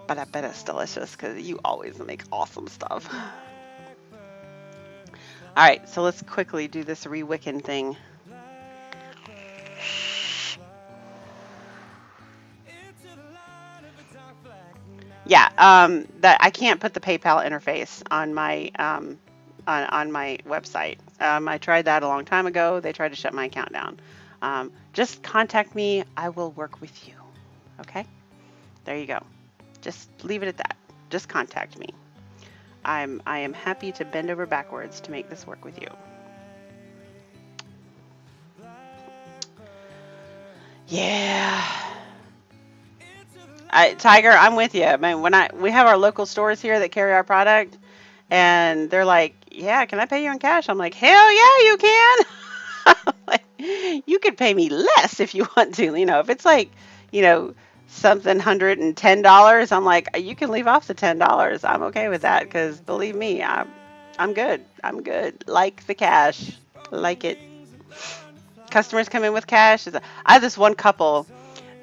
But I bet it's delicious because you always make awesome stuff. All right, so let's quickly do this re-wicking thing. Yeah, that I can't put the PayPal interface on my on my website. I tried that a long time ago. They tried to shut my account down. Just contact me. I will work with you. Okay? There you go. Just leave it at that. Just contact me. I am happy to bend over backwards to make this work with you. Yeah. Tiger, I'm with you. I mean, we have our local stores here that carry our product, and they're like, "Yeah, can I pay you in cash?" I'm like, "Hell yeah, you can." Like, you could pay me less if you want to. You know, if it's like, you know, something $110, I'm like, you can leave off the $10. I'm okay with that because believe me, I'm good. I'm good. Like the cash, like it. Customers come in with cash. I have this one couple.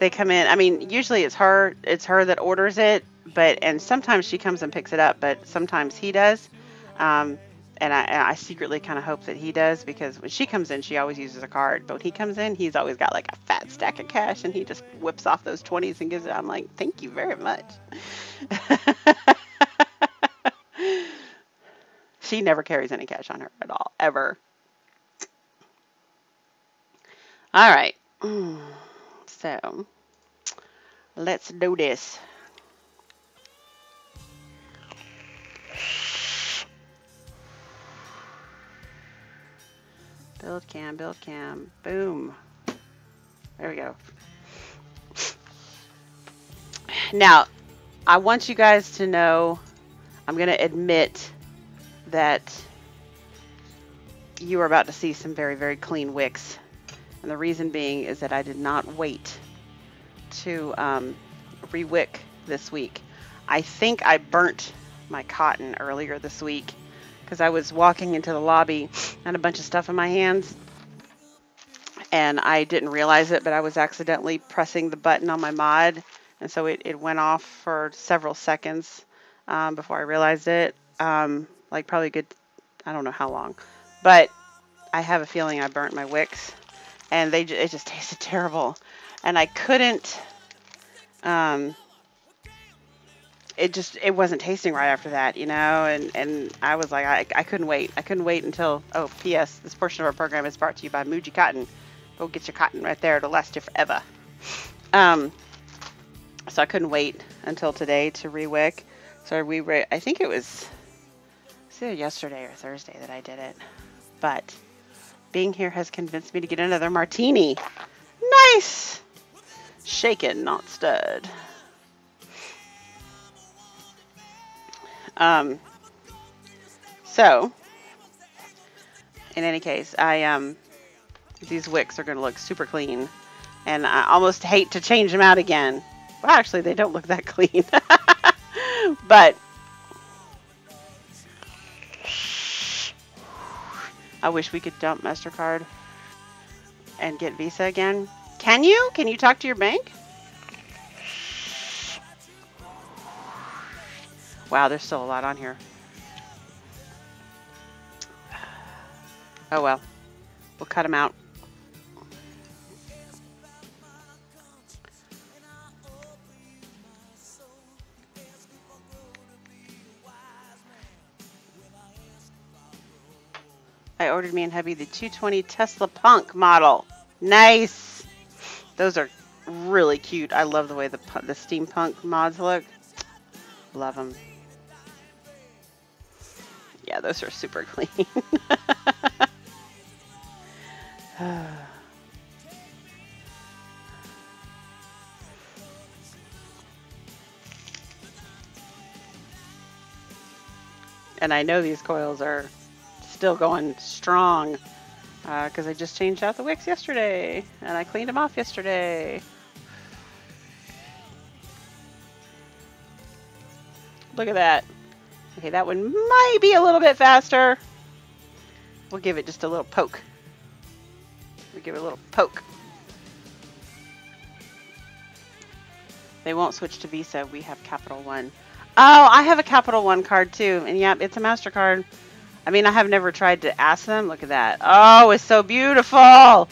They come in. I mean, usually it's her that orders it, and sometimes she comes and picks it up, but sometimes he does. And I secretly kind of hope that he does because when she comes in, she always uses a card. But when he comes in, he's always got like a fat stack of cash, and he just whips off those 20s and gives it. I'm like, thank you very much. She never carries any cash on her at all, ever. All right. So let's do this. Build cam, boom. There we go. Now, I want you guys to know, I'm going to admit that you are about to see some very, very clean wicks. And the reason being is that I did not wait to re-wick this week. I think I burnt my cotton earlier this week because I was walking into the lobby and a bunch of stuff in my hands, and I didn't realize it, but I was accidentally pressing the button on my mod, and so it went off for several seconds before I realized it. Like probably a good, I don't know how long, but I have a feeling I burnt my wicks, and it just tasted terrible, and I couldn't. It wasn't tasting right after that, you know, and I was like, I couldn't wait. I couldn't wait until, oh, P.S. This portion of our program is brought to you by Muji Cotton. Go get your cotton right there. It'll last you forever. So I couldn't wait until today to re-wick. So I think it was either yesterday or Thursday that I did it. But being here has convinced me to get another martini. Nice! Shaken, not stirred. So in any case, these wicks are going to look super clean, and I almost hate to change them out again. Well, actually, they don't look that clean, but I wish we could dump MasterCard and get Visa again. Can you? Can you talk to your bank? Wow, there's still a lot on here. Oh well, we'll cut them out. I ordered me and hubby the 220 Tesla Punk model. Nice. Those are really cute. I love the way the steampunk mods look. Love them. Yeah, those are super clean. And I know these coils are still going strong because I just changed out the wicks yesterday and I cleaned them off yesterday. Look at that. Okay, that one might be a little bit faster. We'll give it just a little poke. We'll give it a little poke. They won't switch to Visa. We have Capital One. Oh, I have a Capital One card too. And yeah, it's a MasterCard. I mean, I have never tried to ask them. Look at that. Oh, it's so beautiful.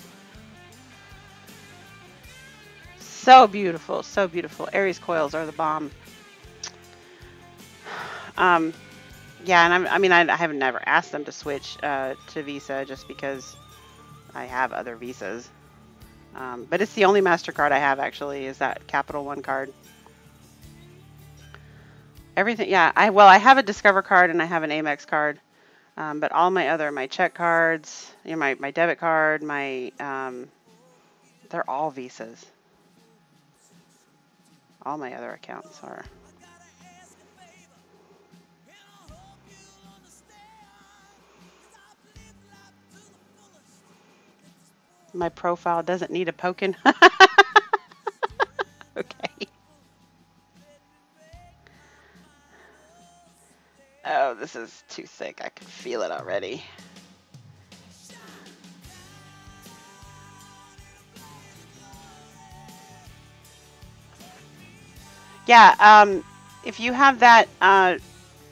So beautiful. So beautiful. Aries coils are the bomb. Yeah, and I mean, I have never asked them to switch to Visa just because I have other Visas. But it's the only MasterCard I have, actually, is that Capital One card. Everything, yeah. I have a Discover card and I have an Amex card. But all my check cards, you know, my debit card, they're all Visas. All my other accounts are. My profile doesn't need a poking. Okay. Oh, this is too thick. I can feel it already. Yeah, if you have that,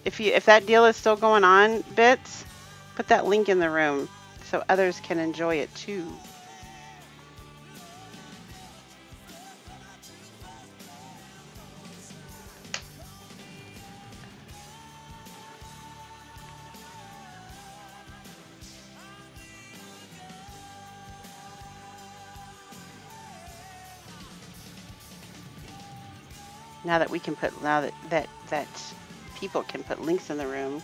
if that deal is still going on, Bits, put that link in the room so others can enjoy it too. Now that we can put, now that people can put links in the room,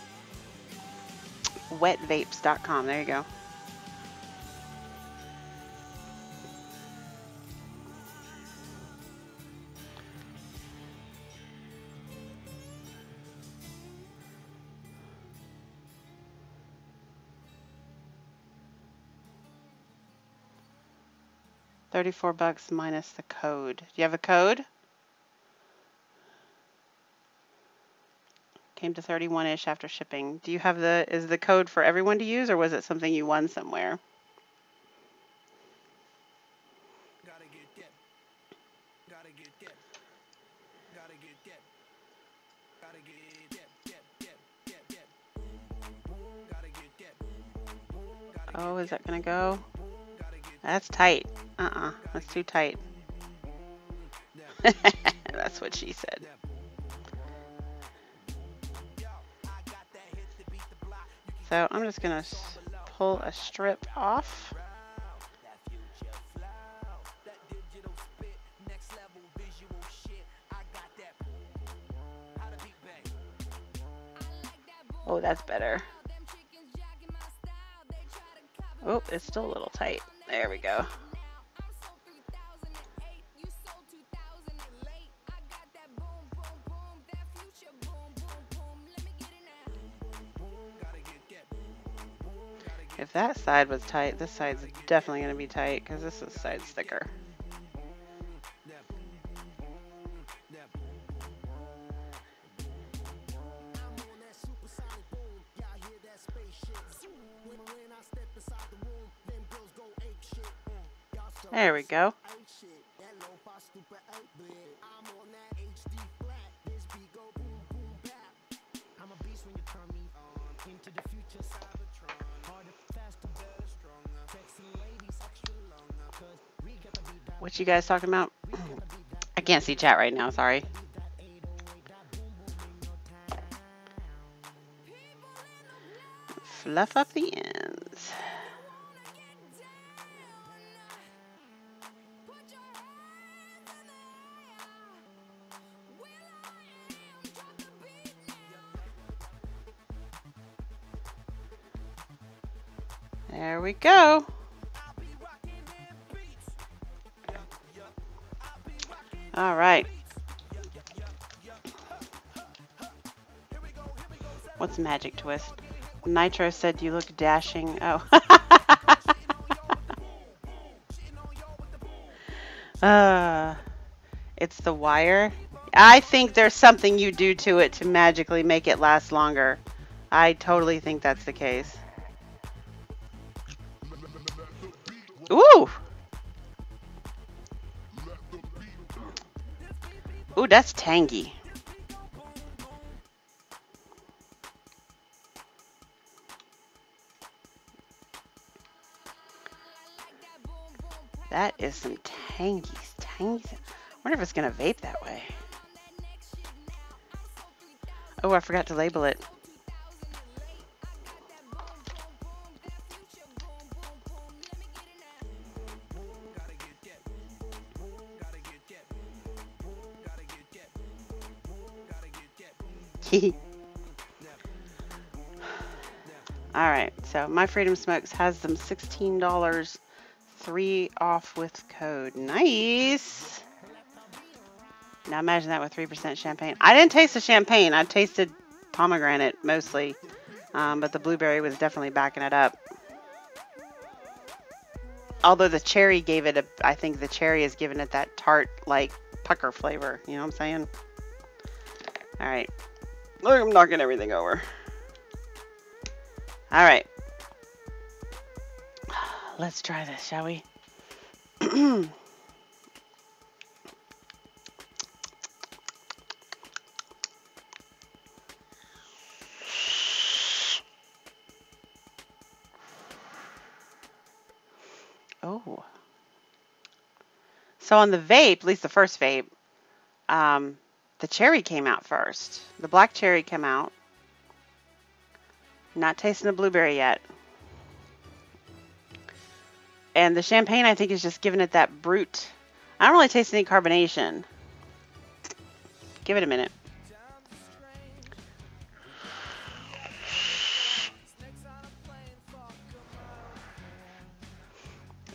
wetvapes.com. There you go. $34 minus the code. Do you have a code? Came to 31-ish after shipping. Do you have is the code for everyone to use, or was it something you won somewhere? Oh, is that gonna go? That's tight. That's too tight. That's what she said. So I'm just gonna pull a strip off. Oh, that's better. Oh, it's still a little tight. There we go. If that side was tight, this side's definitely going to be tight because this side's thicker. There we go. What you guys talking about? I can't see chat right now, sorry. Fluff up the ends. There we go. All right. What's Magic Twist? Nitro said you look dashing. Oh. It's the wire. I think there's something you do to it to magically make it last longer. I totally think that's the case. Ooh! Ooh, that's tangy. That is some tangy. I wonder if it's going to vape that way. Oh, I forgot to label it. All right, so My Freedom Smokes has them $16, 3 off with code. Nice. Now imagine that with 3% champagne. I didn't taste the champagne. I tasted pomegranate mostly, but the blueberry was definitely backing it up. Although the cherry gave it I think the cherry is giving it that tart, like, pucker flavor. You know what I'm saying? All right. Look, I'm knocking everything over. All right. Let's try this, shall we? Oh. So on the vape, at least the first vape, the cherry came out first. The black cherry came out. Not tasting the blueberry yet. And the champagne, I think, is just giving it that brute. I don't really taste any carbonation. Give it a minute.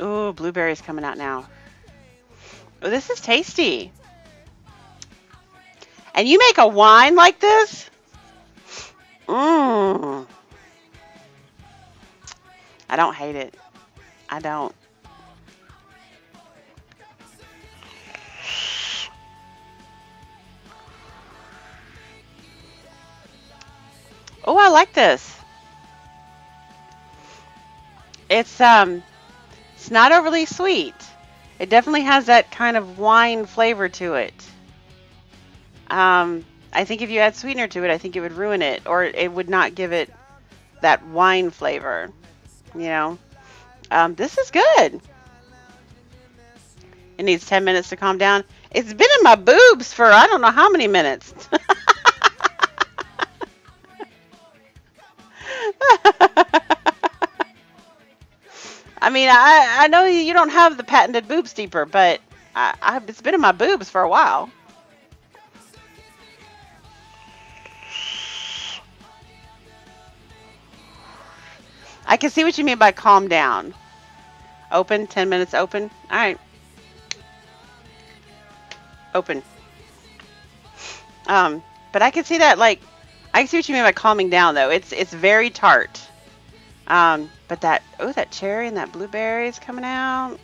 Ooh, blueberry's coming out now. Oh, this is tasty. And you make a wine like this? Mmm. I don't hate it. I don't. Oh, I like this. It's not overly sweet. It definitely has that kind of wine flavor to it. I think if you add sweetener to it, I think it would ruin it, or it would not give it that wine flavor. You know, this is good. It needs 10 minutes to calm down. It's been in my boobs for I don't know how many minutes. I mean, I know you don't have the patented boob steeper, but it's been in my boobs for a while. I can see what you mean by calm down. Open, 10 minutes open. All right. Open. But I can see that, like, I can see what you mean by calming down, though. It's very tart. But that cherry and that blueberry is coming out.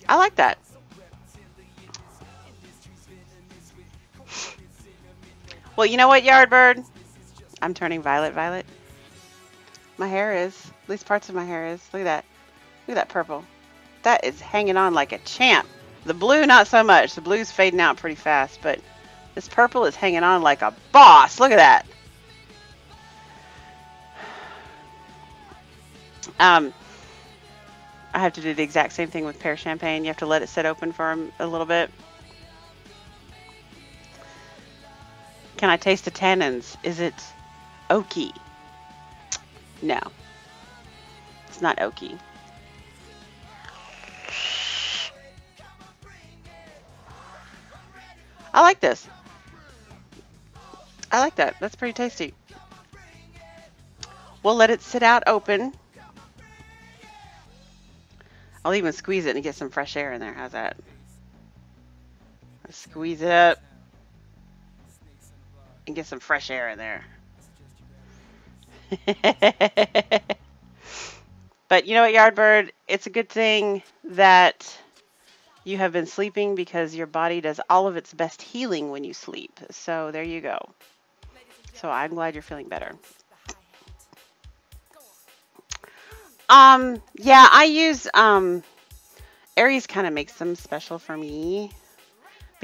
I like that. Well, you know what, Yardbird? I'm turning violet. My hair is. At least parts of my hair is. Look at that. Look at that purple. That is hanging on like a champ. The blue, not so much. The blue's fading out pretty fast, but this purple is hanging on like a boss. Look at that. I have to do the exact same thing with pear champagne. You have to let it sit open for a little bit. Can I taste the tannins? Is it oaky? No. It's not oaky. I like this. I like that. That's pretty tasty. We'll let it sit out open. I'll even squeeze it and get some fresh air in there. How's that? Squeeze it up and get some fresh air in there. But you know what, Yardbird? It's a good thing that you have been sleeping because your body does all of its best healing when you sleep. So there you go. So I'm glad you're feeling better. Yeah, I use Aries kind of makes them special for me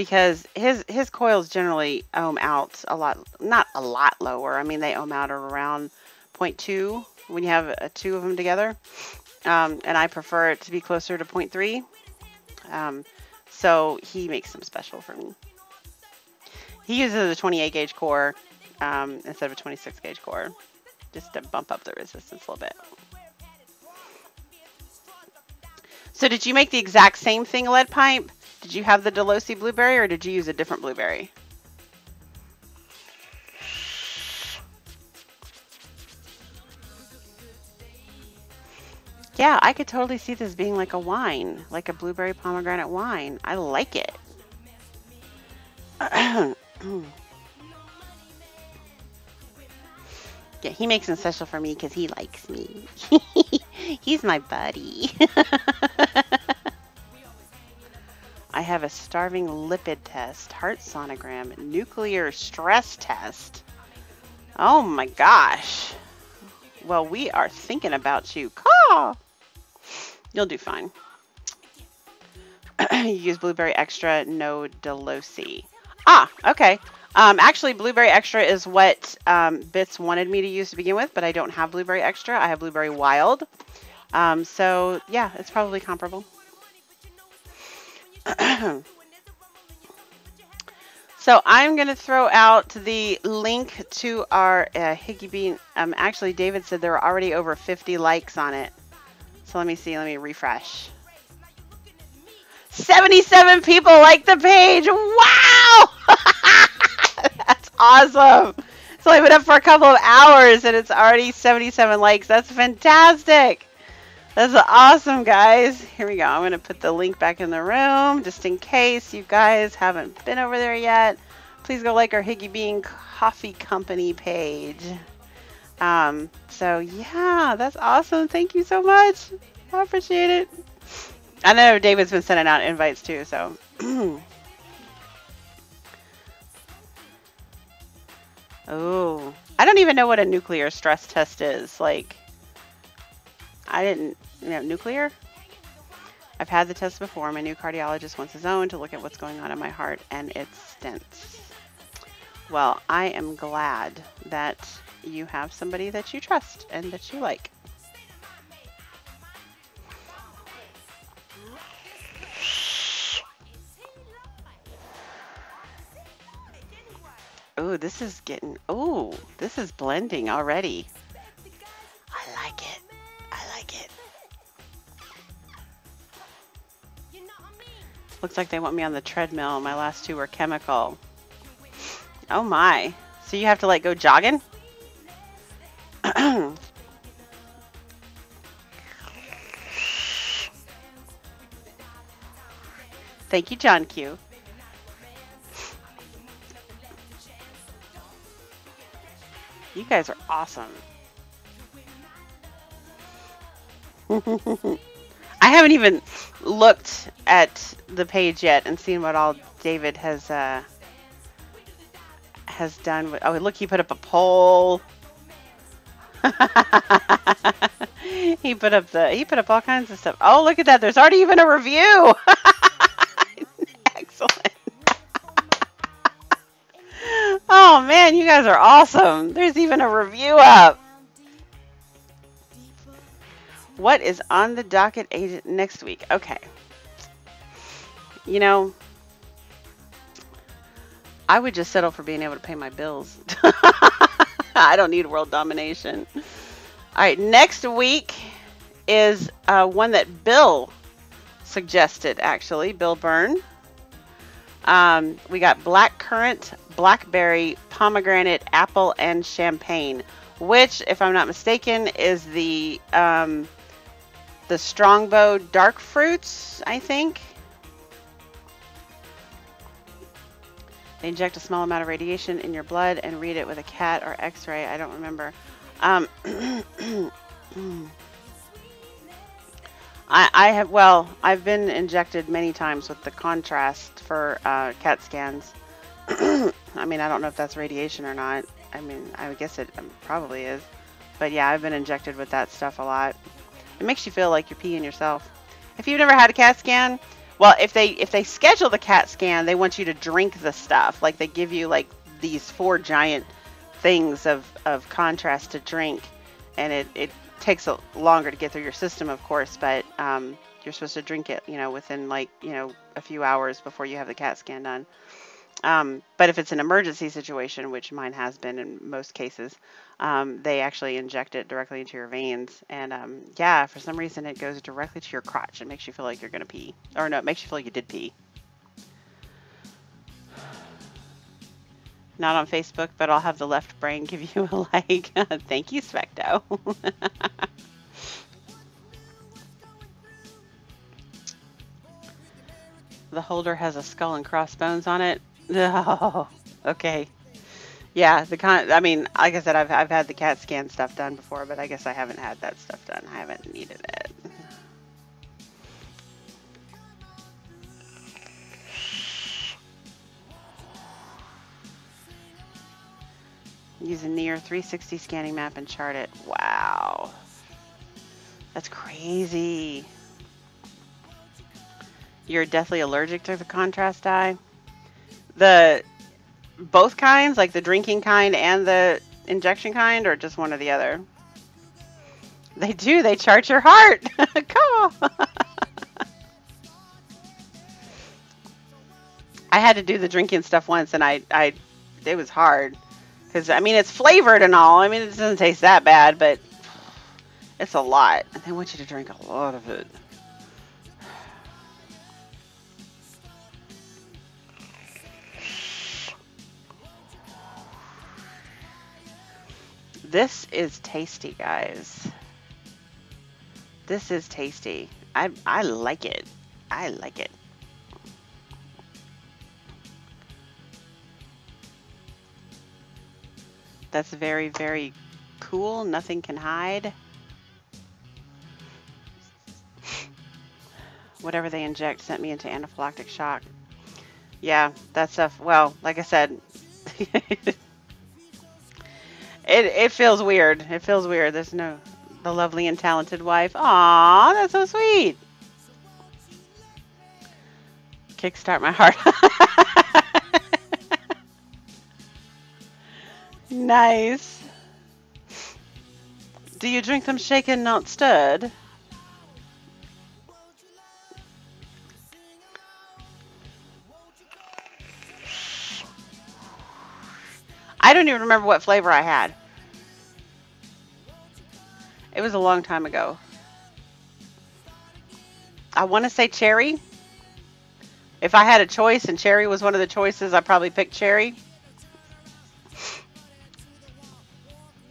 because his coils generally ohm out a lot, not a lot lower. I mean, they ohm out around 0.2 when you have two of them together, and I prefer it to be closer to 0.3. So he makes them special for me. He uses a 28 gauge core instead of a 26 gauge core, just to bump up the resistance a little bit. So did you make the exact same thing, lead pipe? Did you have the Delosi blueberry, or did you use a different blueberry? Yeah, I could totally see this being like a wine, like a blueberry pomegranate wine. I like it. Yeah, he makes them special for me because he likes me. He's my buddy. I have a starving lipid test, heart sonogram, nuclear stress test. Oh my gosh. Well, we are thinking about you. Caw! You'll do fine. You use Blueberry Extra, no Delosi. Ah, okay. Actually, Blueberry Extra is what Bits wanted me to use to begin with, but I don't have Blueberry Extra. I have Blueberry Wild. So, yeah, it's probably comparable. So I'm going to throw out the link to our Higgy Bean. Actually, David said there were already over 50 likes on it. So let me see. Let me refresh. 77 people like the page. Wow! That's awesome. It's only been up for a couple of hours and it's already 77 likes. That's fantastic. That's awesome, guys. Here we go. I'm going to put the link back in the room just in case you guys haven't been over there yet. Please go like our Higgy Bean Coffee Company page. So, yeah, that's awesome. Thank you so much. I appreciate it. I know David's been sending out invites too, so. Oh, I don't even know what a nuclear stress test is. Like, I didn't, nuclear? I've had the test before. My new cardiologist wants his own to look at what's going on in my heart and its stents. Well, I am glad that you have somebody that you trust and that you like. Oh, this is getting, oh, this is blending already. I like it. I like it. Looks like they want me on the treadmill. My last two were chemical. Oh my. So you have to like go jogging? Thank you, John Q. You guys are awesome. I haven't even looked at the page yet and seen what all David has done. Oh, look, he put up a poll. He put up all kinds of stuff. Oh, look at that. There's already even a review. Excellent. Oh man, you guys are awesome. There's even a review up. What is on the docket agent next week? Okay. You know, I would just settle for being able to pay my bills. I don't need world domination. All right, next week is one that Bill suggested, actually, Bill Byrne. We got blackcurrant, blackberry, pomegranate, apple, and champagne, which, if I'm not mistaken, is the Strongbow dark fruits, I think. They inject a small amount of radiation in your blood and read it with a CAT or X-ray. I don't remember. I've been injected many times with the contrast for CAT scans. I mean, I don't know if that's radiation or not. I mean, I guess it probably is. But yeah, I've been injected with that stuff a lot. It makes you feel like you're peeing yourself. If you've never had a CAT scan, Well, if they schedule the CAT scan, they want you to drink the stuff. Like they give you like these 4 giant things of contrast to drink, and it takes longer to get through your system, of course, but you're supposed to drink it, within like, a few hours before you have the CAT scan done. But if it's an emergency situation, which mine has been in most cases, they actually inject it directly into your veins. And yeah, for some reason it goes directly to your crotch. It makes you feel like you're going to pee. Or no, it makes you feel like you did pee. Not on Facebook, but I'll have the left brain give you a like. Thank you, Specto. The holder has a skull and crossbones on it. Oh, okay. Yeah, I mean, like I said, I've had the CAT scan stuff done before, but I guess I haven't had that stuff done. I haven't needed it. Use a near 360 scanning map and chart it. Wow. That's crazy. You're deathly allergic to the contrast dye? Both kinds, like the drinking kind and the injection kind, or just one or the other? They do. They chart your heart. Come on. I had to do the drinking stuff once, and it was hard. Because, I mean, it's flavored and all. I mean, it doesn't taste that bad, but it's a lot. And they want you to drink a lot of it. This is tasty, guys. This is tasty. I like it. I like it. That's very, very cool. Nothing can hide. Whatever they inject sent me into anaphylactic shock. Yeah, that stuff, well, like I said, it feels weird. It feels weird. There's the lovely and talented wife. Aw, that's so sweet. Kickstart my heart. Nice. Do you drink them shaken, not stirred? I don't even remember what flavor I had. It was a long time ago. I want to say cherry. If I had a choice and cherry was one of the choices, I'd probably pick cherry.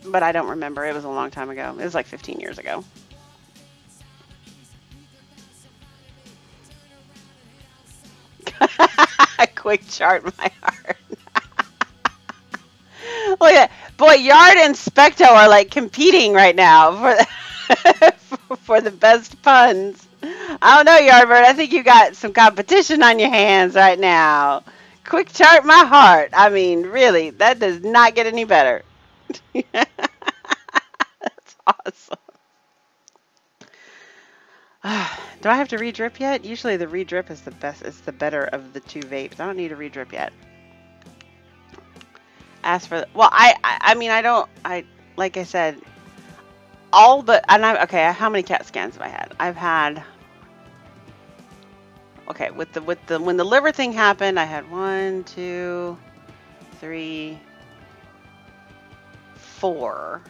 But I don't remember. It was a long time ago. It was like 15 years ago. Quick chart my heart. Look at that. Boy, Yard and Specto are like competing right now for the best puns. I don't know, Yardbird. I think you got some competition on your hands right now. Quick chart my heart. I mean, really, that does not get any better. That's awesome. Do I have to re-drip yet? Usually the re-drip is the best. It's the better of the 2 vapes. I don't need a re-drip yet. As for well, I mean, like I said, all but okay. How many CAT scans have I had? I've had, okay, with the when the liver thing happened, I had 1, 2, 3, 4,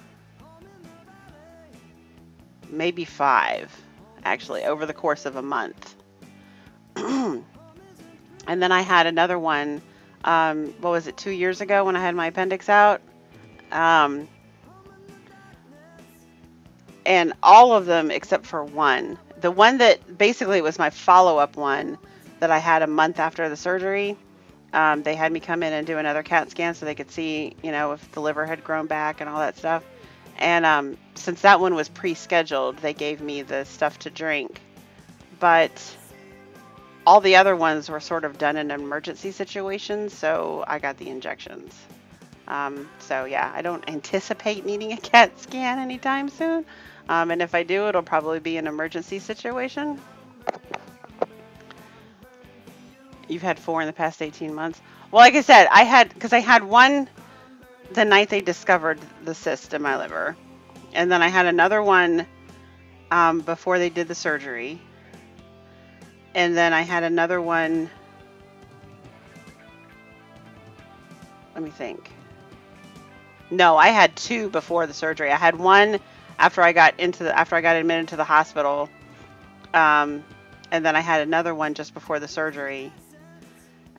maybe 5, actually, over the course of a month. And then I had another one. What was it, 2 years ago when I had my appendix out? And all of them except for one. The one that basically was my follow-up one that I had a month after the surgery. They had me come in and do another CAT scan so they could see, if the liver had grown back and all that stuff. And since that one was pre-scheduled, they gave me the stuff to drink. But all the other ones were sort of done in an emergency situation, so I got the injections. So yeah, I don't anticipate needing a CAT scan anytime soon. And if I do, it'll probably be an emergency situation. You've had 4 in the past 18 months. Well, like I said, I had one the night they discovered the cyst in my liver, and then I had another one before they did the surgery, and then I had another one. Let me think. No, I had 2 before the surgery. I had one after I got admitted to the hospital, and then I had another one just before the surgery,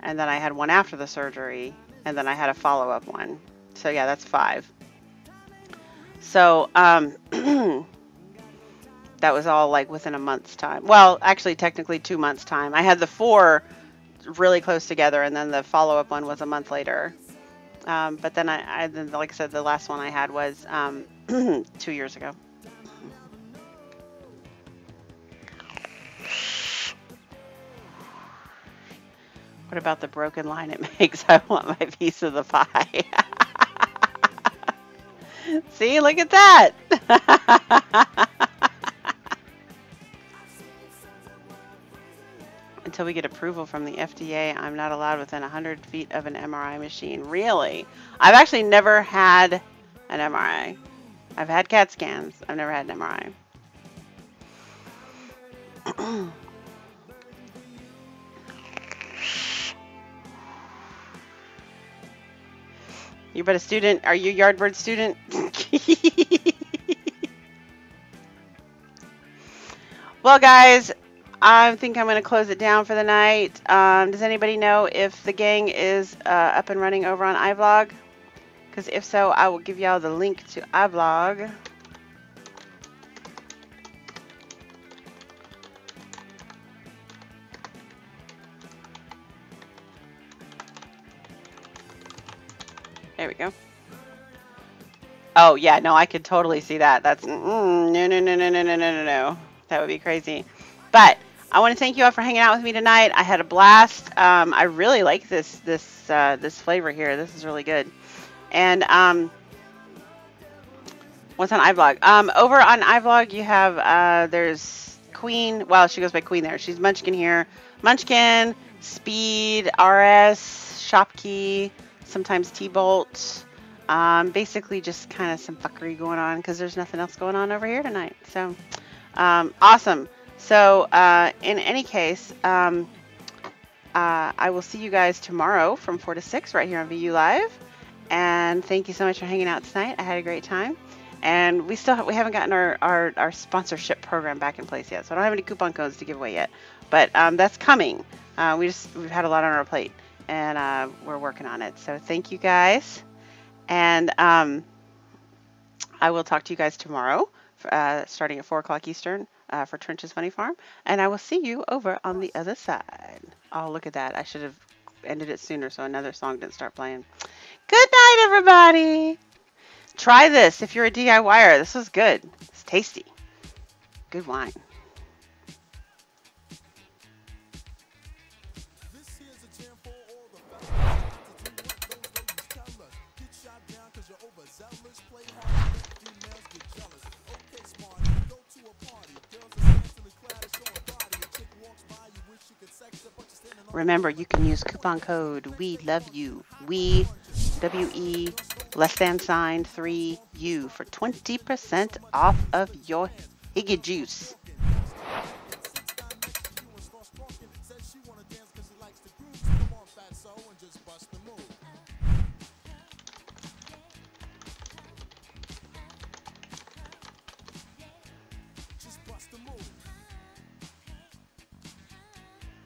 and then I had one after the surgery, and then I had a follow-up one. So yeah, that's 5. So that was all like within a month's time. Well, actually, technically 2 months' time. I had the 4 really close together, and then the follow-up one was a month later. But then then, like I said, the last one I had was 2 years ago. What about the broken line it makes? I want my piece of the pie. See, look at that. Until we get approval from the FDA, I'm not allowed within 100 feet of an MRI machine. Really? I've actually never had an MRI. I've had CAT scans. I've never had an MRI. You but a student? Are you a Yardbird student? Well, guys, I think I'm going to close it down for the night. Does anybody know if the gang is up and running over on iVlog? Because if so, I will give y'all the link to iVlog. There we go. Oh, yeah, no, I could totally see that. That's, no. That would be crazy. But I want to thank you all for hanging out with me tonight. I had a blast. I really like this flavor here. This is really good. And what's on iVlog? Over on iVlog, you have there's Queen. Well, she goes by Queen there. She's Munchkin here. Munchkin, Speed, RS, Shopkey, sometimes T-Bolt. Basically, just kind of some fuckery going on because there's nothing else going on over here tonight. So awesome. So in any case, I will see you guys tomorrow from 4 to 6 right here on VU Live. And thank you so much for hanging out tonight. I had a great time. And we haven't gotten our sponsorship program back in place yet. So I don't have any coupon codes to give away yet. But that's coming. We've had a lot on our plate. And we're working on it. So thank you guys. And I will talk to you guys tomorrow, starting at 4 o'clock Eastern. For Trench's Funny Farm, and I will see you over on the other side. Oh, look at that. I should have ended it sooner so another song didn't start playing. Good night, everybody. Try this if you're a DIYer. This was good. It's tasty. Good wine. Remember, you can use coupon code We Love You. We WE ~3U for 20% off of your Higgy Juice.